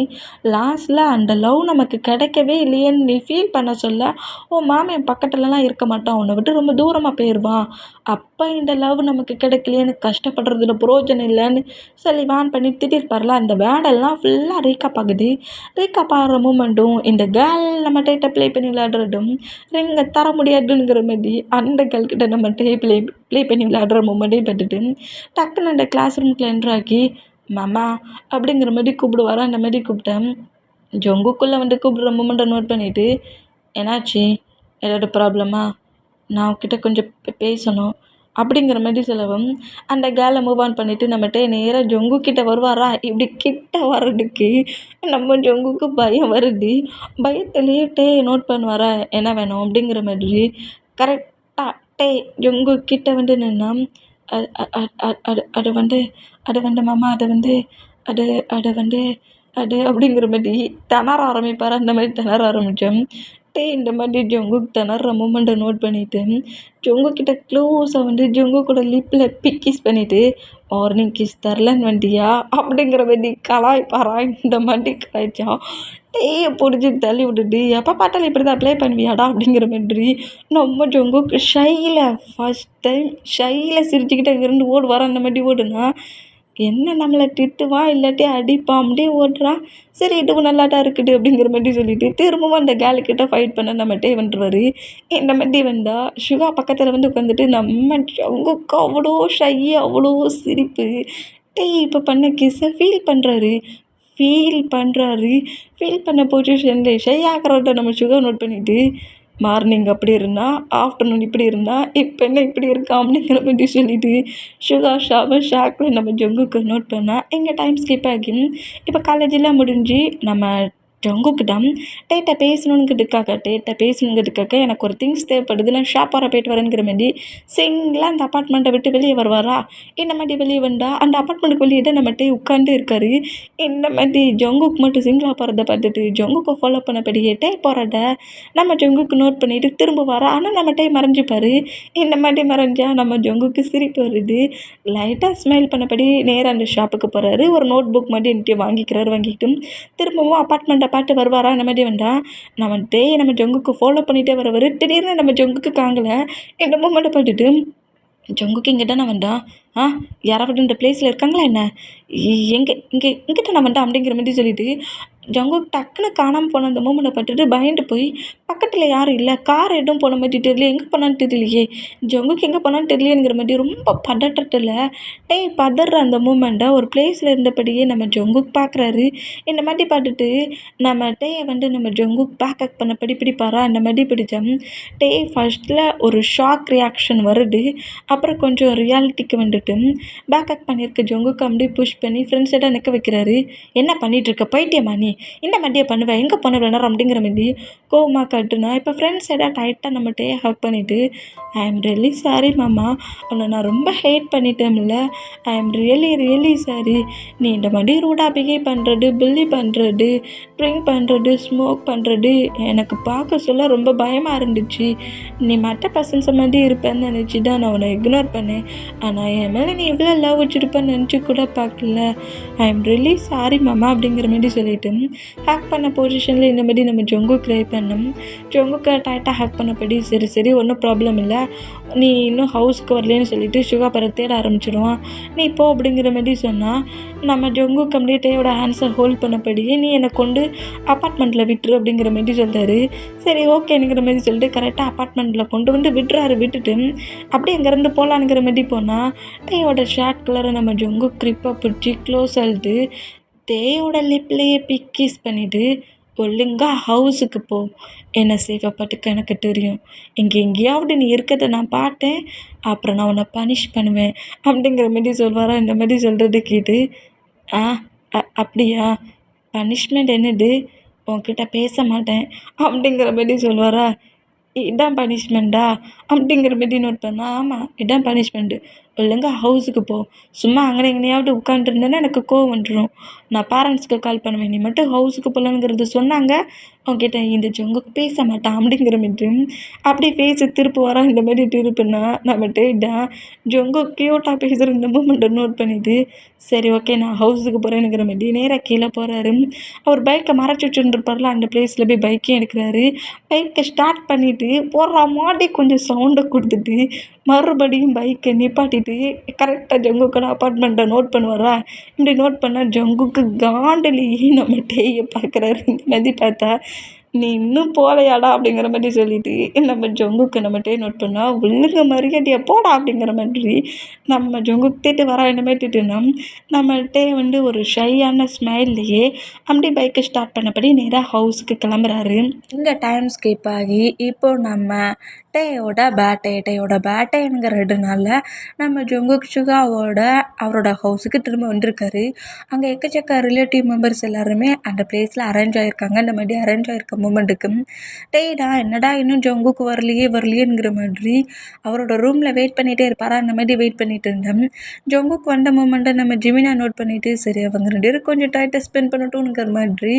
லாஸ்ட்டில் அந்த லவ் நமக்கு கிடைக்கவே இல்லையேன்னு நீ ஃபீல் பண்ண சொல்ல உன் மாமன் பக்கத்துலலாம் இருக்க மாட்டான், உன்னை விட்டு ரொம்ப தூரமாக போயிடுவான். அப்போ இந்த லவ் நமக்கு கிடைக்கலையேன்னு கஷ்டப்படுறதுல புரோஜனம் இல்லைன்னு சொல்லி வான் பண்ணி திட்டிருப்பார்ல அந்த வேடெல்லாம் ஃபுல்லாக ரீக்கப் ஆகுது. ரீக்கப் ஆகிற மூமெண்ட்டும் இந்த கேர்ள் நம்ம டேட்டை ப்ளே பண்ணி விளையாடுறதும் ரிங்கை தர முடியாதுங்கிற மாதிரி அந்த கேர்ள்கிட்ட நம்ம ப்ளே பண்ணி விளையாடுற மூமெண்ட்டையும் பார்த்துட்டு டக்குன்னு அந்த கிளாஸ் ரூம்குள்ள என்ட்ராக்கி மாமா அப்படிங்கிற மாதிரி கூப்பிடுவாரா. அந்த மாதிரி கூப்பிட்டேன். ஜங்குக்குள்ளே வந்து கூப்பிடுற மூமெண்ட்டை நோட் பண்ணிவிட்டு என்னாச்சு, ஏதாவது ப்ராப்ளமா, நான் உன்கிட்ட கொஞ்சம் பேசணும் அப்படிங்கிற மாதிரி சொல்லவும் அந்த கேர்ளை மூவ் ஆன் பண்ணிவிட்டு நம்மகிட்ட நேராக ஜங்குக்கிட்ட வருவாரா. இப்படி கிட்ட வர்றதுக்கு நம்ம ஜங்குக்கு பயம் வருது. பயத்துலேயே நோட் பண்ணுவாரா என்ன வேணும் அப்படிங்கிற மாதிரி கரெக்டாக ஜங்கு கிட்ட வந்து நின்னா அது வந்து மாமா அது அது வந்து அது அப்படிங்கிற மாதிரி திணற ஆரம்பிப்பார். அந்த மாதிரி திணற ஆரம்பித்தோம். இந்த மாதிரி ஜங்குக் திணற மூமெண்ட்டை நோட் பண்ணிவிட்டு ஜங்குக்கிட்ட க்ளோஸாக வந்து ஜங்குக்கோட லிப்பில் கிஸ் பண்ணிவிட்டு மார்னிங் கிஸ் தரலன்னு வண்டியா அப்படிங்கிற மாதிரி கலாய்ப்பாரா. இந்த மாதிரி கலாய்ச்சா பிடிச்சி தள்ளி விட்டுட்டு எப்போ பார்த்தாலும் இப்படி தான் அப்ளை பண்ணுவியாடா அப்படிங்கிற மாதிரி நம்ம ஜங்குக் ஃபஸ்ட் டைம் ஷையில் சிரிச்சுக்கிட்டு அங்கேருந்து ஓடுவார். அந்த மாதிரி ஓடுனா என்ன நம்மளை திட்டுவான் இல்லாட்டி அடிப்பான் அப்படியே ஓடுறான். சரி இதுவும் நல்லா தான் இருக்குது அப்படிங்கிற மாதிரி சொல்லிவிட்டு திரும்பவும் அந்த கேர்ளுக்கிட்ட ஃபைட் பண்ண நம்ம வந்துடுவார். இந்த மாதிரி வந்தால் சுகா பக்கத்தில் வந்து உட்காந்துட்டு நம்ம ஜங்குக்கு அவ்வளோ ஷை அவ்வளோ சிரிப்பு. இப்போ பண்ண கிஸ்ஸை ஃபீல் பண்ண பொசிஷனில் ஷை ஆகிறத நம்ம சுகா நோட் பண்ணிவிட்டு மார்னிங் அப்படி இருந்தால் ஆஃப்டர்நூன் இப்படி இருந்தால் இப்போ என்ன இப்படி இருக்கா அப்படிங்கிற மாதிரி சொல்லிட்டு ஷாக்கில் நம்ம ஜங்குக்கு நோட் பண்ணால் எங்கள் டைம் ஸ்கிப் ஆகி இப்போ காலேஜெல்லாம் முடிஞ்சு நம்ம ஜங்குக்கிட்ட டேட்டா பேசணுங்கிறதுக்காக எனக்கு ஒரு திங்ஸ் தேவைப்படுது, நான் ஷாப்பாக போயிட்டு வரேங்கிற மாதிரி சிங்கிளாக அந்த அப்பார்ட்மெண்ட்டை விட்டு வெளியே வருவாரா. இந்த மாதிரி வெளியே வந்தால் அந்த அப்பார்ட்மெண்ட்டுக்கு வெளியே நம்ம உட்காந்து இருக்காரு. இந்த மாதிரி ஜங்குக்கு மட்டும் சிங்கிளாக போகிறத பார்த்துட்டு ஜங்குக்கு ஃபாலோ பண்ணபடியே போகிறத நம்ம ஜங்குக்கு நோட் பண்ணிவிட்டு திரும்ப வர. ஆனால் நம்ம மறைஞ்சிப்பார். இந்த மாதிரி மறைஞ்சால் நம்ம ஜங்குக்கு சிரிப்பு வருது. லைட்டாக ஸ்மைல் பண்ணபடி நேராக அந்த ஷாப்புக்கு போகிறாரு. ஒரு நோட் புக் மாதிரி என்கிட்ட வாங்கிக்கிட்டு திரும்பவும் அப்பார்ட்மெண்ட்டை பார்த்து வருவாரா. இந்த மாதிரி வந்தால் நம்ம ஜங்குக்கு ஃபாலோ பண்ணிகிட்டே வரவர். திடீர்னு நம்ம ஜங்குக்கு காங்கலை. இந்த மூமெண்ட்டை பார்த்துட்டு ஜங்குக்கு இங்கிட்ட நான் வந்தா யாராவது இந்த பிளேஸில் இருக்காங்களா என்ன, இங்கிட்ட நான் வந்தேன் அப்படிங்கிற மாதிரி சொல்லிட்டு ஜங்குக்கு டக்குன்னு காணாமல் போன அந்த மூமெண்ட்டை பார்த்துட்டு பயந்து போய் பக்கத்தில் யாரும் இல்லை, கார் எதுவும் போன மாதிரி தெரியல, எங்கே போனான்னு தெரியலையே, ஜங்குக்கு எங்கே போனான்னு தெரியலையேங்கிற மாதிரி ரொம்ப பதட்டத்தில் பதற அந்த மூமெண்ட்டை ஒரு பிளேஸில் இருந்தபடியே நம்ம ஜங்குக்கு பார்க்குறாரு. இந்த மாதிரி பார்த்துட்டு நம்ம நம்ம ஜங்குக்கு பேக்கப் பண்ண பிடிப்பாரா. அந்த மாதிரி பிடிச்சா ஃபர்ஸ்ட்டில் ஒரு ஷாக் ரியாக்ஷன் வருது. அப்புறம் கொஞ்சம் ரியாலிட்டிக்கு வந்துட்டு பேக்கப் பண்ணியிருக்க ஜங்குக்கு அப்படியே புஷ் பண்ணி ஃப்ரெண்ட்ஸிடம் நிற்க வைக்கிறாரு. என்ன பண்ணிகிட்ருக்க, பைத்தியமா நீ, இந்த மாதிரியே பண்ணுவேன், எங்கே பண்ண வேணாம் அப்படிங்கிற மாதிரி கோவமாக காட்டுனா. இப்போ ஃப்ரெண்ட்ஸ் எதாவது டைட்டாக நம்மகிட்டே ஹக் பண்ணிவிட்டு ஐ எம் ரியலி சாரி மாமா, உன்னை நான் ரொம்ப ஹேட் பண்ணிட்டேன்ல, ஐ எம் ரியலி சாரி, நீ இந்த மாதிரி ரூடாக பிஹேவ் பண்ணுறது, பில்லி பண்ணுறது, ட்ரிங்க் பண்ணுறது, ஸ்மோக் பண்ணுறது எனக்கு பார்க்க சொல்ல ரொம்ப பயமாக இருந்துச்சு. நீ மற்ற பர்சன்ஸை மாதிரி இருப்பேன்னு நினச்சி தான் நான் உன்னை இக்னோர் பண்ணேன். ஆனால் என் மேலே நீ இவ்வளோ லவ் வச்சுருப்பேன்னு நினச்சி கூட பார்க்கல. ஐ எம் ரியலி சாரி மாமா அப்படிங்கிற மாதிரி சொல்லிட்டு ஹேக் பண்ண பொசிஷனில் இந்த மாதிரி நம்ம ஜங்கு ட்ரை பண்ணோம். ஜங்குக்கு டைட்டாக ஹேக் பண்ணபடி சரி ஒன்றும் ப்ராப்ளம் இல்லை, நீ இன்னும் ஹவுஸ்க்கு வரலேன்னு சொல்லிட்டு சுகாபரை தேட ஆரம்பிச்சிடுவான். நீ போ அப்படிங்கிற மாதிரி சொன்னால் நம்ம ஜங்கு கம்ப்ளீட்டேயோட ஹேண்ட்ஸை ஹோல்ட் பண்ணபடியே நீ என்னை கொண்டு அப்பார்ட்மெண்ட்டில் விட்டுரு அப்படிங்கிற மாதிரி சொல்கிறாரு. சரி ஓகேங்கிற மாதிரி சொல்லிட்டு கரெக்டாக அப்பார்ட்மெண்ட்டில் கொண்டு வந்து விட்டுட்டு அப்படியே அங்கேருந்து போகலான்ங்கிற மாதிரி போனால் டேயோட ஷார்ட் கலரை நம்ம ஜங்கு க்ரிப்பாக பிடிச்சி க்ளோஸ் ஆகிட்டு தேயோட லிப்லேயே கிஸ் பண்ணிவிட்டு ஒழுங்காக ஹவுஸுக்கு போ, என்னை சேஃபாக பார்த்துக்க எனக்கு தெரியும், எங்கேயாவது நீ இருக்கிறத நான் பார்த்தேன், அப்புறம் நான் உன்னை பனிஷ் பண்ணுவேன் அப்படிங்கிற மாதிரி சொல்வாரா. இந்த மாதிரி சொல்கிறது கேட்டு அப்படியா, பனிஷ்மெண்ட் என்னது, உன்கிட்ட பேச மாட்டேன் அப்படிங்கிற மாதிரி சொல்வாரா. இதான் பனிஷ்மெண்ட்டா அப்படிங்கிற மாதிரி நோட் பண்ணால் ஆமாம் இதான் பனிஷ்மெண்ட்டு, ஒழுங்காக ஹவுஸுக்கு போ, சும்மா அங்கே எங்கேயாவது உட்காந்துருந்தேன்னா எனக்கு கோவம் வந்துடும், நான் பேரண்ட்ஸ்க்கு கால் பண்ணுவேன், நீ மட்டும் ஹவுஸுக்கு போகலாங்கிறது சொன்னாங்க, உங்ககிட்ட இந்த ஜங்குக்கு பேச மாட்டான் அப்படிங்கிற மாதிரி அப்படியே பேசி திருப்பு வரான். இந்த மாதிரி திருப்புனா நம்ம டேட்டாக ஜங்கு க்யூட்டாக பேசுகிற இந்த மூமெண்ட்டை நோட் பண்ணிவிட்டு சரி ஓகே நான் ஹவுஸுக்கு போகிறேன்னுங்கிற மாதிரி நேராக கீழே போகிறாரு. அவர் பைக்கை மறைச்சி வச்சுருந்துருப்பார்ல, அந்த பிளேஸில் போய் பைக்கையும் எடுக்கிறாரு. பைக்கை ஸ்டார்ட் பண்ணிவிட்டு போடுற மாதிரி கொஞ்சம் சவுண்டை கொடுத்துட்டு மறுபடியும் பைக்கை நிப்பாட்டிட்டு கரெக்டாக ஜங்குக்கோட அப்பார்ட்மெண்ட்டை நோட் பண்ணுவாரா. இப்படி நோட் பண்ணால் ஜங்குக்கு காண்டலியே நம்ம டேயை பார்க்குறாரு. இந்த மாதிரி பார்த்தா நீ இன்னும் போகலையாடா அப்படிங்கிற மாதிரி சொல்லிட்டு நம்ம ஜங்குக்கு நம்ம டே நோட் பண்ணால் ஒழுங்க மரியாதையை போடா அப்படிங்கிற மாதிரி நம்ம ஜங்குக்கு தேட்டு வர இந்த மாதிரி திட்டுனா நம்ம டே ஒரு ஷையான ஸ்மைல்லையே அப்படி பைக்கை ஸ்டார்ட் பண்ணபடி நேராக ஹவுஸுக்கு கிளம்புறாரு. இங்கே டைம் ஸ்கிப் ஆகி இப்போ நம்ம டேயோட பேட்டேங்கிறதுனால நம்ம ஜங்குக் அவரோட ஹவுஸுக்கு திரும்ப வந்திருக்காரு. அங்கே எக்கச்சக்க ரிலேட்டிவ் மெம்பர்ஸ் எல்லாருமே அந்த பிளேஸில் அரேஞ்ச் ஆகியிருக்காங்க. இந்த மாதிரி அரேஞ்ச் ஆகிருக்க மூமெண்ட்டுக்கு டேடா என்னடா இன்னும் ஜங்குக்கு வரலையேங்கிற மாதிரி அவரோட ரூமில் வெயிட் பண்ணிகிட்டே இருப்பாரா. அந்த மாதிரி வெயிட் பண்ணிட்டு இருந்தேன். ஜங்குக்கு வந்த மூமெண்ட்டை நம்ம ஜிமினா நோட் பண்ணிவிட்டு சரி அவங்க 2 பேரும் கொஞ்சம் டைட்டாக ஸ்பெண்ட் பண்ணட்டும்ங்கிற மாதிரி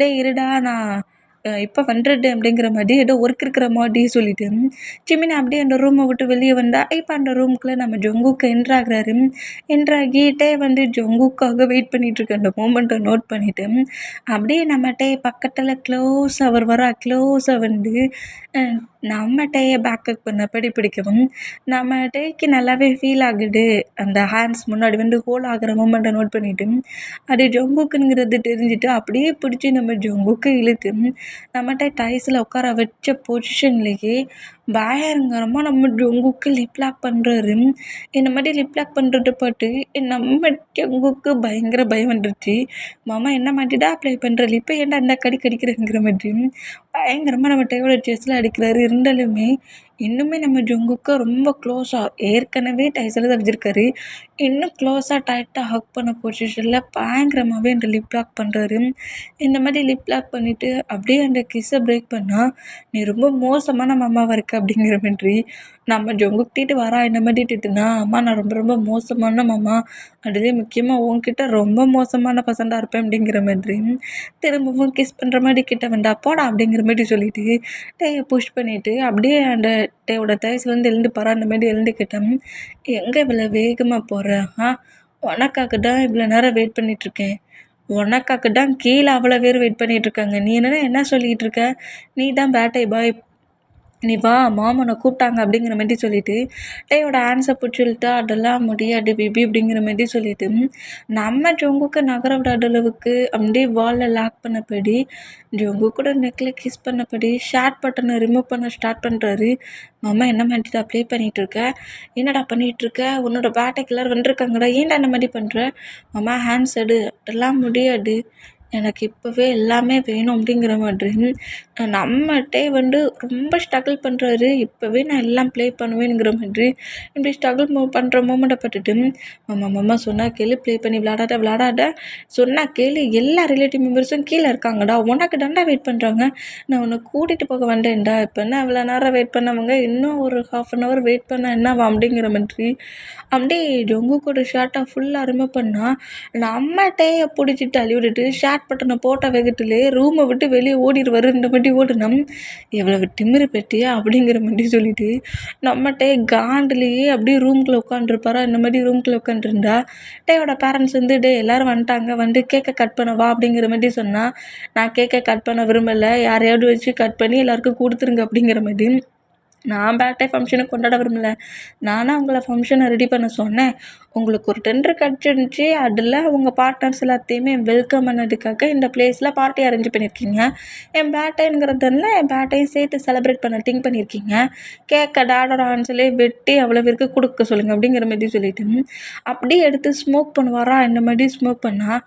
டே இருடா நான் இப்போ வந்துடுது அப்படிங்கிற மாதிரி ஏதோ ஒர்க் இருக்கிற மாதிரி சொல்லிட்டு ஜிமினா அப்படியே அந்த ரூமை விட்டு வெளியே வந்தால் இப்போ அந்த ரூமுக்குள்ளே நம்ம ஜங்குக்கு என்ட்ராகிறாரு. என்ட்ராகிட்டே ஜங்குக்காக வெயிட் பண்ணிகிட்ருக்க அந்த மூமெண்ட்டை நோட் பண்ணிவிட்டு அப்படியே நம்ம பக்கத்தில் க்ளோஸாக நம்ம பேக்கப் பண்ண பிடிக்கவும் நம்ம நல்லாவே ஃபீல் ஆகுது. அந்த ஹேண்ட்ஸ் முன்னாடி ஹோல் ஆகிற மூமெண்ட்டை நோட் பண்ணிவிட்டு அது ஜங்குக்குங்கிறது தெரிஞ்சுட்டு அப்படியே பிடிச்சி நம்ம ஜங்குக்கு இழுத்து நம்மகிட்ட டைஸில் உட்கார வச்ச பொசிஷன்லேயே பயங்கரமாக நம்ம ஜொங்குக்கு லிப் லாக் பண்ணுறாரு. இந்த மாதிரி லிப் லாக் பண்ணுறத பார்த்து நம்ம ஜொங்குக்கு பயங்கர பயம் வந்துருச்சு. மாமா என்ன மாதிரிடா அப்ளை பண்ணுற லிப்பை ஏன்டா இந்த கடிக்கிறேங்கிற மாதிரி பயங்கரமாக நம்ம டேவோட செஸ்ஸில் அடிக்கிறாரு. இருந்தாலுமே இன்னுமே நம்ம ஜொங்குக்கு ரொம்ப க்ளோஸாக ஏற்கனவே டைஸில் தான் வச்சுருக்காரு. இன்னும் க்ளோஸாக டைட்டாக ஹக் பண்ண பொசிஷனில் பயங்கரமாகவே அந்த லிப் லாக் பண்ணுறாரு. இந்த மாதிரி லிப் லாக் பண்ணிவிட்டு அப்படியே அந்த கிஸ்ஸை பிரேக் பண்ணால் நீ ரொம்ப மோசமான மாமாவாக இருக்க அப்படிங்கிற மாதிரி நம்ம ஜொங்குக்கிட்டு வரா. இந்த மாதிரி திட்டுனா அம்மா நான் ரொம்ப ரொம்ப மோசமான மாமா, அதுலேயே முக்கியமாக உன்கிட்ட ரொம்ப மோசமான பசண்டாக இருப்பேன் அப்படிங்கிற மாதிரி திரும்பவும் கிஸ் பண்ணுற மாதிரி கிட்ட வேண்டா போடா அப்படிங்கிற மாதிரி சொல்லிட்டு டேயை புஷ் பண்ணிவிட்டு அப்படியே அந்த டேயோட டைஸ்லேருந்து எழுந்து போகிறா. அந்த மாதிரி எழுந்துக்கிட்டேன். எங்கே இவ்வளோ வேகமாக போகிற? உனக்காக தான் இவ்வளோ நேரம் வெயிட் பண்ணிகிட்ருக்கேன். உனக்காக தான் கீழே அவ்வளோ பேர் வெயிட் பண்ணிகிட்ருக்காங்க. நீ என்ன சொல்லிகிட்டு இருக்க? நீ தான் பேட்டை பாய், நீ வா மாமனை கூப்பிட்டாங்க அப்படிங்கிற மாதிரி சொல்லிட்டு டேயோட ஆன்சர் பிடிச்சிட்டு அதெல்லாம் முடியாது பேபி அப்படிங்கிற மாதிரி சொல்லிட்டு நம்ம ஜொங்குக்கு நகர விடாத அளவுக்கு அப்படியே வாலில் லாக் பண்ணபடி ஜொங்கு கூட நெக்கில் கிஸ் பண்ணபடி ஷேர் பட்டனை ரிமூவ் பண்ண ஸ்டார்ட் பண்ணுறாரு. மாமா என்ன மாதிரி அப்ளை பண்ணிகிட்ருக்க? என்னடா பண்ணிகிட்ருக்க? உன்னோட பேட்டைக்கு எல்லோரும் வந்துருக்காங்கடா, ஏன்டா அந்த மாதிரி பண்ணுற? மாமா ஹேண்ட்ஸ் எடு, அதெல்லாம் முடியாது, எனக்கு இப்போவே எல்லாமே வேணும் அப்படிங்கிற மாதிரி நம்மகிட்டே ரொம்ப ஸ்ட்ரகிள் பண்ணுறாரு. இப்போவே நான் எல்லாம் ப்ளே பண்ணுவேங்கிற மாதிரி இப்படி ஸ்ட்ரகிள் பண்ணுற மூமெண்ட்டை பார்த்துட்டு மாமா சொன்னால் கேளு, ப்ளே பண்ணி விளாடாத சொன்னால் கேளு, எல்லா ரிலேட்டிவ் மெம்பர்ஸும் கீழே இருக்காங்கடா, உனக்கு தான்டா வெயிட் பண்ணுறாங்க, நான் உன்னை கூட்டிகிட்டு போக வந்தேன்டா, இப்போ என்ன இவ்வளோ நேரம் வெயிட் பண்ணவங்க இன்னும் ஒரு 1/2 hour வெயிட் பண்ண என்னவா அப்படிங்கிற மாதிரி அப்படியே ஜொங்குக்கோட ஷர்ட்டை ஃபுல்லாக ரிமூவ் பண்ணால் நம்மகிட்டேயே பிடிச்சி தள்ளி விட்டுட்டு ஷேர் பட்டனை போட்ட வேகத்திலே ரூமை விட்டு வெளியே ஓடிடுவார். இந்த மாதிரி ஓடுனோம் எவ்வளவு திமிரு பெட்டியா அப்படிங்கிற மாதிரி சொல்லிட்டு நம்மகிட்டே காண்டுலேயே அப்படியே ரூம்குள்ளே உட்காந்துருப்பாரா. இந்த மாதிரி ரூம்குள்ளே உட்காந்துருந்தா டேயோட பேரண்ட்ஸ் டே எல்லோரும் வந்துட்டாங்க, கேக்கை கட் பண்ண வா அப்படிங்கிற மாதிரி சொன்னால் நான் கேக்கை கட் பண்ண விரும்பலை, யாரையாவது வச்சு கட் பண்ணி எல்லாருக்கும் கொடுத்துருங்க அப்படிங்கிற மாதிரி நான் பேட்டே ஃபங்க்ஷனை கொண்டாட விரும்பல, நானாக உங்களை ஃபங்க்ஷனை ரெடி பண்ண சொன்னேன். உங்களுக்கு ஒரு டெண்டர் கிடச்சிருந்துச்சி, அதில் உங்கள் பார்ட்னர்ஸ் எல்லாத்தையுமே வெல்கம் பண்ணதுக்காக இந்த பிளேஸில் பார்ட்டி அரேஞ்ச் பண்ணியிருக்கீங்க. என் பேட்டைங்கிறதுல என் பேட்டையும் சேர்த்து செலிப்ரேட் பண்ண திங்க் பண்ணியிருக்கீங்க. கேக்கை டாடோட ஆன்ஸ்லேயே வெட்டி அவ்வளோ பேருக்கு கொடுக்க சொல்லுங்கள் அப்படிங்கிற மாதிரி சொல்லிட்டு அப்படியே எடுத்து ஸ்மோக் பண்ணுவாரா. இந்த மாதிரி ஸ்மோக் பண்ணால்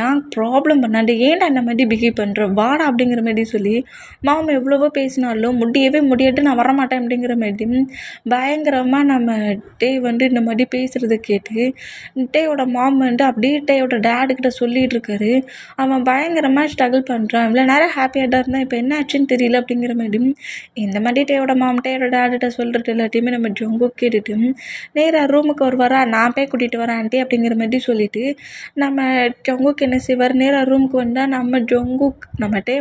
ஏன் ப்ராப்ளம் பண்ணாண்டு ஏன்டா இந்த மாதிரி பிஹேவ் பண்ணுற வாடா அப்படிங்கிற மாதிரி சொல்லி மாமா எவ்வளவோ பேசினாலும் முடியாது நான் வரமாட்டேன் அப்படிங்கிற மாதிரி பயங்கரமாக நம்ம டே இந்த மாதிரி பேசுகிறத கேட்டு டேயோட மாம் அப்படியே டேயோட டேடுக்கிட்ட சொல்லிகிட்டு இருக்காரு. அவன் பயங்கரமாக ஸ்ட்ரகிள் பண்ணுறான், இவ்வளோ நேரம் ஹாப்பியாக தான் இருந்தான், இப்போ என்ன ஆச்சுன்னு தெரியல அப்படிங்கிற மாதிரி இந்த மாதிரி டேயோட மாம் டேயோட டேடுகிட்ட சொல்கிறது எல்லாத்தையுமே நம்ம ஜொங்கு கேட்டுட்டு நேராக ரூமுக்கு வருவாரா. நான் போய் கூட்டிகிட்டு வரேன் ஆண்டி அப்படிங்கிற மாதிரி சொல்லிவிட்டு நம்ம ஜொங்குக்கு என்ன செய்வார், நேராக ரூமுக்கு வந்தால் நம்ம ஜொங்குக் நம்மகிட்டே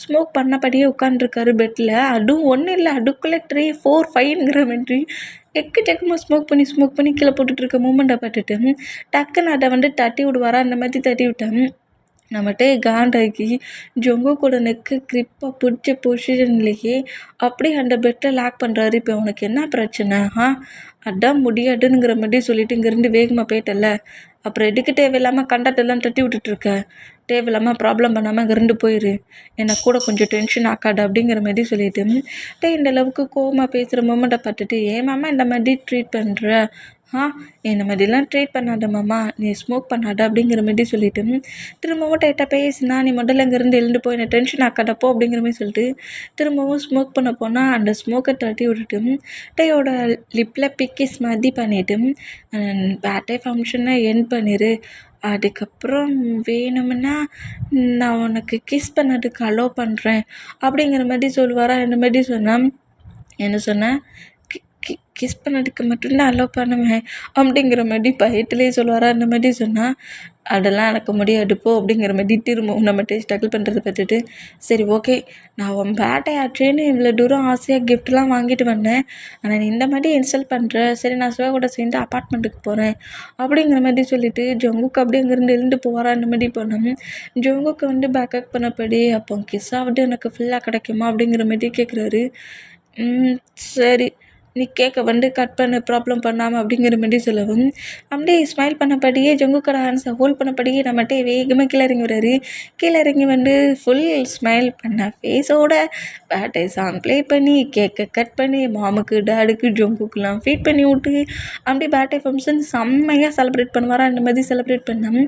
ஸ்மோக் பண்ணபடியே உட்காந்துருக்காரு பெட்டில். அதுவும் ஒன்றும் இல்லை, அதுக்குள்ளே 3, 4, 5ங்கிற மாதிரி எக்கச்சக்கமாக ஸ்மோக் பண்ணி கீழே போட்டுட்ருக்க மூமெண்ட்டை பார்த்துட்டு டக்குன்னு அதை தட்டி விடுவாரா. அந்த மாதிரி தட்டி விட்டேன் நம்மகிட்டே காண்டாகி ஜொங்கு கூட நெக்கு கிரிப்பாக பிடிச்ச பொசிஷன்லேயே அப்படியே அந்த பெட்டை லாக் பண்ணுறாரு. இப்போ உனக்கு என்ன பிரச்சனை? அதான் முடியாதுங்கிற மாதிரி சொல்லிவிட்டு இங்கேருந்து வேகமாக போயிட்டல, அப்புறம் எதுக்கு தேவையில்லாமல் கண்டட்டெல்லாம் தட்டி விட்டுட்ருக்க, தேவையில்லாமல் ப்ராப்ளம் பண்ணாமல் இங்கேருந்து போயிரு, என்னை கூட கொஞ்சம் டென்ஷன் ஆக்காது அப்படிங்கிற மாதிரி சொல்லிவிட்டு இந்த அளவுக்கு கோவமாக பேசுகிற மூமெண்ட்டை பார்த்துட்டு ஏன் மாமா இந்த மாதிரி ட்ரீட் பண்ணுற, இந்த மாதிரிலாம் ட்ரீட் பண்ணாத மாமா, நீ ஸ்மோக் பண்ணாத அப்படிங்கிற மாதிரி சொல்லிவிட்டு திரும்பவும் டைட்டாக பேசினா நீ முதல்ல இங்கேருந்து எழுந்து போய் என்னை டென்ஷன் ஆக்காதப்போ அப்படிங்கிற மாதிரி சொல்லிட்டு திரும்பவும் ஸ்மோக் பண்ண போனால் அந்த ஸ்மோக்கை தட்டி விட்டுட்டு டேயோட லிப்பில் பிக்கிஸ் மாதிரி பண்ணிவிட்டு பேட்டே ஃபங்க்ஷனை என் பண்ணிடு, அதுக்கப்புறம் வேணும்னா நான் உனக்கு கிஸ் பண்ணதுக்கு அலோவ் பண்ணுறேன் அப்படிங்கிற மாதிரி சொல்லுவாரா. இந்த மாதிரி சொன்னால் என்ன சொன்னேன், கிஸ் பண்ணதுக்கு மட்டும்தான் அலோவ் பண்ணுவேன் அப்படிங்கிற மாதிரி பயத்துலேயே சொல்லுவாரா. அந்த மாதிரி சொன்னால் அதெல்லாம் எனக்கு முடியாது போ அப்படிங்கிற மாதிரி திரும்பவும் நம்ம ஸ்ட்ரகிள் பண்ணுறதை பார்த்துட்டு சரி ஓகே, நான் உன் பேட்டை ஆச்சேன்னு இவ்வளோ தூரம் ஆசையாக கிஃப்ட்லாம் வாங்கிட்டு வந்தேன், ஆனால் நீ இந்த மாதிரி இன்ஸ்டால் பண்ணுற, சரி நான் சிவா கூட சேர்ந்து அப்பார்ட்மெண்ட்டுக்கு போகிறேன் அப்படிங்கிற மாதிரி சொல்லிவிட்டு ஜொங்குக்கு அப்படியே அங்கேருந்து எழுந்து போவாரா. அந்த மாதிரி போனோம். ஜொங்குக்கு பேக்கப் பண்ணப்படி அப்போ கிஸ்ஸாவது எனக்கு ஃபுல்லாக கிடைக்குமா அப்படிங்கிற மாதிரி கேட்குறாரு. சரி நீ கேக்கை வந்து கட் பண்ணு ப்ராப்ளம் பண்ணாமல் அப்படிங்கிற மாதிரி சொல்லவும் அப்படியே ஸ்மைல் பண்ணபடியே ஜங்குக்கோட ஹேண்ட்ஸை ஹோல்ட் பண்ணபடியே நம்மகிட்ட வேகமாக கீழே இறங்கி வர்றாரு. கீழே இறங்கி வந்து ஃபுல் ஸ்மைல் பண்ண ஃபேஸோட பேட்டை சாங் ப்ளே பண்ணி கேக்கை கட் பண்ணி மாமுக்கு டேடுக்கு ஜங்குக்குலாம் ஃபீட் பண்ணி விட்டு அப்படியே பேட்டை ஃபங்க்ஷன் செம்மையாக செலிப்ரேட் பண்ணுவாரா. அந்த மாதிரி செலிப்ரேட் பண்ணோம்.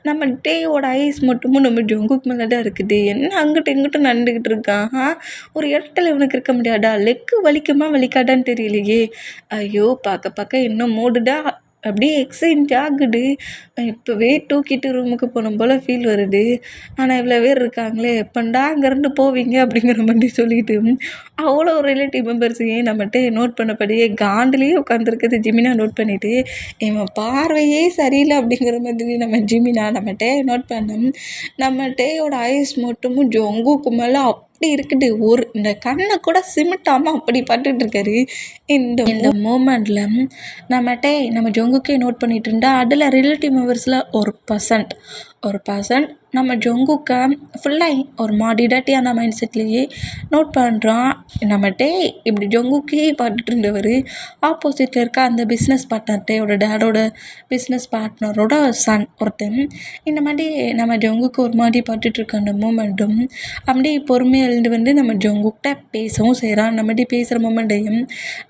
நம்ம டேயோட ஐஸ் மட்டும் நம்ம ஜங்குக்கு மேலே தான் இருக்குது. என்ன அங்கிட்டு இங்கிட்டு நடந்துக்கிட்டு இருக்கான். ஒரு இடத்துல இவனுக்கு இருக்க முடியாதா? லெக்கு வலிக்குமா வலிக்காதான்னு தெரியலையே. ஐயோ பார்க்க பார்க்க இன்னும் மூடுடா அப்படியே எக்ஸைட் ஆகுது. இப்போவே தூக்கிட்டு ரூமுக்கு போன போல் ஃபீல் வருது. ஆனால் இவ்வளோ பேர் இருக்காங்களே எப்பண்டா அங்கேருந்து போவீங்க அப்படிங்கிற மாதிரி சொல்லிட்டு அவ்வளோ ரிலேட்டிவ் மெம்பர்ஸையும் நம்மகிட்ட நோட் பண்ணபடியே காண்டிலேயே உட்காந்துருக்குது ஜிமினா நோட் பண்ணிவிட்டு இவன் பார்வையே சரியில்லை அப்படிங்கிற மாதிரி நம்ம ஜிமினா நம்மகிட்ட நோட் பண்ணோம். நம்மகிட்டயோட ஐஸ் மட்டும் ஜங்குக்கு மேலே அப்படி இருக்குது. இந்த கண்ணை கூட சிமிட்டாமல் அப்படி பட்டுட்டு இருக்காரு. இந்த மூமெண்ட்டில் நம்ம ஜங்குக்கே நோட் பண்ணிட்டு இருந்தா அதில் ரிலேட்டிவ் மெம்பர்ஸில் ஒரு பர்சன்ட் நம்ம ஜங்குக்கை ஃபுல்லாக ஒரு மாடிடாட்டியான மைண்ட் செட்லேயே நோட் பண்ணுறான். நம்மகிட்டே இப்படி ஜங்குக்கே பார்த்துட்டு இருந்தவர் ஆப்போசிட்டில் இருக்க அந்த பிஸ்னஸ் பார்ட்னர்கிட்டயோட டேடோட பிஸ்னஸ் பார்ட்னரோட சன் ஒருத்தன் இந்த மாதிரி நம்ம ஜங்குக்கு ஒரு மாதிரி பார்த்துட்ருக்க அந்த மூமெண்ட்டும் அப்படியே பொறுமையாக எழுந்து வந்து நம்ம ஜங்குக்கிட்ட பேசவும் செய்கிறான். நம்மகிட்ட பேசுகிற மூமெண்ட்டையும்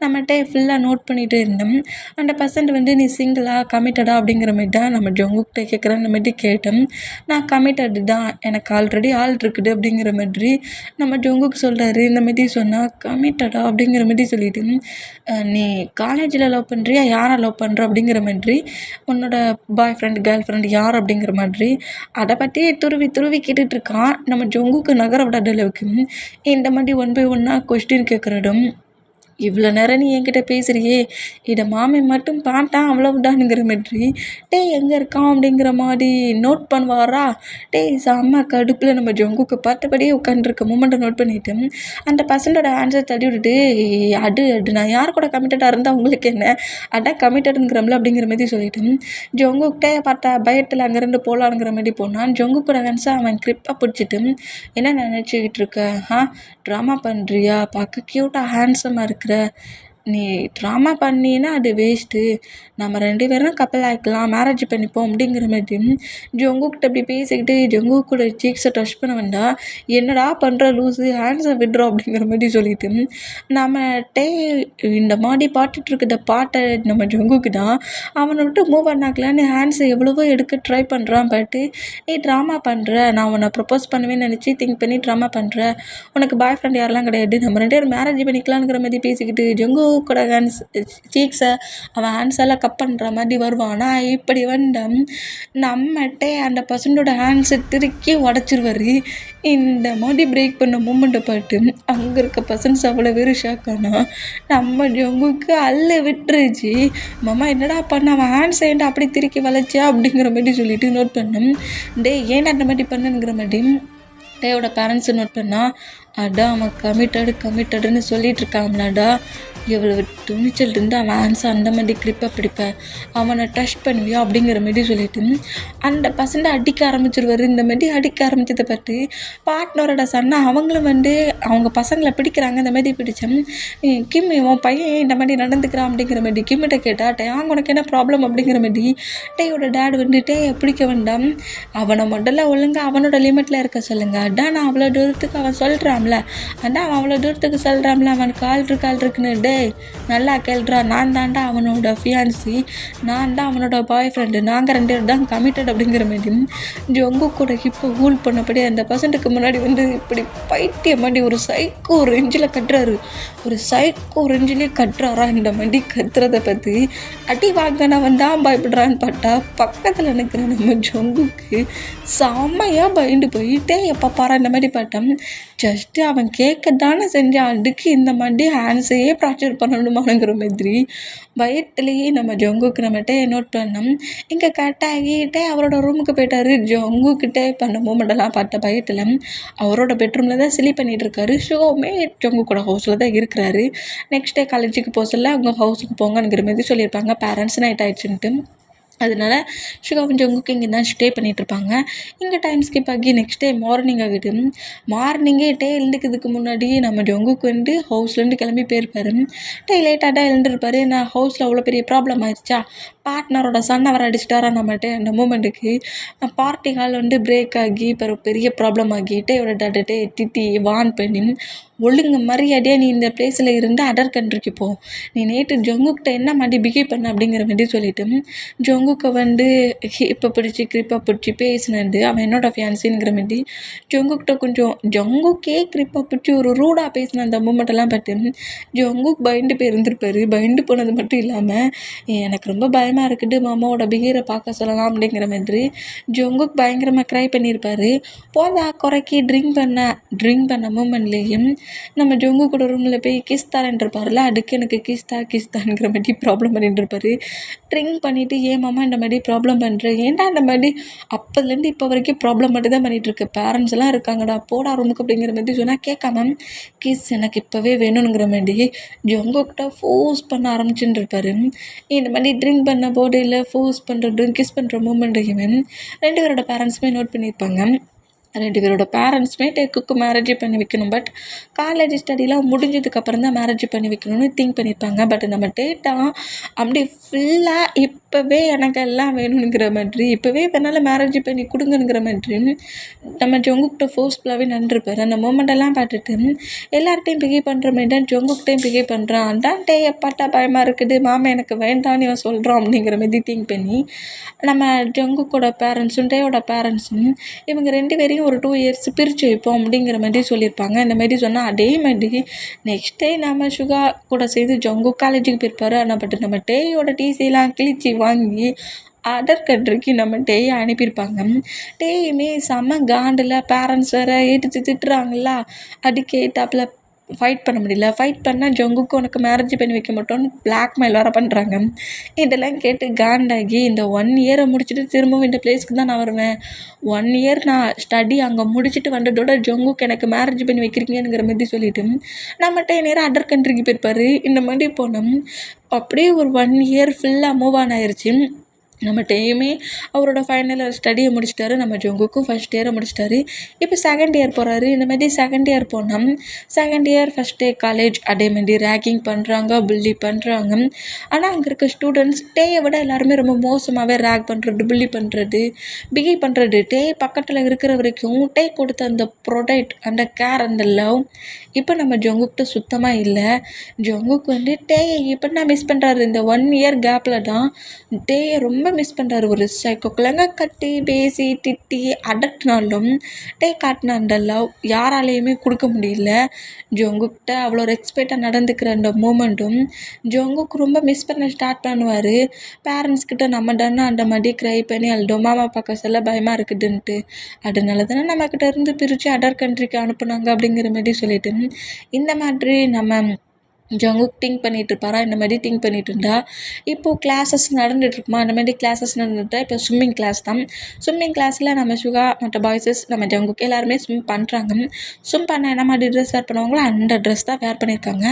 நம்மகிட்ட ஃபுல்லாக நோட் பண்ணிகிட்டு இருந்தோம். அந்த பர்சன்ட் வந்து நீ சிங்கிளாக கமிட்டடா அப்படிங்கிற மாதிரி தான் நம்ம ஜங்குக்கிட்ட கேட்குறேன். அந்த மாதிரி கேட்டோம். நான் கமிட்டடு தான், எனக்கு ஆல்ரெடி ஆள் இருக்குது அப்படிங்கிற மாதிரி நம்ம ஜங்குக்கு சொல்கிறாரு. இந்த மாதிரி சொன்னால் கமிட்டடா அப்படிங்கிற மாதிரி சொல்லிவிட்டு நீ காலேஜில் லவ் பண்ணுறியா, யாரை லவ் பண்ணுற அப்படிங்கிற மாதிரி, உன்னோட பாய் ஃப்ரெண்ட் கேர்ள் ஃப்ரெண்ட் யார் அப்படிங்கிற மாதிரி அதை பற்றி துருவி கேட்டுட்ருக்கான். நம்ம ஜங்குக்கு நகர விடாத அளவுக்கு இந்த மாதிரி 1 by 1 கொஸ்டின் கேட்குறதும் இவ்வளோ நேரம் நீ என்கிட்ட பேசுகிறியே இதை மாமி மட்டும் பார்த்தான் அவ்வளவுதானுங்கிற மாதிரி எங்கே இருக்கான் அப்படிங்கிற மாதிரி நோட் பண்ணுவாரா. செம்ம கடுப்பில் நம்ம ஜங்குக்கு பார்த்தபடியே உட்காந்துருக்க மூமெண்ட்டை நோட் பண்ணிவிட்டு அந்த பர்சனோட ஆன்சர் தள்ளி விட்டுட்டு அது நான் யார் கூட கமிட்டடாக இருந்தால் உங்களுக்கு என்ன, அதான் கமிட்டடுங்கிறம்ல அப்படிங்கிற மாதிரி சொல்லிவிட்டு ஜங்குக்கிட்டே பார்த்தா பயத்தில் அங்கேருந்து போகலாங்கிற மாதிரி போனான். ஜங்கு கூட ஆன்சர் அவன் கிரிப்பாக பிடிச்சிட்டு என்ன நினச்சிக்கிட்டு இருக்க, ட்ராமா பண்ணுறியா, பார்க்க க்யூட்டாக ஹேண்ட்ஸமாக இருக்கிற, நீ ட்ராமா பண்ணினா அது வேஸ்ட்டு, நம்ம 2 பேரும் கப்பல் ஆகிக்கலாம், மேரேஜ் பண்ணிப்போம் அப்படிங்கிற மாதிரி ஜங்குக்கிட்ட அப்படி பேசிக்கிட்டு ஜங்கு கூட சீக்ஸை டச் பண்ண வேண்டாம், என்னடா பண்ணுற லூஸு, ஹேண்ட்ஸை விட்றோம் அப்படிங்கிற மாதிரி சொல்லிவிட்டு நம்மகிட்டே இந்த மாதிரி பாட்டுட்ருக்கிற பாட்டை நம்ம ஜங்குக்கு தான் அவனை விட்டு மூவ் பண்ணாக்கலான்னு ஹேண்ட்ஸை எவ்வளவோ எடுக்க ட்ரை பண்ணுறான். பட்டு நீ ட்ராமா பண்ணுற, நான் உன்னை ப்ரப்போஸ் பண்ணுவேன்னு நினச்சி திங்க் பண்ணி ட்ராமா பண்ணுற, உனக்கு பாய் ஃப்ரெண்ட் யாரெல்லாம் கிடையாது, நம்ம 2 பேரும் மேரேஜ் பண்ணிக்கலாங்கிற மாதிரி பேசிக்கிட்டு ஜங்கு கூட ஹேண்ட்ஸ் சீக்ஸை அவன் ஹேண்ட்ஸெல்லாம் கப் பண்ணுற மாதிரி வருவான். ஆனால் இப்படி வந்தோம் நம்மகிட்ட அந்த பர்சனோட ஹேண்ட்ஸை திருக்கி உடச்சிருவார். இந்த மாதிரி பிரேக் பண்ண மூமெண்ட்டை பார்த்து அங்கே இருக்க பர்சன்ஸ் அவ்வளோ வெறும் ஷாக் ஆனால் நம்ம ஜங்குக்கு அல்ல விட்டுருச்சு. மாமா என்னடா பண்ண, அவன் ஹேண்ட்ஸ் ஏன்டா அப்படி திருக்கி வளைச்சா அப்படிங்கிற மாதிரி சொல்லிட்டு நோட் பண்ணோம். ஏன் அந்த மாதிரி பண்ணுங்கிற மாதிரி டேயோட பேரண்ட்ஸை நோட் பண்ணால் அதான் அவன் கமிட்டடுன்னு சொல்லிகிட்டு இருக்காங்களாடா, எவ்வளோ துணிச்சல் இருந்து அவன் ஆன்சர் அந்த மாதிரி கிரிப்பாக பிடிப்பேன், அவனை டச் பண்ணுவியா அப்படிங்கிற மாதிரி சொல்லிட்டு அந்த பசங்க அடிக்க ஆரம்பிச்சிருவார். இந்த மாதிரி அடிக்க ஆரம்பிச்சதை பார்த்து பார்ட்னரோட சன்னா அவங்களும் வந்து அவங்க பசங்களை பிடிக்கிறாங்க. இந்த மாதிரி பிடிச்சேன் கிம் உன் பையன் இந்த மாதிரி நடந்துக்கிறான் அப்படிங்கிற மாதிரி கிம்மிட்ட கேட்டால் அவங்க உனக்கு என்ன ப்ராப்ளம் அப்படிங்கிற மாதிரி டேயோட டேட் வந்து பிடிக்க வேண்டாம், அவனை முதல்ல ஒழுங்காக அவனோட லிமிட்டில் இருக்க சொல்லுங்கள், அதான் நான் அவ்வளோ தூரத்துக்கு அவன் சொல்கிறான்ல, அதான் அவன் அவ்வளோ தூரத்துக்கு சொல்கிறான்ல, அவனுக்கு ஆள் இருக்குன்னு நல்லா கேள்றா, நான் தான்டா அவனோட ஃபியான்சி, நான் தான் அவனோட பாய் ஃப்ரெண்டு, நாங்கள் 2 பேர் தான் கமிட்டட் அப்படிங்கிற மாதிரி ஜங்கு கூட இப்போ ஹூல் பண்ணபடி அந்த பர்சன்ட்டுக்கு முன்னாடி வந்து இப்படி பைத்திய மாதிரி ஒரு சைக்கோ ரெஞ்சில் கட்டுறாரு. ஒரு சைக்கோ ரெஞ்சிலே கட்டுறாரா. இந்த மாதிரி கத்துறதை பற்றி அடி வாங்கினவன் தான் பயப்படுறான்னு பார்த்தா பக்கத்தில் நிற்கிற நம்ம ஜங்குக்கு செம்மையாக பயந்து போயிட்டே எப்போ பாரு இந்த மாதிரி பார்த்தோம். ஜஸ்ட்டு அவன் கேட்க தானே செஞ்சான், அதுக்கு இந்த மாதிரி ஹேண்ட்ஸையே ப்ராக்சர் பண்ணணுமாங்கிற மாதிரி பயத்துலேயே நம்ம ஜங்குக்கு நம்மகிட்ட நோட் பண்ணோம். இங்கே கட்டாகிட்டே அவரோட ரூமுக்கு போயிட்டார். ஜங்குக்கிட்டே பண்ண மூமெண்டெல்லாம் பார்த்த பயத்தில் அவரோட பெட்ரூமில் தான் சிலி பண்ணிகிட்ருக்காரு. ஷோமே ஜங்கு கூட ஹவுஸில் தான் இருக்கிறாரு. நெக்ஸ்ட் டே காலேஜுக்கு போக சொல்ல அவங்க ஹவுஸுக்கு போங்கங்கிற மாதிரி சொல்லியிருப்பாங்க பேரண்ட்ஸ் நைட் ஆகிடுச்சுன்ட்டு. அதனால ஷுகாவும் ஜங்குக்கும் இங்கே தான் ஸ்டே பண்ணிகிட்ருப்பாங்க. இங்கே டைம் ஸ்கிப் ஆகி நெக்ஸ்ட் டே மார்னிங் ஆகுது. மார்னிங்கே டே எழுந்துக்கிறதுக்கு முன்னாடி நம்ம ஜங்குக்கு வந்து ஹவுஸ்லேருந்து கிளம்பி போயிருப்பாரு. டே லேட்டாக தான் எழுந்திருப்பாரு. நான் ஹவுஸில் அவ்வளோ பெரிய ப்ராப்ளம் ஆயிடுச்சா, பார்ட்னரோட சண்டை வர அடிச்சிட்டாரா நம்மகிட்ட. அந்த மூமெண்ட்டுக்கு பார்ட்டி ஹால் வந்து பிரேக் ஆகி இப்போ பெரிய ப்ராப்ளம் ஆகி டேயோட டாட்டே திட்டி வான் பண்ணி ஒழுங்கு மரியாதையாக நீ இந்த பிளேஸில் இருந்து அதர் கண்ட்ரிக்கு போ, நீ நேற்று ஜங்குக்கிட்ட என்ன மாதிரி பிஹேவ் பண்ண அப்படிங்கிற மாதிரி சொல்லிட்டு ஜங்குக்கை வந்து ஹிப்பை பிடிச்சி கிரிப்பை பிடிச்சி பேசினது அவன் என்னோட ஃபியான்ஸிங்கிற மாதிரி ஜங்குக்கிட்ட கொஞ்சம் ஜங்குக்கே கிரிப்பை பிடிச்சி ஒரு ரூடாக பேசின அந்த மூமெண்ட்டெல்லாம் பார்த்து ஜங்குக் பயந்து போயிருந்திருப்பாரு. பயந்து போனது மட்டும் இல்லாமல் எனக்கு ரொம்ப பயமாக இருக்குது, மாமாவோட பிஹேவியரை பார்க்க சொல்லலாம் அப்படிங்கிற மாதிரி ஜங்குக் பயங்கரமாக க்ரை பண்ணியிருப்பாரு. போதா குறைக்கி ட்ரிங்க் பண்ண மூமெண்ட்லேயும் நம்ம ஜொங்கு கூட ரூமில் போய் கிஸ் தரேன்ருப்பார்ல, அதுக்கு எனக்கு கிஸ்தாங்கிற மாதிரி ப்ராப்ளம் பண்ணிட்டு இருப்பாரு. ட்ரிங்க் பண்ணிவிட்டு ஏன் மாமா இந்த மாதிரி ப்ராப்ளம் பண்ணுறேன், ஏன்டா இந்த மாதிரி அப்போதுலேருந்து இப்போ வரைக்கும் ப்ராப்ளம் மட்டும் தான் பண்ணிகிட்ருக்கு, பேரண்ட்ஸ் எல்லாம் இருக்காங்கடா போடா ரூமுக்கு அப்படிங்கிற மாதிரி சொன்னால் கேட்காம கிஸ் எனக்கு இப்போவே வேணுங்கிற மாதிரி ஜொங்குக்கிட்ட ஃபோர்ஸ் பண்ண ஆரம்பிச்சுட்டு இருப்பார். இந்த மாதிரி ட்ரிங்க் பண்ண போர்டில் ஃபோர்ஸ் பண்ணுறது கிஸ் பண்ணுற மூமெண்ட்டையுமே 2 பேரோட பேரண்ட்ஸுமே நோட் பண்ணியிருப்பாங்க. 2 பேரோட பேரண்ட்ஸுமே டேக்குக்கு மேரேஜ் பண்ணி வைக்கணும், பட் காலேஜ் ஸ்டடிலாம் முடிஞ்சதுக்கப்புறம் தான் மேரேஜ் பண்ணி வைக்கணும்னு திங்க் பண்ணியிருப்பாங்க. பட் நம்ம டேட்டா அப்படி ஃபுல்லாக இப்போவே எனக்கு எல்லாம் வேணுங்கிற மாதிரி, இப்போவே வேணாலும் மேரேஜ் பண்ணி கொடுங்கங்கிற மாதிரி நம்ம ஜொங்குக்கிட்ட ஃபோர்ஸ்ஃபுல்லாகவே நின்றுருப்பார். அந்த மூமெண்டெல்லாம் பார்த்துட்டு எல்லார்ட்டையும் பிஹேவ் பண்ணுற மாதிரி தான் ஜொங்குக்கிட்டையும் பிஹேவ் பண்ணுறான். அதான் டே எப்பாட்டா பயமாக இருக்குது, மாமா எனக்கு வேண்டான்னு இவன் சொல்கிறான் அப்படிங்கிற மாதிரி திங்க் பண்ணி நம்ம ஜங்குக்கோட பேரண்ட்ஸும் டேயோட பேரண்ட்ஸும் இவங்க 2 பேரையும் ஒரு 2 இயர்ஸ் பிரித்து வைப்போம் அப்படிங்கிற மாதிரி சொல்லியிருப்பாங்க. இந்த மாதிரி சொன்னால் அதே மாதிரி நெக்ஸ்ட் டே நம்ம ஷுகா கூட சேர்ந்து ஜங்கு காலேஜுக்கு போயிருப்பாரு. ஆனால் பட் நம்ம டேயோட டிசிலாம் கிழிச்சி வாங்கி அதர் கண்ட்ரிக்கு நம்ம டேயை அனுப்பியிருப்பாங்க. டேயுமே செம்ம காண்டில் பேரண்ட்ஸ் வேறு ஏற்று திட்டுறாங்களா, அதுக்கு ஏற்றாப்புல ஃபைட் பண்ண முடியல. ஃபைட் பண்ணால் ஜங்குக்கு உனக்கு மேரேஜ் பண்ணி வைக்க மாட்டோன்னு பிளாக்மெயில் வேறு பண்ணுறாங்க. இதெல்லாம் கேட்டு காண்டாகி இந்த 1 இயரை முடிச்சுட்டு திரும்பவும் இந்த பிளேஸ்க்கு தான் நான் வருவேன், 1 இயர் நான் ஸ்டடி அங்கே முடிச்சுட்டு வந்ததோட ஜங்குக்கு எனக்கு மேரேஜ் பண்ணி வைக்கிறீங்கிற மாதிரி சொல்லிவிட்டு நம்மகிட்ட நேரம் அதர் கண்ட்ரிக்கு போயிருப்பார். இந்த மாதிரி போனோம். அப்படியே ஒரு 1 இயர் ஃபுல்லாக மூவ் ஆன் ஆயிடுச்சு. நம்ம டேயுமே அவரோட ஃபைனல் இயர் ஸ்டடியை முடிச்சிட்டாரு. நம்ம ஜங்குக்கும் ஃபஸ்ட் இயரை முடிச்சிட்டாரு. இப்போ செகண்ட் இயர் போகிறாரு. இந்த மாதிரி செகண்ட் இயர் போனோம். Second year first day college அதே மாதிரி ரேக்கிங் பண்ணுறாங்க, புல்லி பண்ணுறாங்க. ஆனால் அங்கே இருக்க ஸ்டூடெண்ட்ஸ் டேயை விட எல்லாருமே ரொம்ப மோசமாகவே ரேக் பண்ணுறது, புல்லி பண்ணுறது, பிஹேவ் பண்ணுறது. டே பக்கத்தில் இருக்கிற வரைக்கும் டே கொடுத்த அந்த ப்ரொடெக்ட், அந்த கேர், அந்த லவ் இப்போ நம்ம ஜங்குக்கிட்ட சுத்தமாக இல்லை. ஜங்குக்கு வந்து டேயை இப்போ தான் மிஸ் பண்ணுறாரு. இந்த 1 இயர் கேப்பில் தான் டேயை ரொம்ப மிஸ் பண்ணுறாரு. ஒரு சைக்கோக்குள்ளங்க கட்டி பேசி திட்டி அடட்டினாலும் டே காட்டின அந்த லவ் யாராலையுமே கொடுக்க முடியல. ஜங்குக்கிட்ட அவ்வளோ ரெஸ்பெக்டாக நடந்துக்கிற அந்த மூமெண்ட்டும் ஜங்குக்கு ரொம்ப மிஸ் பண்ண ஸ்டார்ட் பண்ணுவார். பேரண்ட்ஸ்கிட்ட நம்ம தானே அந்த மாதிரி க்ரை பண்ணி அழுதோம், மாமா பார்க்க சொல்ல பயமாக இருக்குதுன்ட்டு, அதனால தானே நம்மக்கிட்ட இருந்து பிரித்து அதர் கண்ட்ரிக்கு அனுப்புனாங்க அப்படிங்கிற மாதிரி சொல்லிட்டு இந்த மாதிரி நம்ம ஜங்குக் திங்க் பண்ணிகிட்டு இருப்பாரா. இந்த மாதிரி திங்க் பண்ணிகிட்டு இருந்தா இப்போது கிளாஸஸ் நடந்துகிட்ருக்குமா. அந்த மாதிரி கிளாஸஸ் நடந்துட்டா இப்போ ஸ்விம்மிங் கிளாஸ் தான். ஸ்விம்மிங் கிளாஸில் நம்ம ஷுகா மற்ற பாய்ஸஸ் நம்ம ஜங்குக் எல்லாருமே ஸ்விம் பண்ணுறாங்க. ஸ்விம் பண்ண என்ன மாதிரி ட்ரெஸ் வேர் பண்ணுவாங்களோ அந்த ட்ரெஸ் தான் வேர் பண்ணியிருக்காங்க.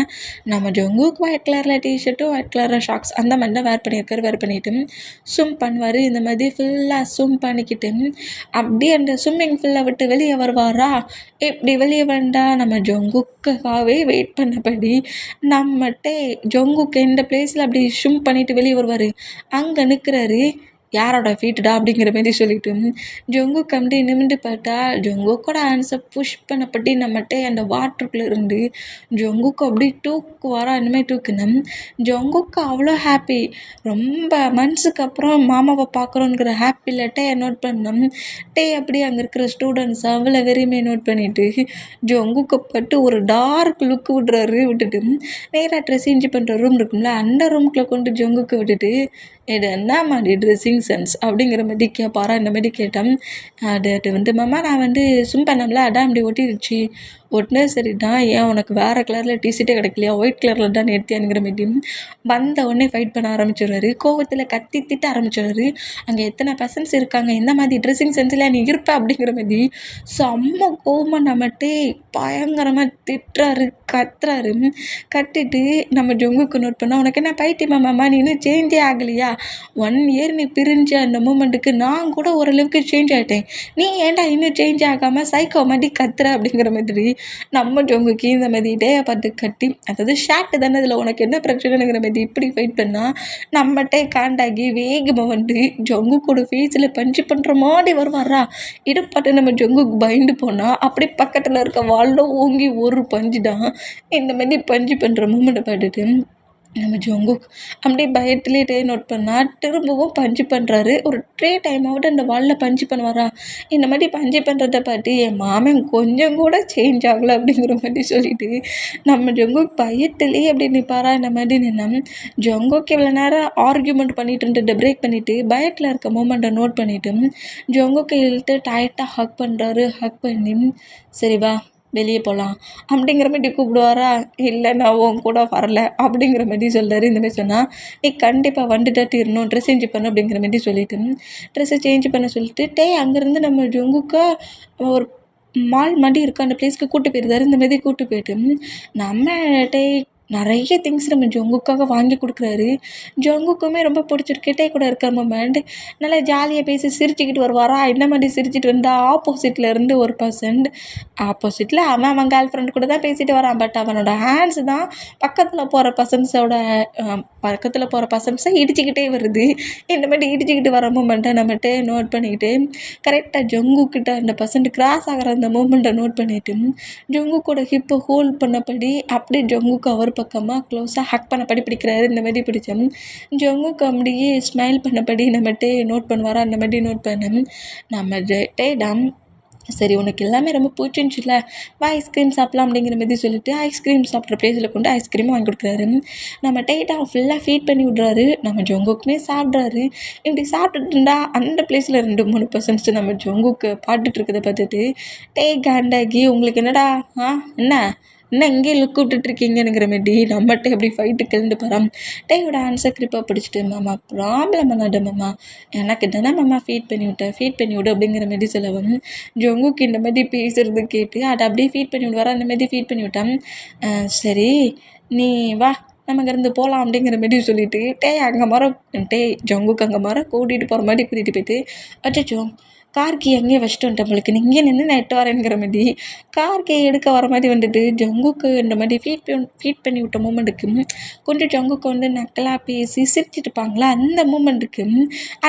நம்ம ஜங்குக் ஒயிட் கலரில் டிஷர்ட்டும் ஒயிட் கலரில் ஷாக்ஸ் அந்த மாதிரி தான் வேர் பண்ணிட்டு ஸ்விம் பண்ணுவார். இந்த மாதிரி ஃபுல்லாக ஸ்விம் பண்ணிக்கிட்டு அப்படியே அந்த ஸ்விம்மிங் ஃபுல்லாக விட்டு வெளியே வருவாரா. இப்படி வெளியே வந்தால் நம்ம ஜங்குக்காகவே வெயிட் பண்ணபடி நம்மகிட்ட ஜங்குக்கு இந்த பிளேஸில் அப்படி ஸ்விம் பண்ணிவிட்டு வெளியே வருவார். அங்கே நிற்கிறாரு, யாரோட ஃபீட்டுடா அப்படிங்கிற மாதிரி சொல்லிட்டு ஜங்குக்கு அப்படி நிமிந்து பார்த்தா ஜங்குக்கோட ஹேண்ட்ஸை புஷ் பண்ணப்பட்டு நம்மகிட்ட அந்த வாட்டருக்குள்ளே இருந்து ஜங்குக்கு அப்படி தூக்குவாரா. அந்த மாதிரி தூக்குனோம். ஜங்குக்கு அவ்வளோ ஹாப்பி. ரொம்ப மந்த்ஸுக்கு அப்புறம் மாமாவை பார்க்குறோங்கிற ஹாப்பியில் டேயை நோட் பண்ணோம். டே அப்படி அங்கே இருக்கிற ஸ்டூடெண்ட்ஸ் அவ்வளோ வெறியுமே நோட் பண்ணிவிட்டு ஜங்குக்கு பட்டு ஒரு டார்க் லுக் விட்டுட்டு நேராக ட்ரெஸ் சேஞ்ச் பண்ணுற ரூம் இருக்கும்ல அந்த ரூமுக்குள்ளே கொண்டு ஜங்குக்கு விட்டுட்டு இது என்ன மாதிரி ட்ரெஸ்ஸிங் சென்ஸ் அப்படிங்கிற மாதிரி கேட்பாரா. இந்த மாதிரி கேட்டேன். அது வந்து மாமா நான் வந்து ஸ்விம் பண்ணோம்ல அதான் அப்படி ஒட்டிடுச்சு, உடனே சரிடா ஏன் உனக்கு வேறு கலரில் டிஷர்ட்டே கிடைக்கலையா, ஒயிட் கலரில் தான் எடுத்தியானுங்கிற மாரி வந்த உடனே ஃபைட் பண்ண ஆரம்பிச்சிடுவாரு. கோவத்தில் கத்தி திட்ட ஆரம்பிச்சிடுவாரு. அங்கே எத்தனை பர்சன்ஸ் இருக்காங்க, எந்த மாதிரி ட்ரெஸ்ஸிங் சென்ஸில் நீ இருப்ப அப்படிங்கிற மாரி செம்ம கோவமாக நம்மகிட்டே பயங்கரமாக திட்டுறாரு, கத்துறாரு. கத்திட்டு நம்ம ஜொங்குக்கு நோட் பண்ணால், உனக்கு என்ன பைத்தியமா மாமா, நீ இன்னும் சேஞ்சே ஆகலையா, 1 இயர் நீ பிரிஞ்ச அந்த மூமெண்ட்டுக்கு நான் கூட ஓரளவுக்கு சேஞ்ச் ஆகிட்டேன், நீ ஏன்டா இன்னும் சேஞ்ச் ஆகாமல் சைக்கோ மாதிரி கத்துற அப்படிங்கிற மாதிரி நம்ம ஜொங்குக்கு இந்த மாதிரி டேயை பார்த்து கட்டி, அதாவது ஷார்ட்டு தானே இதில் உனக்கு என்ன பிரச்சனைங்கிற மாதிரி இப்படி ஃபைட் பண்ணால் நம்மகிட்டே காண்டாகி வேகமாக வந்து ஜொங்குக்கோட ஃபேஸில் பஞ்சு பண்ணுற மாதிரி வருவாரா. இடுப்பாட்டு நம்ம ஜொங்குக்கு பயந்து போனால் அப்படியே பக்கத்தில் இருக்க வால்ல ஓங்கி ஒரு பஞ்சு தான். இந்த மாதிரி பஞ்சு பண்ணுற மூமெண்ட்டை பார்த்துட்டு நம்ம ஜொங்குக் அப்படியே பயத்துலேயே நோட் பண்ணால் திரும்பவும் பஞ்சு பண்ணுறாரு. ஒரு 3 டைமாவது அந்த வாலில் பஞ்சு பண்ணுவாரா. இந்த மாதிரி பஞ்சு பண்ணுறத பார்த்து என் மாமன் கொஞ்சம் கூட சேஞ்ச் ஆகலை அப்படிங்கிற மாதிரி சொல்லிட்டு நம்ம ஜொங்குக் பயத்துலேயே அப்படி நிற்பாரா. இந்த மாதிரி நின்னா ஜொங்குக் இவ்வளோ நேரம் ஆர்கியூமெண்ட் பண்ணிட்டு இருந்துட்டு பிரேக் பண்ணிவிட்டு பயத்தில் இருக்க மூமெண்ட்டை நோட் பண்ணிவிட்டு ஜொங்குக்கு இழுத்து டைட்டாக ஹக் பண்ணுறாரு. ஹக் பண்ணி சரி வா வெளியே போகலாம் அப்படிங்கிற மாதிரி கூப்பிடுவாரா. இல்லை நான் உன் கூட வரல அப்படிங்கிற மாதிரி சொல்கிறாரு. இந்தமாதிரி சொன்னால் நீ கண்டிப்பாக வந்துட்டா தீரணும், ட்ரெஸ் சேஞ்ச் பண்ணு அப்படிங்கிற மாதிரி சொல்லிவிட்டு ட்ரெஸ்ஸை சேஞ்ச் பண்ண சொல்லிட்டு அங்கேருந்து நம்ம ஜொங்குக்கு ஒரு மால் மாதிரி இருக்க அந்த பிளேஸ்க்கு கூப்பிட்டு போயிருந்தாரு. இந்தமாரி கூப்பிட்டு போயிட்டு நம்ம நிறைய திங்ஸ் நம்ம ஜொங்குக்காக வாங்கி கொடுக்குறாரு. ஜொங்குக்குமே ரொம்ப பிடிச்சிருக்கு. கூட இருக்க மூமெண்ட் நல்லா ஜாலியாக பேசி சிரிச்சுக்கிட்டு வருவாரா. இந்த மாதிரி சிரிச்சிட்டு வந்தால் ஆப்போசிட்டில் இருந்து ஒரு பர்சன்ட் ஆப்போசிட்டில் அவன் கேர்ள் ஃப்ரெண்டு கூட தான் பேசிட்டு வரான். பட் அவனோட ஹேண்ட்ஸ் தான் பக்கத்தில் போகிற பர்சன்ஸை இடிச்சிக்கிட்டே வருது. இந்த மாதிரி இடிச்சிக்கிட்டு வர மூமெண்ட்டை நம்மகிட்ட நோட் பண்ணிக்கிட்டு கரெக்டாக ஜொங்குக்கிட்ட அந்த பர்சன்ட் கிராஸ் ஆகிற அந்த மூமெண்ட்டை நோட் பண்ணிவிட்டு ஜொங்குக்கோட ஹிப்பை ஹோல்ட் பண்ணபடி அப்படியே ஜொங்குக்கு அவர் பக்கமாக க்ளோஸாக ஹக் பண்ணபடி பிடிக்கிறாரு. இந்த மாதிரி பிடிச்சோம் ஜொங்குக்கு அப்படியே ஸ்மைல் பண்ணபடி நம்மகிட்ட நோட் பண்ணுவாரா. அந்த மாதிரி நோட் பண்ண நம்ம டேடாம் சரி உனக்கு எல்லாமே ரொம்ப பிடிச்சிருந்துச்சுல, வா ஐஸ்கிரீம் சாப்பிட்லாம் அப்படிங்கிற மாதிரி சொல்லிட்டு ஐஸ்கிரீம் சாப்பிட்ற பிளேஸில் கொண்டு ஐஸ்கிரீமும் வாங்கி கொடுக்குறாரு. நம்ம டேட்டாக ஃபுல்லாக ஃபீட் பண்ணி விட்றாரு. நம்ம ஜொங்குக்குமே சாப்பிட்றாரு. இப்படி சாப்பிட்டுட்டு இருந்தால் அந்த பிளேஸில் 2-3 பர்சன்ட்ஸ் நம்ம ஜொங்குக்கு பாட்டுட்டு இருக்கிறத பார்த்துட்டு காண்டாகி உங்களுக்கு என்னடா என்ன இங்கே லுக் விட்டுட்ருக்கீங்கங்கிற மாரி நம்மகிட்ட எப்படி ஃபைட்டு கிளந்து போகிறான். டேயோட ஆன்சர் கிரிப்பாக பிடிச்சிட்டு மாமா ப்ராப்ளம் பண்ணாத மாமா, எனக்கு தானே மாமா ஃபீட் பண்ணி விடு அப்படிங்கிற மாரி சொல்லவும் ஜொங்குக்கு இந்த மாதிரி பேசுகிறது கேட்டு அதை அப்படியே ஃபீட் பண்ணி விடுவாரா. அந்த மாதிரி ஃபீட் பண்ணி விட்டான். சரி நீ வா நம்ம இங்கேருந்து போகலாம் அப்படிங்கிற மாரி சொல்லிவிட்டு ஜொங்குக்கு அங்கே மரம் கூட்டிகிட்டு போகிற மாதிரி கூட்டிகிட்டு போயிட்டு அச்சோ கார் கீ அங்கேயே வச்சுட்டு வந்துட்டேன் உங்களுக்கு, நீ இங்கே நின்று நான் எட்டு வரேங்கிற மாதிரி கார் கீ எடுக்க வர மாதிரி வந்துட்டு ஜொங்குக்கு இந்த மாதிரி ஃபீட் பண்ணி விட்ட மூமெண்ட்டுக்கு கொஞ்சம் ஜொங்குக்கு வந்து நக்கலாக பேசி சிரிச்சிட்டு இருப்பாங்களா. அந்த மூமெண்ட்டுக்கு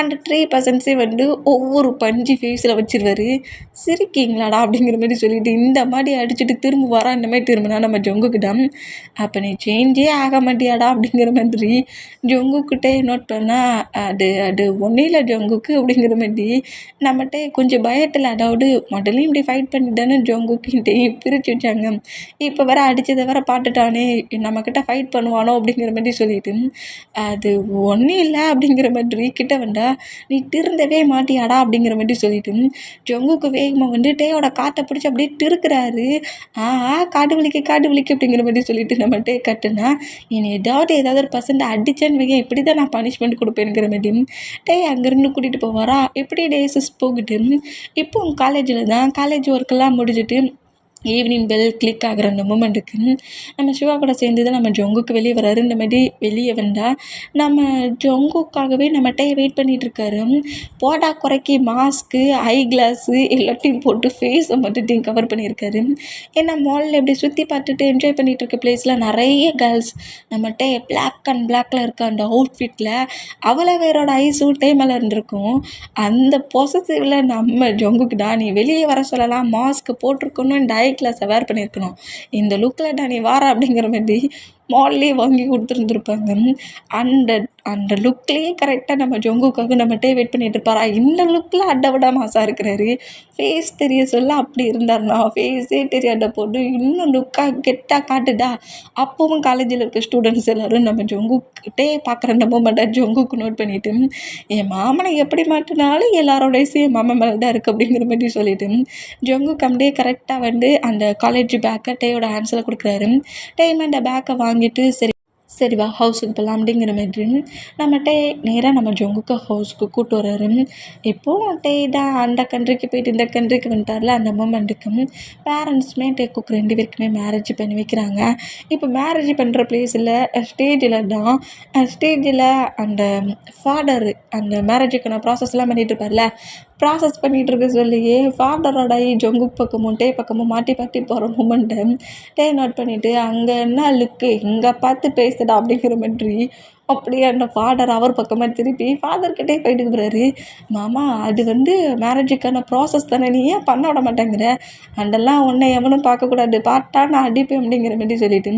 அந்த 3 பர்சன்ஸே வந்து ஒவ்வொரு பஞ்சு ஃபேஸில் வச்சிருவாரு. சிரிக்கிங்களாடா அப்படிங்கிற மாதிரி சொல்லிட்டு இந்த மாதிரி அடிச்சுட்டு திரும்ப வரா. இந்த மாதிரி திரும்பினா நம்ம ஜொங்குக்கிட்ட அப்போ நீ சேஞ்சே ஆக மாட்டியாடா அப்படிங்கிற மாதிரி ஜொங்குக்கிட்டே நோட் பண்ணால் அது ஒன்றும் இல்லை ஜொங்குக்கு அப்படிங்கிற மாதிரி நம்மகிட்ட கொஞ்சம் பயத்தில், அதாவது முதல்லையும் இப்படி ஃபைட் பண்ணி தானே ஜொங்குக்கிட்டையும் பிரித்து வச்சாங்க, இப்போ வேற அடித்ததை வேற பார்த்துட்டானே நம்மக்கிட்ட ஃபைட் பண்ணுவானோ அப்படிங்கிற மாதிரி சொல்லிட்டு அது ஒன்றும் இல்லை அப்படிங்கிற மாதிரி கிட்ட வந்தா நீ திருந்தவே மாட்டியாடா அப்படிங்கிற மாதிரி சொல்லிட்டு ஜொங்குக்கு வேகமாக வந்து டேயோட காற்றை பிடிச்சி அப்படியே திருக்குறாரு. காடு வலிக்கு அப்படிங்கிற மாதிரி சொல்லிட்டு நம்மகிட்ட கட்டுனா இனி ஏதாவது ஒரு பர்சன்ட் அடிச்சேன்னு வைங்க இப்படி தான் நான் பனிஷ்மெண்ட் கொடுப்பேனுங்கிற மாதிரி அங்கேருந்து கூட்டிகிட்டு போவாரா. எப்படி டேஸஸ் போகுது. இப்போ காலேஜ் ஒர்க்கெல்லாம் முடிஞ்சிட்டு ஈவினிங் பெல் கிளிக் ஆகிற அந்த மூமெண்ட்டுக்கு நம்ம சிவா கூட சேர்ந்து தான் நம்ம ஜொங்குக்கு வெளியே வராரு. இந்த மாதிரி வெளியே வந்தால் நம்ம ஜொங்குக்காகவே நம்மகிட்ட வெயிட் பண்ணிகிட்ருக்காரு. போடா குறைக்கி மாஸ்க்கு ஐ கிளாஸு எல்லாத்தையும் போட்டு ஃபேஸை மட்டும் கவர் பண்ணியிருக்காரு. ஏன்னா மாலில் இப்படி சுற்றி பார்த்துட்டு என்ஜாய் பண்ணிகிட்டு இருக்க பிளேஸில் நிறைய கேர்ள்ஸ் நம்மகிட்ட பிளாக்கில் இருக்க அந்த அவுட்ஃபிட்டில் அவ்வளோ வேரோட ஐஸூட்டே மேலே இருந்திருக்கும். அந்த பொசசிவில் நம்ம ஜொங்குக்குடா நீ வெளியே வர சொல்லலாம், மாஸ்க்கு போட்டிருக்கணும், கிளாஸை வேர் பண்ணியிருக்கணும், இந்த லுக்கில் நீ வார அப்படிங்கிற மாதிரி மால்லேயே வாங்கி கொடுத்துருந்துருப்பாங்க. அந்த அந்த லுக்லேயே கரெக்டாக நம்ம ஜங்குக்காக நம்ம வெயிட் பண்ணிட்டு இருப்பாரா, இந்த லுக்கில் அடை விட மாசாக இருக்கிறாரு. ஃபேஸ் தெரிய சொல்ல அப்படி இருந்தாருண்ணா, ஃபேஸே தெரியாத பொண்ணு இன்னும் லுக்காக கெட்டாக காட்டுதா. அப்பவும் காலேஜில் இருக்க ஸ்டூடெண்ட்ஸ் எல்லோரும் நம்ம ஜங்குக்கிட்டே பார்க்குற அந்த மூமெண்ட்டை ஜங்குக்கு நோட் பண்ணிவிட்டு, என் மாமனை எப்படி மாட்டினாலும் எல்லாரோட என் மாமன் மேலே தான் இருக்குது அப்படிங்கிற மாதிரி சொல்லிட்டு ஜங்குக்கு அப்படியே கரெக்டாக அந்த காலேஜ் பேக்கை டேயோட ஹேண்ட்ஸில் கொடுக்குறாரு. டேயும் அந்த பேக்கை வாங்கிட்டு சரி வா ஹவுஸுக்கு போகலாம் அப்படிங்கிற மாதிரி நம்ம நேராக நம்ம ஜங்குக்கு ஹவுஸ்க்கு கூப்பிட்டு வர்றாரு. இப்போது தான் அந்த கண்ட்ரிக்கு போயிட்டு இந்த கண்ட்ரிக்கு வந்துட்டார்ல, அந்த மூமெண்ட்டுக்கு பேரண்ட்ஸுமே குக் 2 பேருக்குமே மேரேஜ் பண்ணி வைக்கிறாங்க. இப்போ மேரேஜ் பண்ணுற பிளேஸில் ஸ்டேஜில் அந்த ஃபாதர் அந்த மேரேஜுக்கான ப்ராசஸ்லாம் பண்ணிகிட்டு இருப்பார்ல, ப்ராசஸ் பண்ணிகிட்டு இருக்க சொல்லியே ஃபாதரோட ஜங்குக் பக்கமும் பக்கமும் மாட்டி போகிற மூமெண்ட்டை நோட் பண்ணிவிட்டு, அங்கே என்ன லுக்கு இங்கே பார்த்து பேசுடா அப்படிங்கிற மாதிரி அப்படியே அந்த ஃபாதர் அவர் பக்கமாக திருப்பி ஃபாதர்கிட்டே போயிட்டு இருக்கிறாரு. மாமா அது மேரேஜுக்கான ப்ராசஸ் தானே, நீ ஏன் பண்ண விட மாட்டேங்கிற, அதெல்லாம் ஒன்றை எவனும் பார்க்கக்கூடாது, பார்த்தா நான் அடிப்பேன் அப்படிங்கிற மாதிரி சொல்லிட்டு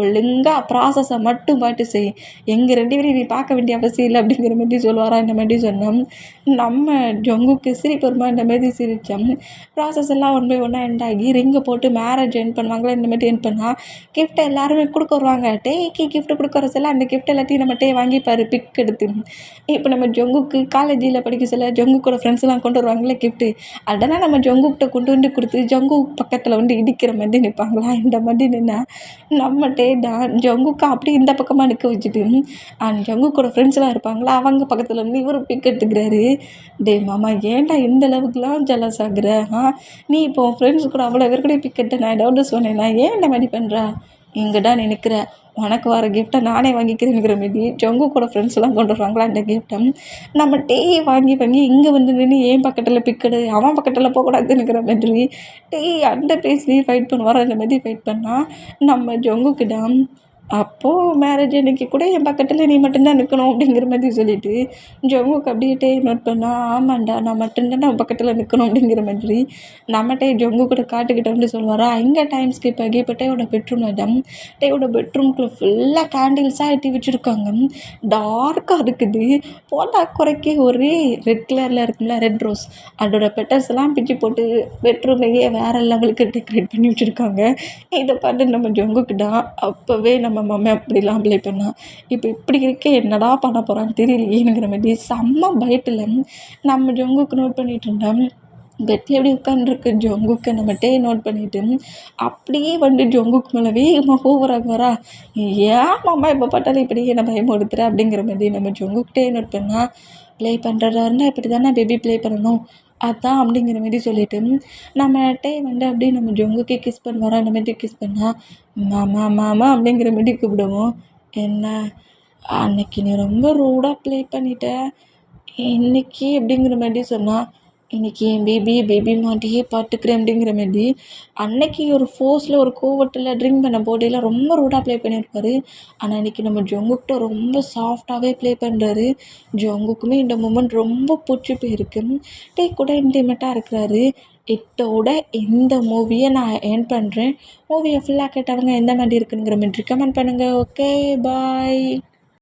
ஒழுங்காக ப்ராசஸை மட்டும் பாட்டு செய், எங்கள் 2 பேரையும் நீ பார்க்க வேண்டிய அவசியம் இல்லை அப்படிங்கிற மாதிரி சொல்லுவாரா. இந்த மாதிரி சொன்னோம். நம்ம ஜங்குக்கு சிரிப்பு வருமா, இந்த மாதிரி சிரித்தோம். ப்ராசஸ் எல்லாம் 1 by 1 எண்ட் ஆகி ரிங்கை போட்டு மேரேஜ் எண்ட் பண்ணுவாங்களா. இந்த மாதிரி எண்ட் பண்ணால் கிஃப்ட்டை எல்லாருமே கொடுக்க வருவாங்க. டேய்க்கு கிஃப்ட் கொடுக்க வர சொல்ல அந்த கிஃப்ட் எல்லாத்தையும் நம்ம வாங்கிப்பார் பிக் எடுத்து. இப்போ நம்ம ஜங்குக்கு காலேஜில் படிக்க சொல்ல ஜங்குக்கோட ஃப்ரெண்ட்ஸ்லாம் கொண்டு வருவாங்களே கிஃப்ட்டு, அதெல்லாம் நம்ம ஜங்குக்கிட்ட கொண்டு கொடுத்து ஜங்குக் பக்கத்தில் இடிக்கிற மாதிரி நிற்பாங்களா. இந்த மாதிரி நின்னா நம்ம தான் ஜங்குக்கு அப்படி இந்த பக்கமாக நிற்க வச்சுட்டு ஜங்குக்கோட ஃப்ரெண்ட்ஸ்லாம் இருப்பாங்களா, அவங்க பக்கத்தில் இவர் பிக் எடுத்துக்கிறாரு. டே மாமா ஏன்டா இந்த அளவுக்குலாம் ஜலஸ் ஆகுற, நீ இப்போ ஃப்ரெண்ட்ஸ் கூட அவ்வளோ பேர் கூட பிக் எடுத்து நான் ஏதாவது சொன்னேன்னா ஏன் இந்த மாதிரி பண்ணுறா, இங்கே தான் நீ நிற்கிற, உனக்கு வர கிஃப்ட்டை நானே வாங்கிக்கிறேங்கிற மாரி ஜங்குக்கோட ஃப்ரெண்ட்ஸ்லாம் கொண்டு வருவாங்களா அந்த கிஃப்ட்டை நம்ம வாங்கி இங்கே நின்று ஏன் பக்கத்தில் பிக்கெடு அவன் பக்கத்தில் போகக்கூடாதுங்கிற மாதிரி அந்த பிளேஸ்லேயே ஃபைட் பண்ணுவார். அந்த மாதிரி ஃபைட் பண்ணால் நம்ம ஜங்குக்கு தான் அப்போது மேரேஜ் அன்றைக்கி கூட என் பக்கத்தில் நீ மட்டும்தான் நிற்கணும் அப்படிங்கிற மாதிரி சொல்லிவிட்டு ஜங்குக்கு அப்படியே நோட் பண்ணால், ஆமாண்டா நான் மட்டும்தான் நம்ம பக்கத்தில் நிற்கணும் அப்படிங்கிற மாதிரி நம்ம ஜங்கு கூட காட்டுக்கிட்ட சொல்லுவாரா. இங்கே டைம் ஸ்கிப் ஆகி இப்போ டேயோட பெட்ரூமில் தான் பெட்ரூம்குள்ளே ஃபுல்லாக கேண்டில்ஸாக ஏற்றி வச்சுருக்காங்க. டார்க்காக இருக்குது. போட்டா குறைக்க ஒரே ரெட் கலரில் இருக்கும்ல, ரெட் ரோஸ், அதோட பெட்டல்ஸ் எல்லாம் பிச்சு போட்டு பெட்ரூமையே வேறு லெவலுக்கு டெக்கரேட் பண்ணி வச்சுருக்காங்க. இதை பார்த்து நம்ம ஜங்குக்கு தான் அப்போவே நம்ம மம்மி அப்படிலாம் அப்ளை பண்ணால் இப்போ இப்படி இருக்க என்னடா பண்ண போகிறான்னு தெரியலையேங்கிற மாதிரி செம்ம பயத்தில் நம்ம ஜங்குக்கு நோட் பண்ணிகிட்டு இருந்தேன். பெட்டில் எப்படி உட்காந்துருக்கு ஜங்குக்கு நம்ம நோட் பண்ணிவிட்டு அப்படியே ஜங்குக்கு மேலே வேகமாக ஓவராக வரா. ஏன் மாமா இப்போ பார்த்தாலும் இப்படி என்ன பயமுறுத்துற அப்படிங்கிற மாதிரி நம்ம ஜங்குக்கிட்டே நோட் பண்ணால், ப்ளே பண்ணுறதா இருந்தால் இப்படி தானே பேபி ப்ளே பண்ணணும், அதான் அப்படிங்கிற மாரி சொல்லிவிட்டு நம்ம அப்படியே நம்ம ஜங்குக்கே கிஸ் பண்ணுவாரா. அந்த மாதிரி கிஸ் பண்ணால் மாமா மாமா அப்படிங்கிற மாரி கூப்பிடுவோம். என்ன அன்னைக்கு நீ ரொம்ப ரூடாக ப்ளே பண்ணிட்ட, இன்னைக்கு அப்படிங்கிற மாதிரி சொன்னால், இன்றைக்கி என் பேபி மாட்டியே பார்த்துக்கிறேன் அப்படிங்கிற மாரி அன்னைக்கு ஒரு ஃபோர்ஸில் ஒரு கோவத்தில் ட்ரிங்க் பண்ண போட்டியில் ரொம்ப ரூடாக ப்ளே பண்ணியிருப்பாரு. ஆனால் இன்றைக்கி நம்ம ஜங்குக்கிட்ட ரொம்ப சாஃப்டாகவே ப்ளே பண்ணுறாரு. ஜங்குக்குமே இந்த மூமெண்ட் ரொம்ப பிடிச்சி போயிருக்கு. கூட இன்டிமேட்டாக இருக்கிறாரு. இதோட இந்த மூவியை நான் எண்ட் பண்ணுறேன். மூவியை ஃபுல்லாக கேட்டவங்க எந்த மாதிரி இருக்குங்கிற மாதிரி கமெண்ட் பண்ணுங்கள். Okay bye.